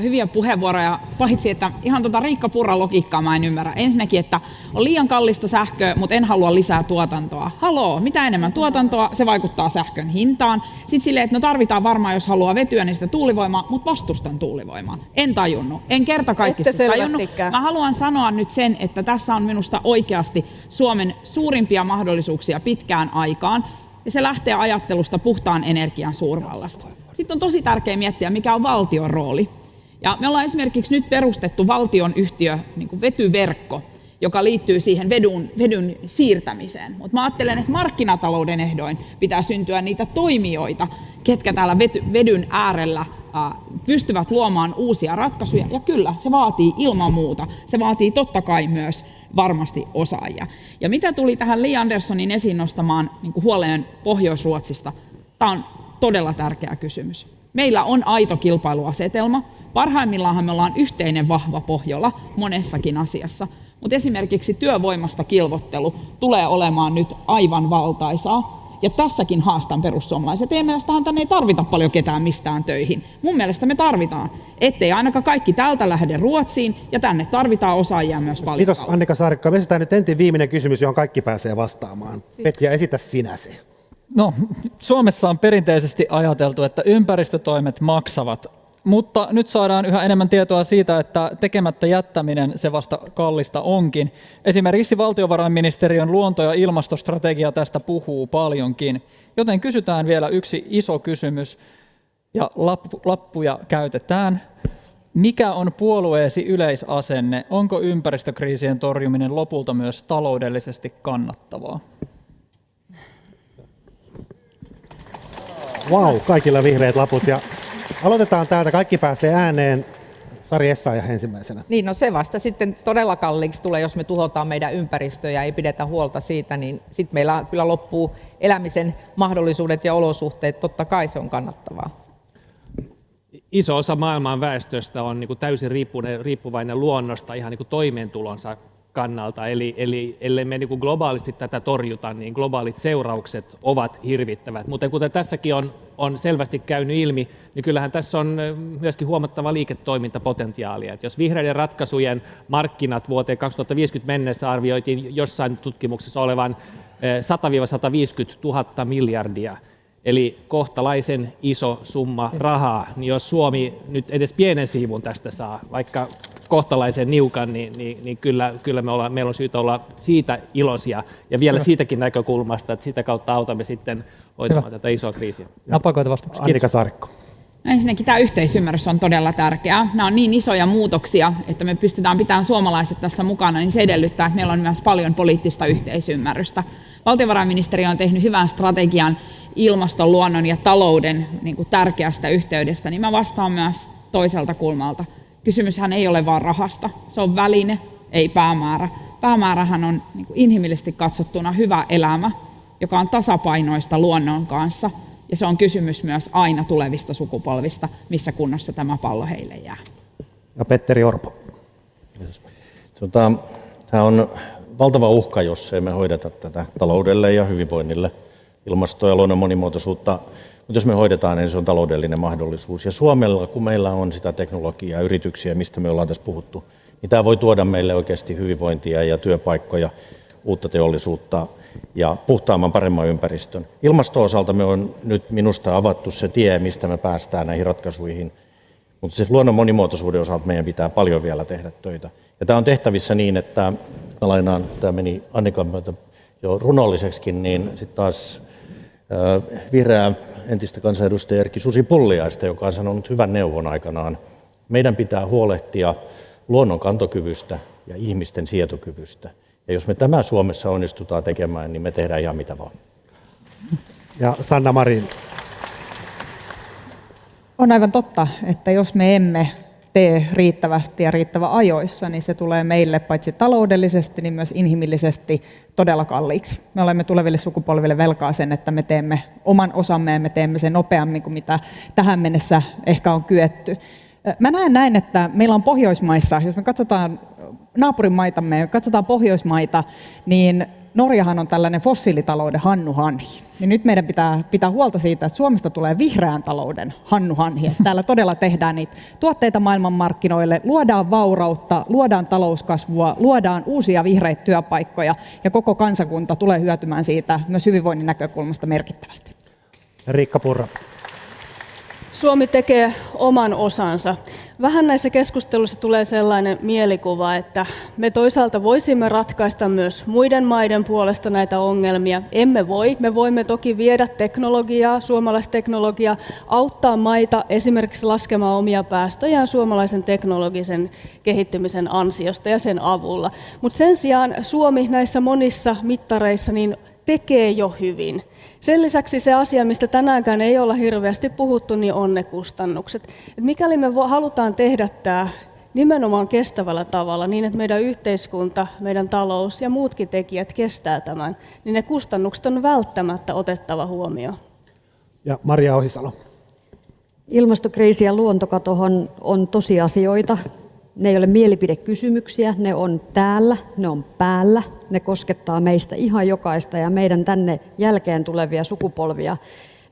Speaker 7: hyviä puheenvuoroja, paitsi että ihan Riikka Purran logiikkaa mä en ymmärrä. Ensinnäkin, että on liian kallista sähköä, mutta en halua lisää tuotantoa. Haloo, mitä enemmän tuotantoa, se vaikuttaa sähkön hintaan. Sitten silleen, että no tarvitaan varmaan, jos haluaa vetyä, niin sitä tuulivoimaa, mutta vastustan tuulivoimaa. En tajunnut, en kertakaikkisesti tajunnut. Mä haluan sanoa nyt sen, että tässä on minusta oikeasti Suomen suurimpia mahdollisuuksia pitkään aikaan, ja se lähtee ajattelusta puhtaan energian suurvallasta. Sitten on tosi tärkeää miettiä, mikä on valtion rooli. Ja me ollaan esimerkiksi nyt perustettu valtionyhtiö, niin kuin vetyverkko, joka liittyy siihen vedyn siirtämiseen. Mutta mä ajattelen, että markkinatalouden ehdoin pitää syntyä niitä toimijoita, ketkä täällä vedyn äärellä pystyvät luomaan uusia ratkaisuja. Ja kyllä, se vaatii ilman muuta. Se vaatii totta kai myös varmasti osaajia. Ja mitä tuli tähän Li Anderssonin esiin nostamaan niin kuin huoleen Pohjois-Ruotsista, tämä on todella tärkeä kysymys. Meillä on aito kilpailuasetelma. Parhaimmillaanhan me ollaan yhteinen vahva Pohjola monessakin asiassa. Mutta esimerkiksi työvoimasta kilvottelu tulee olemaan nyt aivan valtaisaa. Ja tässäkin haastan perussuomalaiset. Teidän mielestähän tänne ei tarvita paljon ketään mistään töihin. Mun mielestä me tarvitaan, ettei ainakaan kaikki täältä lähde Ruotsiin, ja tänne tarvitaan osaajia myös paljon.
Speaker 2: Kiitos Annika Saarikko. Me esitetään nyt ensin viimeinen kysymys, johon kaikki pääsee vastaamaan. Petja, esitä sinä se.
Speaker 1: No, Suomessa on perinteisesti ajateltu, että ympäristötoimet maksavat, mutta nyt saadaan yhä enemmän tietoa siitä, että tekemättä jättäminen se vasta kallista onkin. Esimerkiksi valtiovarainministeriön luonto- ja ilmastostrategia tästä puhuu paljonkin. Joten kysytään vielä yksi iso kysymys, ja lappuja käytetään. Mikä on puolueesi yleisasenne? Onko ympäristökriisien torjuminen lopulta myös taloudellisesti kannattavaa?
Speaker 2: Vau, kaikilla vihreät laput. Ja aloitetaan täältä, kaikki pääsee ääneen. Sari Essayah ensimmäisenä.
Speaker 5: Niin, no se vasta sitten todella kalliiksi tulee, jos me tuhotaan meidän ympäristöä ja ei pidetä huolta siitä, niin sitten meillä kyllä loppuu elämisen mahdollisuudet ja olosuhteet. Totta kai se on kannattavaa.
Speaker 10: Iso osa maailman väestöstä on niin kuin täysin riippuvainen luonnosta ihan niin kuin toimeentulonsa kannalta. Eli ellei me niin kuin globaalisti tätä torjuta, niin globaalit seuraukset ovat hirvittävät. Mutta kuten tässäkin on selvästi käynyt ilmi, niin kyllähän tässä on myöskin huomattava liiketoimintapotentiaalia. Jos vihreiden ratkaisujen markkinat vuoteen 2050 mennessä arvioitiin jossain tutkimuksessa olevan 100-150 000 miljardia, eli kohtalaisen iso summa rahaa, niin jos Suomi nyt edes pienen siivun tästä saa, vaikka kohtalaisen niukan, niin kyllä meillä on syytä olla siitä iloisia. Ja vielä siitäkin näkökulmasta, että sitä kautta autamme sitten hoitamaan tätä isoa kriisiä.
Speaker 1: Napakoita vastauksia.
Speaker 2: Annika Saarikko.
Speaker 7: Ensinnäkin tämä yhteisymmärrys on todella tärkeää. Nämä on niin isoja muutoksia, että me pystytään pitämään suomalaiset tässä mukana, niin se edellyttää, että meillä on myös paljon poliittista yhteisymmärrystä. Valtiovarainministeriö on tehnyt hyvän strategian ilmaston, luonnon ja talouden niin kuin tärkeästä yhteydestä, niin mä vastaan myös toiselta kulmalta. Kysymyshän ei ole vain rahasta, se on väline, ei päämäärä. Päämäärähän on niin kuin inhimillisesti katsottuna hyvä elämä, joka on tasapainoista luonnon kanssa, ja se on kysymys myös aina tulevista sukupolvista, missä kunnossa tämä pallo heille jää.
Speaker 2: Ja Petteri Orpo.
Speaker 3: Tämä on valtava uhka, jos emme hoideta tätä taloudelle ja hyvinvoinnille, ilmastoa ja luonnon monimuotoisuutta. Mutta jos me hoidetaan, niin se on taloudellinen mahdollisuus. Ja Suomella, kun meillä on sitä teknologiaa, yrityksiä, mistä me ollaan tässä puhuttu, niin tämä voi tuoda meille oikeasti hyvinvointia ja työpaikkoja, uutta teollisuutta ja puhtaamman, paremman ympäristön. Ilmasto-osalta me on nyt minusta avattu se tie, mistä me päästään näihin ratkaisuihin. Mutta siis luonnon monimuotoisuuden osalta meidän pitää paljon vielä tehdä töitä. Ja tämä on tehtävissä niin, että mä lainaan, tämä meni Annikan myötä jo runolliseksikin, niin sitten taas vihreä entistä kansanedustaja Erkki Susi Pulliaista, joka on sanonut hyvän neuvon aikanaan. Meidän pitää huolehtia luonnon kantokyvystä ja ihmisten sietokyvystä. Ja jos me tämä Suomessa onnistutaan tekemään, niin me tehdään ihan mitä vaan.
Speaker 2: Ja Sanna Marin.
Speaker 6: On aivan totta, että jos me emme tee riittävästi ja riittävän ajoissa, niin se tulee meille paitsi taloudellisesti, niin myös inhimillisesti todella kalliiksi. Me olemme tuleville sukupolville velkaa sen, että me teemme oman osamme ja me teemme sen nopeammin kuin mitä tähän mennessä ehkä on kyetty. Mä näen näin, että meillä on Pohjoismaissa, jos me katsotaan naapurimaitamme ja katsotaan Pohjoismaita, niin Norjahan on tällainen fossiilitalouden hannuhanhi. Ja nyt meidän pitää huolta siitä, että Suomesta tulee vihreän talouden hannuhanhi. Täällä todella tehdään niitä tuotteita maailmanmarkkinoille, luodaan vaurautta, luodaan talouskasvua, luodaan uusia vihreitä työpaikkoja ja koko kansakunta tulee hyötymään siitä myös hyvinvoinnin näkökulmasta merkittävästi.
Speaker 2: Riikka Purra.
Speaker 4: Suomi tekee oman osansa. Vähän näissä keskusteluissa tulee sellainen mielikuva, että me toisaalta voisimme ratkaista myös muiden maiden puolesta näitä ongelmia. Emme voi. Me voimme toki viedä teknologiaa, suomalaista teknologiaa, auttaa maita esimerkiksi laskemaan omia päästöjään suomalaisen teknologisen kehittymisen ansiosta ja sen avulla. Mutta sen sijaan Suomi näissä monissa mittareissa niin tekee jo hyvin. Sen lisäksi se asia, mistä tänäänkään ei olla hirveästi puhuttu, niin on ne kustannukset. Et mikäli me halutaan tehdä tämä nimenomaan kestävällä tavalla, niin että meidän yhteiskunta, meidän talous ja muutkin tekijät kestää tämän, niin ne kustannukset on välttämättä otettava huomioon.
Speaker 2: Ja Maria Ohisalo.
Speaker 8: Ilmastokriisi ja luontokatohan on tosiasioita. Ne ei ole mielipidekysymyksiä, ne on täällä, ne on päällä, ne koskettaa meistä ihan jokaista ja meidän tänne jälkeen tulevia sukupolvia.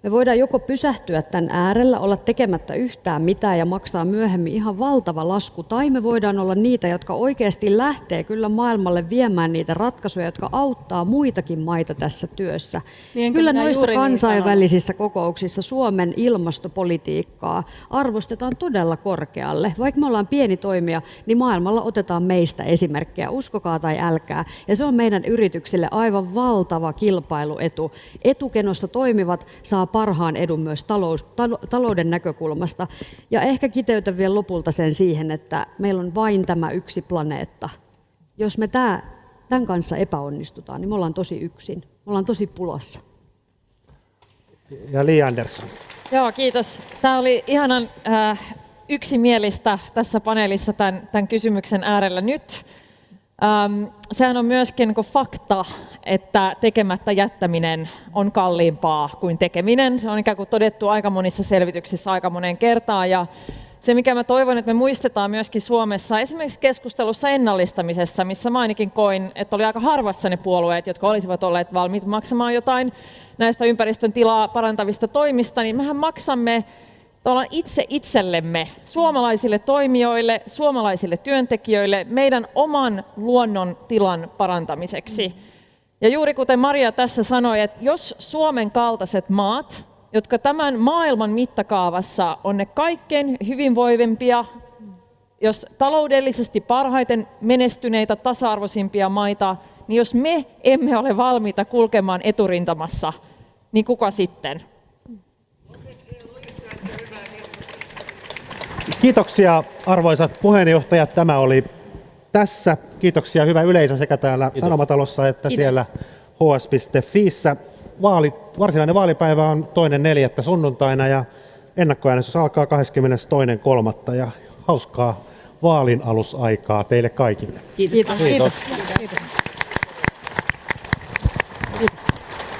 Speaker 8: Me voidaan joko pysähtyä tämän äärellä, olla tekemättä yhtään mitään ja maksaa myöhemmin ihan valtava lasku, tai me voidaan olla niitä, jotka oikeasti lähtee kyllä maailmalle viemään niitä ratkaisuja, jotka auttaa muitakin maita tässä työssä.
Speaker 4: Niin,
Speaker 8: kyllä
Speaker 4: minä
Speaker 8: noissa
Speaker 4: juuri niin
Speaker 8: kansainvälisissä kokouksissa Suomen ilmastopolitiikkaa arvostetaan todella korkealle. Vaikka me ollaan pieni toimija, niin maailmalla otetaan meistä esimerkkejä, uskokaa tai älkää. Ja se on meidän yrityksille aivan valtava kilpailuetu. Etukenossa toimivat saa parhaan edun myös talouden näkökulmasta. Ja ehkä kiteytän vielä lopulta sen siihen, että meillä on vain tämä yksi planeetta. Jos me tämän kanssa epäonnistutaan, niin me ollaan tosi yksin. Me ollaan tosi pulassa.
Speaker 2: Ja Li Andersson.
Speaker 9: Joo, kiitos. Tämä oli ihanan yksimielistä tässä paneelissa tämän kysymyksen äärellä nyt. Sehän on myöskin fakta, että tekemättä jättäminen on kalliimpaa kuin tekeminen. Se on ikään kuin todettu aika monissa selvityksissä aika moneen kertaan. Ja se, mikä mä toivon, että me muistetaan myöskin Suomessa, esimerkiksi keskustelussa ennallistamisessa, missä mä ainakin koin, että oli aika harvassa ne puolueet, jotka olisivat olleet valmiit maksamaan jotain näistä ympäristön tilaa parantavista toimista, niin mehän maksamme itse itsellemme, suomalaisille toimijoille, suomalaisille työntekijöille, meidän oman luonnon tilan parantamiseksi. Ja juuri kuten Maria tässä sanoi, että jos Suomen kaltaiset maat, jotka tämän maailman mittakaavassa on ne kaikkein hyvinvoivimpia, jos taloudellisesti parhaiten menestyneitä, tasa-arvoisimpia maita, niin jos me emme ole valmiita kulkemaan eturintamassa, niin kuka sitten?
Speaker 2: Kiitoksia arvoisat puheenjohtajat. Tämä oli tässä. Kiitoksia hyvä yleisö sekä täällä Sanomatalossa että siellä hs.fiissä. Varsinainen vaalipäivä on 2.4. sunnuntaina ja ennakkoäänestys alkaa 22.3. ja hauskaa vaalin alusaikaa teille kaikille.
Speaker 8: Kiitos.
Speaker 3: Kiitos.
Speaker 6: Kiitos.